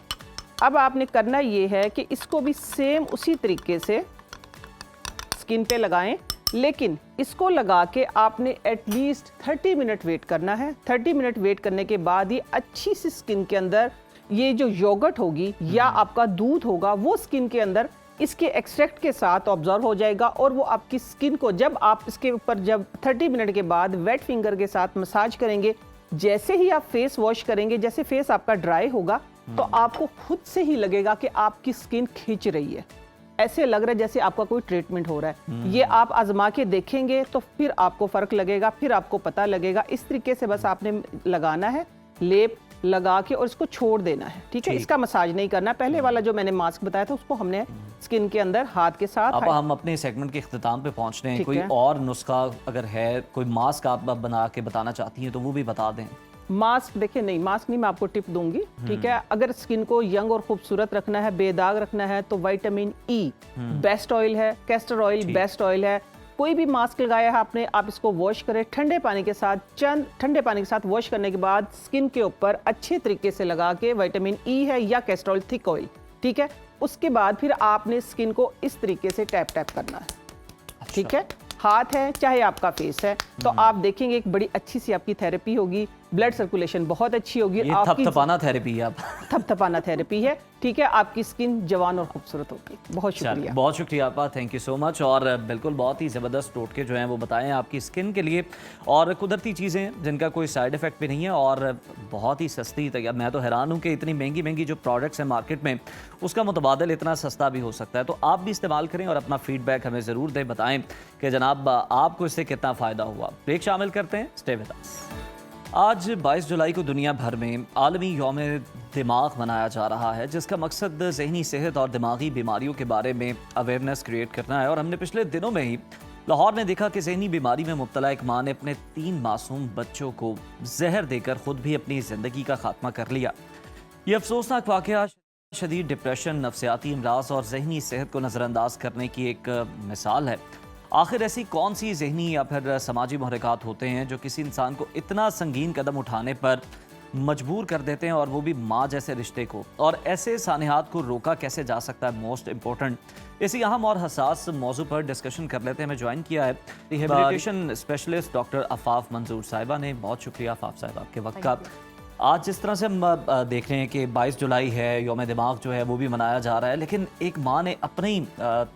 अब आपने करना ये है कि इसको भी सेम उसी तरीके से स्किन पे लगाएं, लेकिन इसको लगा के आपने एटलीस्ट 30 मिनट वेट करना है। 30 मिनट वेट करने के बाद ही अच्छी सी स्किन के अंदर ये जो योगर्ट होगी या आपका दूध होगा वो स्किन के अंदर इसके एक्सट्रैक्ट के साथ ऑब्जर्व हो जाएगा, और वो आपकी स्किन को जब आप इसके ऊपर जब 30 मिनट के बाद वेट फिंगर के साथ मसाज करेंगे, जैसे ही आप फेस वॉश करेंगे, जैसे फेस आपका ड्राई होगा तो आपको खुद से ही लगेगा कि आपकी स्किन खींच रही है, ऐसे लग रहा है जैसे आपका कोई ट्रीटमेंट हो रहा है। ये आप आजमा के देखेंगे तो फिर आपको फर्क लगेगा, फिर आपको पता लगेगा। इस तरीके से बस आपने लगाना है, लेप लगा के, और इसको छोड़ देना है, ठीक है। इसका मसाज नहीं करना। पहले वाला जो मैंने मास्क बताया था उसको हमने स्किन के अंदर हाथ के साथ। अब हम अपने सेगमेंट के इख्तिताम पे पहुंच रहे हैं। कोई और नुस्खा अगर है, कोई मास्क आप बना के बताना चाहती हैं तो वो भी बता दें। मास्क देखिए, नहीं मास्क नहीं, मैं आपको टिप दूंगी, ठीक है। अगर स्किन को यंग और खूबसूरत रखना है, बेदाग रखना है, तो विटामिन ई बेस्ट ऑयल है, कैस्टर ऑयल बेस्ट ऑयल है। कोई भी मास्क लगाया है आपने, आप इसको वॉश करें ठंडे पानी के साथ, चंद ठंडे पानी के साथ वॉश करने के बाद स्किन के ऊपर अच्छे तरीके से लगा के, विटामिन ई है या कैस्टर ऑयल थिक ऑयल, ठीक है। उसके बाद फिर आपने स्किन को इस तरीके से टैप टैप करना है, ठीक है। हाथ है चाहे आपका फेस है, तो आप देखेंगे एक बड़ी अच्छी सी आपकी थेरेपी होगी। ब्लड सर्कुलेशन बहुत अच्छी होगी। ये थपथपाना थेरेपी है आप थपथपाना थेरेपी है, ठीक है, आपकी स्किन जवान और खूबसूरत होगी। बहुत शुक्रिया, बहुत शुक्रिया आपका, थैंक यू सो मच। और बिल्कुल बहुत ही ज़बरदस्त टोटके जो हैं वो बताएं आपकी स्किन के लिए, और कुदरती चीज़ें जिनका कोई साइड इफ़ेक्ट भी नहीं है और बहुत ही सस्ती। मैं तो हैरान हूँ कि इतनी महंगी महंगी जो प्रोडक्ट्स हैं मार्केट में, उसका मुतबादल इतना सस्ता भी हो सकता है। तो आप भी इस्तेमाल करें और अपना फीडबैक हमें ज़रूर दें, बताएं कि जनाब आपको इससे कितना फ़ायदा हुआ। ब्रेक शामिल करते हैं, स्टे विद अस। आज 22 जुलाई को दुनिया भर में आलमी यौम दिमाग मनाया जा रहा है, जिसका मकसद ज़हनी सेहत और दिमागी बीमारियों के बारे में अवेयरनेस क्रिएट करना है। और हमने पिछले दिनों में ही लाहौर में देखा कि ज़हनी बीमारी में मुब्तला एक माँ ने अपने 3 मासूम बच्चों को जहर देकर खुद भी अपनी ज़िंदगी का खात्मा कर लिया। ये अफसोसनाक वाक़या शदीद डिप्रेशन, नफ्सियाती अमराज और ज़हनी सेहत को नज़रअंदाज करने की एक मिसाल है। आखिर ऐसी कौन सी ज़हनी या फिर समाजी महरक़ात होते हैं जो किसी इंसान को इतना संगीन कदम उठाने पर मजबूर कर देते हैं, और वो भी माँ जैसे रिश्ते को, और ऐसे सानिहात को रोका कैसे जा सकता है? मोस्ट इम्पोर्टेंट इसी अहम और हसास मौजू पर डिस्कशन कर लेते हैं। हमें ज्वाइन किया है रिहेबिलिटेशन स्पेशलिस्ट डॉक्टर अफाफ मंजूर साहिबा ने। बहुत शुक्रिया अफाफ साहिबा आपके वक्त का। आज जिस तरह से हम देख रहे हैं कि 22 जुलाई है, यौम दिमाग जो है वो भी मनाया जा रहा है, लेकिन एक माँ ने अपने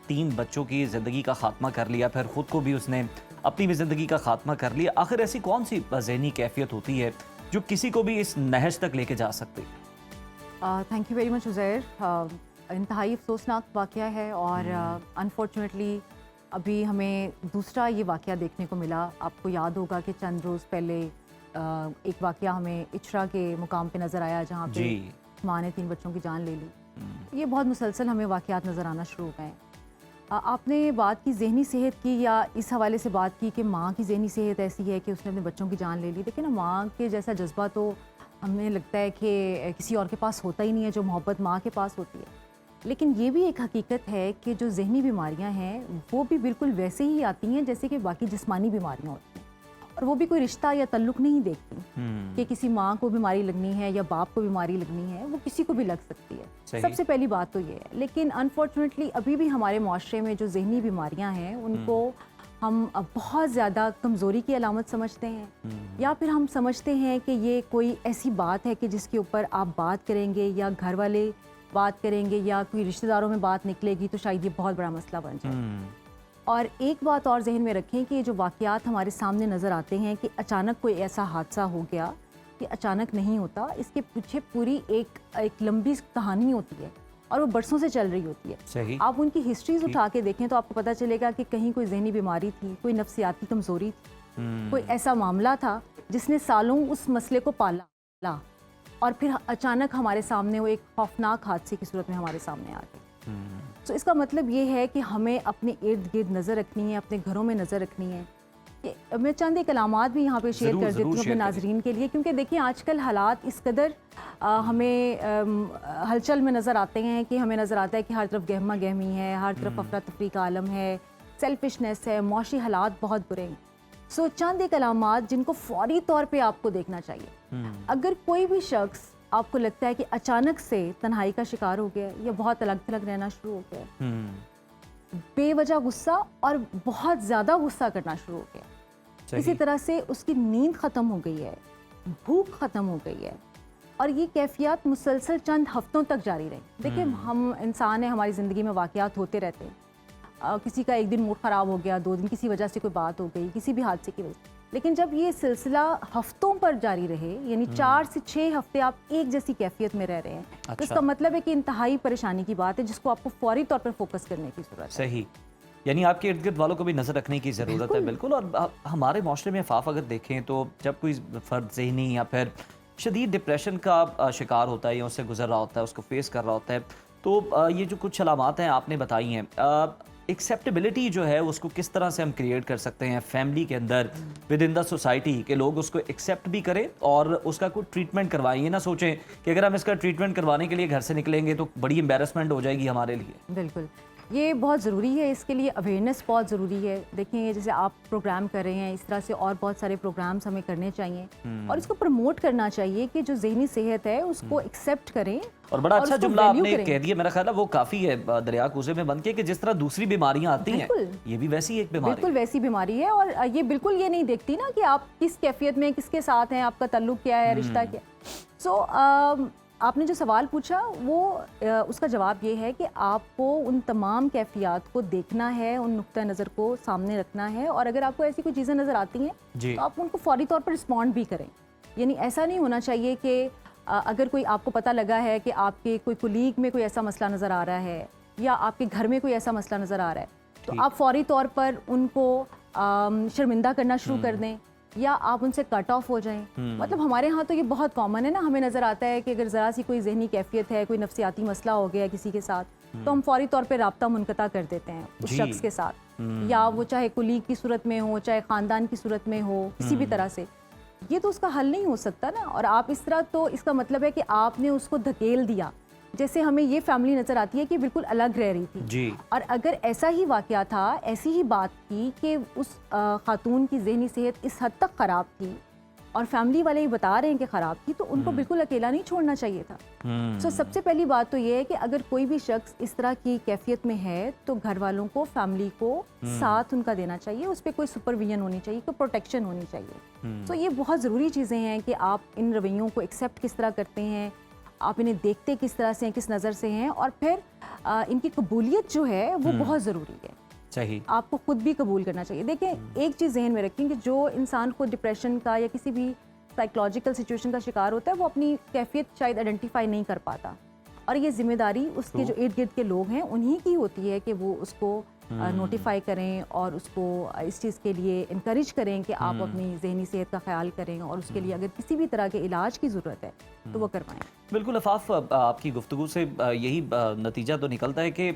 3 बच्चों की ज़िंदगी का खात्मा कर लिया, फिर ख़ुद को भी उसने अपनी भी ज़िंदगी का खात्मा कर लिया। आखिर ऐसी कौन सी ज़हनी कैफियत होती है जो किसी को भी इस नहज तक लेके जा सकती? Thank you very much Uzair. इंतहाई अफसोसनाक वाक़या है और अनफॉर्चुनेटली अभी हमें दूसरा ये वाक़या देखने को मिला। आपको याद होगा कि चंद रोज़ पहले एक वाक़या हमें इचरा के मुकाम पे नज़र आया, जहाँ पे माँ ने 3 बच्चों की जान ले ली। ये बहुत मुसलसल हमें वाक़यात नज़र आना शुरू हो गए। आपने बात की ज़हनी सेहत की, या इस हवाले से बात की कि माँ की ज़हनी सेहत ऐसी है कि उसने अपने बच्चों की जान ले ली। लेकिन ना, माँ के जैसा जज्बा तो हमें लगता है कि किसी और के पास होता ही नहीं है, जो मोहब्बत माँ के पास होती है। लेकिन ये भी एक हकीकत है कि जो ज़हनी बीमारियाँ हैं वो भी बिल्कुल वैसे ही आती हैं जैसे कि बाकी जिस्मानी बीमारियाँ होती हैं, और वो भी कोई रिश्ता या तल्लुक़ नहीं देखती कि किसी माँ को बीमारी लगनी है या बाप को बीमारी लगनी है, वो किसी को भी लग सकती है। सबसे पहली बात तो ये है। लेकिन अनफॉर्चुनेटली अभी भी हमारे माशरे में जो ज़हनी बीमारियाँ हैं उनको हम बहुत ज़्यादा कमज़ोरी की अलामत समझते हैं, या फिर हम समझते हैं कि ये कोई ऐसी बात है कि जिसके ऊपर आप बात करेंगे या घर वाले बात करेंगे या कोई रिश्तेदारों में बात निकलेगी तो शायद ये बहुत बड़ा मसला बन जाए। और एक बात और जहन में रखें कि जो वाक़यात हमारे सामने नज़र आते हैं कि अचानक कोई ऐसा हादसा हो गया, कि अचानक नहीं होता, इसके पीछे पूरी एक लंबी कहानी होती है और वो बरसों से चल रही होती है। सही। आप उनकी हिस्ट्रीज उठा के देखें तो आपको पता चलेगा कि कहीं कोई ज़हनी बीमारी थी, कोई नफ्सियाती कमज़ोरी थी, कोई ऐसा मामला था जिसने सालों उस मसले को पाला और फिर अचानक हमारे सामने वो एक खौफनाक हादसे की सूरत में हमारे सामने आ गई। तो इसका मतलब ये है कि हमें अपने इर्द गिर्द नज़र रखनी है, अपने घरों में नज़र रखनी है। मैं चंद एक अलामात भी यहाँ पे शेयर कर देती हूँ अपने नाजरीन के लिए, क्योंकि देखिए आजकल हालात इस कदर हमें हलचल में नज़र आते हैं कि हमें नज़र आता है कि हर तरफ गहमा गहमी है, हर तरफ अफरा तफरी का आलम है, सेल्फिशनेस है, मौशी हालात बहुत बुरे हैं। सो चंद एक अलामात जिनको फौरी तौर पे आपको देखना चाहिए। अगर कोई भी शख्स आपको लगता है कि अचानक से तन्हाई का शिकार हो गया या बहुत अलग थलग रहना शुरू हो गया, बेवजह गुस्सा और बहुत ज़्यादा गुस्सा करना शुरू हो गया, इसी तरह से उसकी नींद ख़त्म हो गई है, भूख ख़त्म हो गई है, और ये कैफियत मुसलसल चंद हफ्तों तक जारी रही। देखिए हम इंसान हैं, हमारी ज़िंदगी में वाक़यात होते रहते हैं। किसी का एक दिन मूड ख़राब हो गया, 2 दिन किसी वजह से कोई बात हो गई, किसी भी हादसे की वजह से। लेकिन जब ये सिलसिला हफ्तों पर जारी रहे, यानी 4 से 6 हफ्ते आप एक जैसी कैफियत में रह रहे हैं, तो इसका मतलब है कि इंतहाई परेशानी की बात है जिसको आपको फौरी तौर पर फोकस करने की ज़रूरत है। सही, यानी आपके इर्द गिर्द वालों को भी नज़र रखने की ज़रूरत है। बिल्कुल। और हमारे माशरे में अफाफ अगर देखें तो जब कोई फ़र्द ज़हनी या फिर शदीद डिप्रेशन का शिकार होता है या उससे गुजर रहा होता है, उसको फेस कर रहा होता है, तो ये जो कुछ अलामात हैं आपने बताई हैं, एक्सेप्टेबिलिटी जो है उसको किस तरह से हम क्रिएट कर सकते हैं फैमिली के अंदर, विद इन द सोसाइटी, के लोग उसको एक्सेप्ट भी करें और उसका कोई ट्रीटमेंट करवाएं। ये ना सोचें कि अगर हम इसका ट्रीटमेंट करवाने के लिए घर से निकलेंगे तो बड़ी एम्बेरसमेंट हो जाएगी हमारे लिए। बिल्कुल। ये बहुत ज़रूरी है, इसके लिए अवेयरनेस बहुत ज़रूरी है। देखिए जैसे आप प्रोग्राम कर रहे हैं, इस तरह से और बहुत सारे प्रोग्राम्स हमें करने चाहिए और इसको प्रमोट करना चाहिए कि जो ज़हनी सेहत है उसको एक्सेप्ट करें। और बड़ा अच्छा उसको जुमला value आपने करें। कह दिया, मेरा ख्याल है वो काफ़ी है दरिया कूजे में बन के, कि जिस तरह दूसरी बीमारियां आती हैं बिल्कुल। ये भी वैसी एक बीमारी बिल्कुल वैसी बीमारी है और ये बिल्कुल ये नहीं देखती ना कि आप किस कैफियत में, किसके साथ हैं, आपका ताल्लुक क्या है, रिश्ता क्या। सो आपने जो सवाल पूछा वो उसका जवाब ये है कि आपको उन तमाम कैफियत को देखना है, उन नुक्ता नज़र को सामने रखना है और अगर आपको ऐसी कोई चीज़ें नज़र आती हैं तो आप उनको फौरी तौर पर रिस्पॉन्ड भी करें। यानी ऐसा नहीं होना चाहिए कि अगर कोई आपको पता लगा है कि आपके कोई कुलीग में कोई ऐसा मसला नज़र आ रहा है या आपके घर में कोई ऐसा मसला नज़र आ रहा है तो आप फौरी तौर पर उनको शर्मिंदा करना शुरू कर दें या आप उनसे कट ऑफ हो जाएं। मतलब हमारे यहाँ तो ये बहुत कॉमन है ना, हमें नज़र आता है कि अगर ज़रा सी कोई जहनी कैफियत है, कोई नफ्सियाती मसला हो गया किसी के साथ तो हम फौरी तौर पे राब्ता मुनक़ता कर देते हैं उस शख्स के साथ, या वो चाहे कुलीग की सूरत में हो, चाहे ख़ानदान की सूरत में हो, किसी भी तरह से। ये तो उसका हल नहीं हो सकता ना। और आप इस तरह, तो इसका मतलब है कि आपने उसको धकेल दिया। जैसे हमें ये फैमिली नज़र आती है कि बिल्कुल अलग रह रही थी जी। और अगर ऐसा ही वाक़या था, ऐसी ही बात थी कि उस खातून की ज़हनी सेहत इस हद तक ख़राब थी और फैमिली वाले ही बता रहे हैं कि ख़राब थी, तो उनको बिल्कुल अकेला नहीं छोड़ना चाहिए था। सो सबसे पहली बात तो ये है कि अगर कोई भी शख्स इस तरह की कैफियत में है तो घर वालों को, फैमिली को साथ उनका देना चाहिए, उस पर कोई सुपरविजन होनी चाहिए, कोई प्रोटेक्शन होनी चाहिए। तो ये बहुत ज़रूरी चीज़ें हैं कि आप इन रवैयों को एक्सेप्ट किस तरह करते हैं, आप इन्हें देखते किस तरह से हैं, किस नज़र से हैं, और फिर इनकी कबूलियत जो है वो बहुत ज़रूरी है। सही। आपको खुद भी कबूल करना चाहिए। देखें एक चीज़ जहन में रखें कि जो इंसान को डिप्रेशन का या किसी भी साइकोलॉजिकल सिचुएशन का शिकार होता है वो अपनी कैफियत शायद आइडेंटिफाई नहीं कर पाता और ये जिम्मेदारी उसके जो इर्द गिर्द के लोग हैं उन्हीं की होती है कि वो उसको नोटिफाई करें और उसको इस चीज़ के लिए इनकरेज करें कि आप अपनी जहनी सेहत का ख्याल करें और उसके लिए अगर किसी भी तरह के इलाज की ज़रूरत है तो वो करवाएं। बिल्कुल अफाफ, आपकी गुफ्तगू से यही नतीजा तो निकलता है कि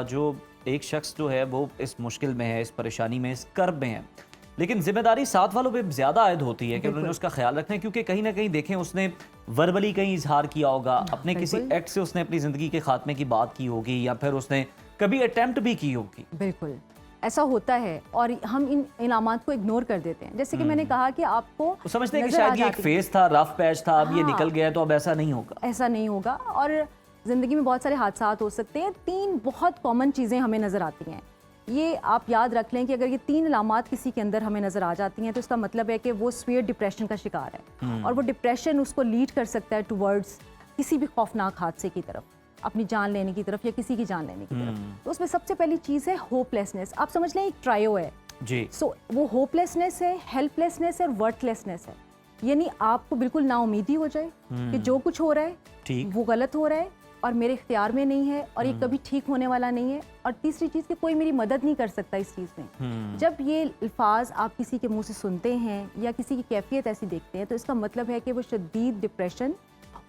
जो एक शख्स जो है वो इस मुश्किल में है, इस परेशानी में, इस कर्ब में है, लेकिन जिम्मेदारी साथ वालों पे ज़्यादा आयद होती है कि उन्होंने उसका ख्याल रखना है, क्योंकि कहीं ना कहीं देखें उसने वर्बली कहीं इजहार किया होगा, अपने किसी एक्ट से उसने अपनी ज़िंदगी के खात्मे की बात की होगी या फिर उसने कभी अटेम्प्ट भी की होगी। बिल्कुल ऐसा होता है और हम इन इनामात को इग्नोर कर देते हैं। जैसे कि मैंने कहा कि आपको समझते हैं कि शायद ये एक फेज था, रफ पैच था, अब ये निकल गया तो अब ऐसा नहीं होगा। ऐसा नहीं होगा और ज़िंदगी में बहुत सारे हादसात हो सकते हैं। 3 बहुत कॉमन चीज़ें हमें नज़र आती हैं, ये आप याद रख लें कि अगर ये 3 अलामात किसी के अंदर हमें नज़र आ जाती हैं तो इसका मतलब है कि वो सीवियर डिप्रेशन का शिकार है और वो डिप्रेशन उसको लीड कर सकता है टुवर्ड्स किसी भी खौफनाक हादसे की तरफ, अपनी जान लेने की तरफ या किसी की जान लेने की तरफ। तो उसमें सबसे पहली चीज़ है होपलेसनेस। आप समझ लें एक ट्रायो है जी। सो वो होपलेसनेस है, हेल्पलेसनेस है और वर्थलेसनेस है। यानी आपको बिल्कुल नाउमीदी हो जाए कि जो कुछ हो रहा है वो गलत हो रहा है और मेरे इख्तियार में नहीं है और ये कभी ठीक होने वाला नहीं है। और तीसरी चीज़ कि कोई मेरी मदद नहीं कर सकता इस चीज़ में। जब ये अल्फाज आप किसी के मुंह से सुनते हैं या किसी की कैफियत ऐसी देखते हैं तो इसका मतलब है कि वो शदीद डिप्रेशन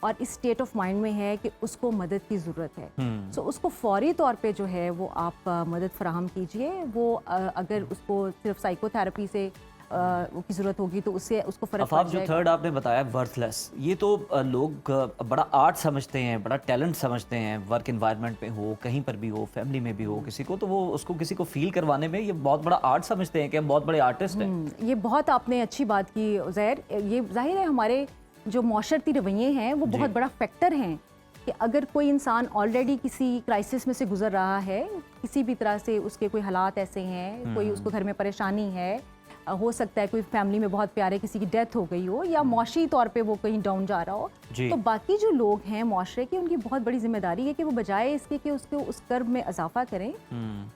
और इस स्टेट ऑफ माइंड में है कि उसको मदद की ज़रूरत है। सो उसको फौरी तौर पे जो है वो आप मदद फराहम कीजिए। वो अगर उसको सिर्फ साइकोथेरेपी से की ज़रूरत होगी तो उससे उसको फ़र्क पड़ जाएगा। जो थर्ड आपने बताया वर्थलेस, ये तो लोग बड़ा आर्ट समझते हैं, बड़ा टैलेंट समझते हैं, वर्क एनवायरनमेंट में हो, कहीं पर भी हो, फैमिली में भी हो किसी को, तो वो उसको किसी को फील करवाने में ये बहुत बड़ा आर्ट समझते हैं कि हम बहुत बड़े आर्टिस्ट हैं। ये बहुत आपने अच्छी बात की उज़ैर। ये जाहिर है हमारे जो मौशरती रवैये हैं वो बहुत बड़ा फैक्टर हैं कि अगर कोई इंसान ऑलरेडी किसी क्राइसिस में से गुजर रहा है, किसी भी तरह से उसके कोई हालात ऐसे हैं, कोई उसको घर में परेशानी है, हो सकता है कोई फैमिली में बहुत प्यारे किसी की डेथ हो गई हो या मौशी तौर पे वो कहीं डाउन जा रहा हो, तो बाकी जो लोग हैं माशरे के उनकी बहुत बड़ी जिम्मेदारी है कि वो बजाय इसके कि उसको उस कर्ब में इजाफा करें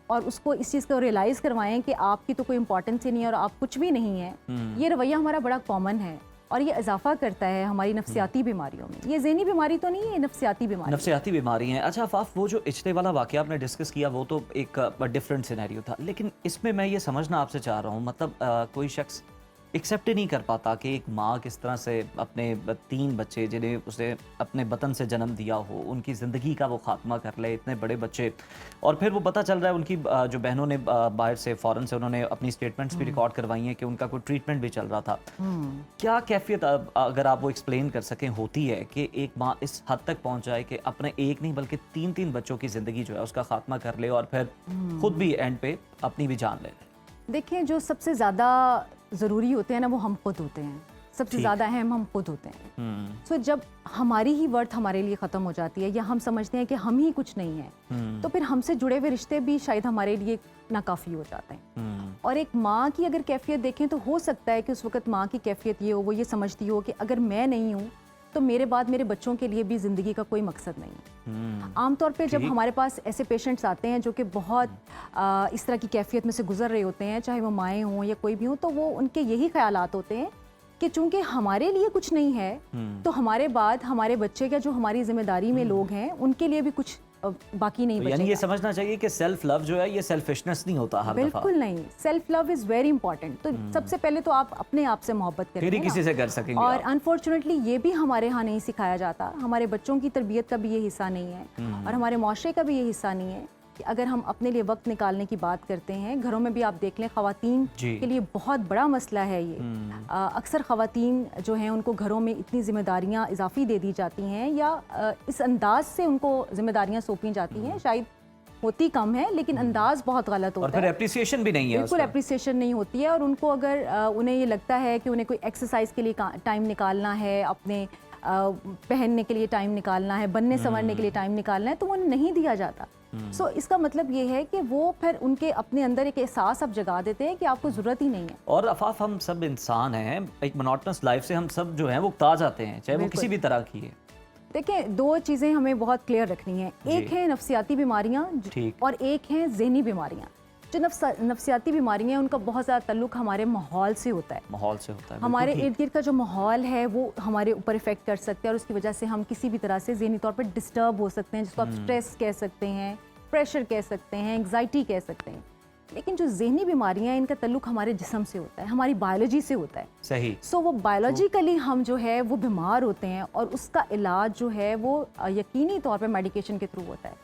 और उसको इस चीज़ को रियलाइज़ करवाएं कि आपकी तो कोई इंपॉर्टेंस ही नहीं है और आप कुछ भी नहीं है। ये रवैया हमारा बड़ा कॉमन है और ये इजाफा करता है हमारी नफ्सियाती बीमारियों में। ये ज़हनी बीमारी तो नहीं है, नफ्सियाती बीमारी है। अच्छा अफाफ, वो जो इज्ते वाला वाक़या आपने डिस्कस किया वो तो एक डिफरेंट सिनेरियो था, लेकिन इसमें मैं ये समझना आपसे चाह रहा हूँ, मतलब कोई शख्स एक्सेप्ट ही नहीं कर पाता कि एक माँ किस तरह से अपने 3 बच्चे जिन्हें उसने अपने वतन से जन्म दिया हो, उनकी ज़िंदगी का वो खात्मा कर ले, इतने बड़े बच्चे। और फिर वो पता चल रहा है उनकी जो बहनों ने बाहर से फ़ौरन से उन्होंने अपनी स्टेटमेंट्स भी रिकॉर्ड करवाई हैं कि उनका कोई ट्रीटमेंट भी चल रहा था। क्या कैफियत अगर आप वो एक्सप्लेन कर सकें होती है कि एक माँ इस हद तक पहुँच जाए कि अपने एक नहीं बल्कि 3-3 बच्चों की ज़िंदगी जो है उसका खात्मा कर ले और फिर खुद भी एंड पे अपनी भी जान ले ले? देखिए, जो सबसे ज़्यादा ज़रूरी होते हैं ना, वो हम खुद होते हैं। सबसे ज़्यादा अहम हम खुद होते हैं। सो जब हमारी ही वर्थ हमारे लिए ख़त्म हो जाती है या हम समझते हैं कि हम ही कुछ नहीं है, तो फिर हमसे जुड़े हुए रिश्ते भी शायद हमारे लिए नाकाफ़ी हो जाते हैं। और एक माँ की अगर कैफियत देखें तो हो सकता है कि उस वक्त माँ की कैफियत ये हो, वो ये समझती हो कि अगर मैं नहीं हूँ तो मेरे बाद मेरे बच्चों के लिए भी ज़िंदगी का कोई मकसद नहीं है। आमतौर पे जब हमारे पास ऐसे पेशेंट्स आते हैं जो कि बहुत इस तरह की कैफियत में से गुजर रहे होते हैं, चाहे वो माएँ हों या कोई भी हो, तो वो उनके यही ख्यालात होते हैं कि चूंकि हमारे लिए कुछ नहीं है तो हमारे बाद हमारे बच्चे का जो हमारी जिम्मेदारी में लोग हैं उनके लिए भी कुछ बाकी नहीं बचेगा। यानी ये समझना चाहिए कि सेल्फ लव जो है ये सेल्फिशनेस नहीं होता हर दफा। बिल्कुल नहीं, self love is very important. तो सबसे पहले तो आप अपने आप से मोहब्बत करें, फिर ही किसी से कर सकेंगे। और अनफॉर्चुनेटली ये भी हमारे यहाँ नहीं सिखाया जाता, हमारे बच्चों की तरबियत का भी ये हिस्सा नहीं है और हमारे माशरे का भी ये हिस्सा नहीं है कि अगर हम अपने लिए वक्त निकालने की बात करते हैं, घरों में भी आप देख लें, ख़वातीन के लिए बहुत बड़ा मसला है ये। अक्सर ख़वातीन जो हैं उनको घरों में इतनी जिम्मेदारियां इजाफी दे दी जाती हैं या इस अंदाज से उनको जिम्मेदारियां सौंपी जाती हैं, शायद होती कम है लेकिन अंदाज बहुत गलत होता है। और फिर एप्रिसिएशन भी नहीं है, बिल्कुल एप्रिसिएशन नहीं होती है। और उनको अगर उन्हें ये लगता है कि उन्हें कोई एक्सरसाइज के लिए टाइम निकालना है, अपने पहनने के लिए टाइम निकालना है, बनने संवरने के लिए टाइम निकालना है, तो वो नहीं दिया जाता। सो इसका मतलब ये है कि वो फिर उनके अपने अंदर एक एहसास अब जगा देते हैं कि आपको ज़रूरत ही नहीं है। और अफाफ, हम सब इंसान हैं, एक मोनोटोनस लाइफ से हम सब जो हैं वो उकता जाते हैं, चाहे वो किसी भी तरह की है। देखें, 2 चीज़ें हमें बहुत क्लियर रखनी है, एक है नफ्सियाती बीमारियाँ और एक है ज़हनी बीमारियाँ। जो नफ्सियाती बीमारियाँ हैं उनका बहुत ज़्यादा ताल्लुक हमारे माहौल से होता है। माहौल से होता है, हमारे इर्द गिर्द का जो माहौल है वो हमारे ऊपर इफेक्ट कर सकता है और उसकी वजह से हम किसी भी तरह से ज़हनी तौर पर डिस्टर्ब हो सकते हैं, जिसको आप स्ट्रेस कह सकते हैं, प्रेशर कह सकते हैं, एंग्जाइटी कह सकते हैं। लेकिन जो ज़हनी बीमारियां हैं इनका ताल्लुक हमारे जिस्म से होता है, हमारी बायोलॉजी से होता है। सही। सो वो बायोलॉजिकली हम जो है वो बीमार होते हैं और उसका इलाज जो है वो यकीनी तौर पे मेडिकेशन के थ्रू होता है।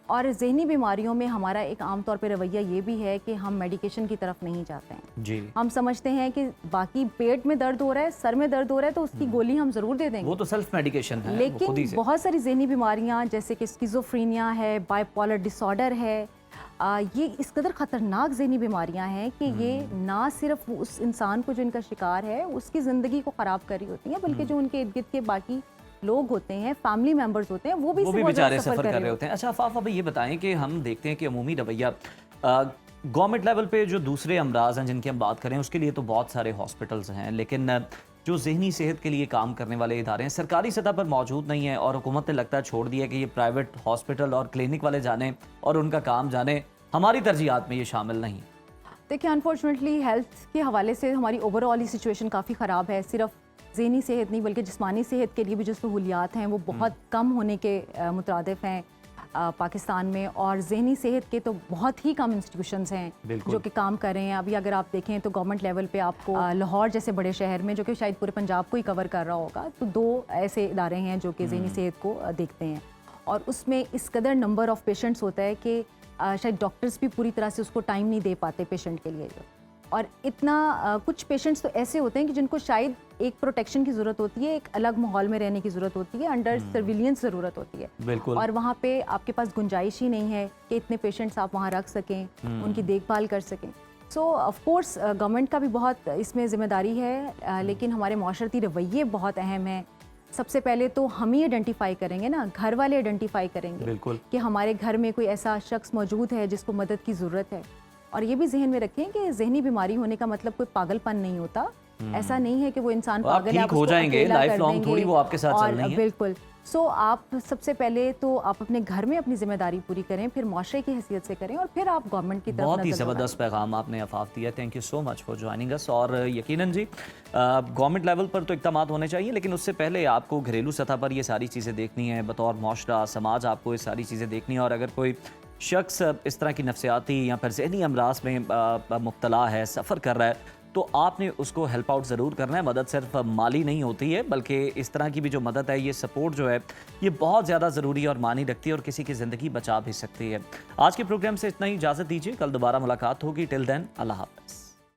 और ज़हनी बीमारियों में हमारा एक आम तौर पे रवैया ये भी है कि हम मेडिकेशन की तरफ नहीं जाते हैं जी। हम समझते हैं कि बाकी पेट में दर्द हो रहा है, सर में दर्द हो रहा है तो उसकी गोली हम ज़रूर दे देंगे, वो तो सेल्फ मेडिकेशन है। लेकिन बहुत सारी ज़हनी बीमारियां जैसे कि स्किज़ोफ्रेनिया है, बाइपोलर डिसऑर्डर है, ये इस कदर ख़तरनाक ज़हनी बीमारियां हैं कि ये ना सिर्फ उस इंसान को जो इनका शिकार है उसकी ज़िंदगी को ख़राब कर रही होती हैं, बल्कि जो उनके इर्द गिर्द के बाकी लोग होते हैं, फैमिली मेंबर्स होते हैं, वो भी बेचारे सफ़र कर रहे होते हैं। अच्छा अफाफ, अब ये बताएं कि हम देखते हैं कि अमूमी रवैया गवर्नमेंट लेवल पे जो दूसरे अमराज हैं जिनकी हम बात करें उसके लिए तो बहुत सारे हॉस्पिटल्स हैं, लेकिन जो ज़हनी सेहत के लिए काम करने वाले इदारे हैं सरकारी सतह पर मौजूद नहीं है और हुकूमत ने लगता है छोड़ दिया कि ये प्राइवेट हॉस्पिटल और क्लिनिक वाले जाने और उनका काम जाने, हमारी तरजीहात में ये शामिल नहीं। देखिए, अनफॉर्चुनेटली हेल्थ के हवाले से हमारी ओवरऑल ही सिचुएशन काफ़ी ख़राब है। सिर्फ ज़हनी सेहत नहीं बल्कि जिस्मानी सेहत के लिए भी जो सहूलियात हैं वो बहुत कम होने के मुतरादिफ हैं पाकिस्तान में, और ज़हनी सेहत के तो बहुत ही कम इंस्टीट्यूशंस हैं जो कि काम कर रहे हैं। अभी अगर आप देखें तो गवर्नमेंट लेवल पे आपको लाहौर जैसे बड़े शहर में, जो कि शायद पूरे पंजाब को ही कवर कर रहा होगा, तो 2 ऐसे इदारे हैं जो कि ज़हनी सेहत को देखते हैं और उसमें इस कदर नंबर ऑफ़ पेशेंट्स होता है कि शायद डॉक्टर्स भी पूरी तरह से उसको टाइम नहीं दे पाते पेशेंट के लिए। और इतना कुछ पेशेंट्स तो ऐसे होते हैं कि जिनको शायद एक प्रोटेक्शन की ज़रूरत होती है, एक अलग माहौल में रहने की ज़रूरत होती है, अंडर सर्विलियंस ज़रूरत होती है, बिल्कुल। और वहाँ पे आपके पास गुंजाइश ही नहीं है कि इतने पेशेंट्स आप वहाँ रख सकें, उनकी देखभाल कर सकें। सो ऑफ कोर्स गवर्नमेंट का भी बहुत इसमें ज़िम्मेदारी है, लेकिन हमारे माशरती रवैये बहुत अहम हैं। सबसे पहले तो हम ही आइडेंटिफाई करेंगे ना, घर वाले आइडेंटिफाई करेंगे कि हमारे घर में कोई ऐसा शख्स मौजूद है जिसको मदद की ज़रूरत है। और ये भी जहन में रखें कि ज़हनी बीमारी होने का मतलब कोई पागलपन नहीं होता। ऐसा नहीं है कि वो इंसान पागल है, आप हो जाएंगे, लाइफ लॉन्ग थोड़ी वो आपके साथ चल रही है। बिल्कुल। सो आप सबसे पहले तो आप अपने घर में अपनी जिम्मेदारी पूरी करें, फिर माशरे की हैसियत से करें और फिर आप गवर्नमेंट की तरफ। बहुत ही ज़बरदस्त पैगाम आपने अफाफ दिया, thank you so much for joining us. और यकीनन जी गवर्नमेंट लेवल पर तो इक़दामात होने चाहिए, लेकिन उससे पहले आपको घरेलू सतह पर ये सारी चीज़ें देखनी है, बतौर माशरा समाज आपको ये सारी चीज़ें देखनी है। और अगर कोई शख्स इस तरह की नफ्सियाती या फिर ज़हनी अमराज में मुब्तला है, सफ़र कर रहा है, तो आपने उसको हेल्प आउट ज़रूर करना है। मदद सिर्फ माली नहीं होती है, बल्कि इस तरह की भी जो मदद है, ये सपोर्ट जो है, ये बहुत ज़्यादा ज़रूरी है और मानी रखती है और किसी की ज़िंदगी बचा भी सकती है। आज के प्रोग्राम से इतना ही, इजाज़त दीजिए, कल दोबारा मुलाकात होगी। टिल देन, अल्लाह हाफ़िज़।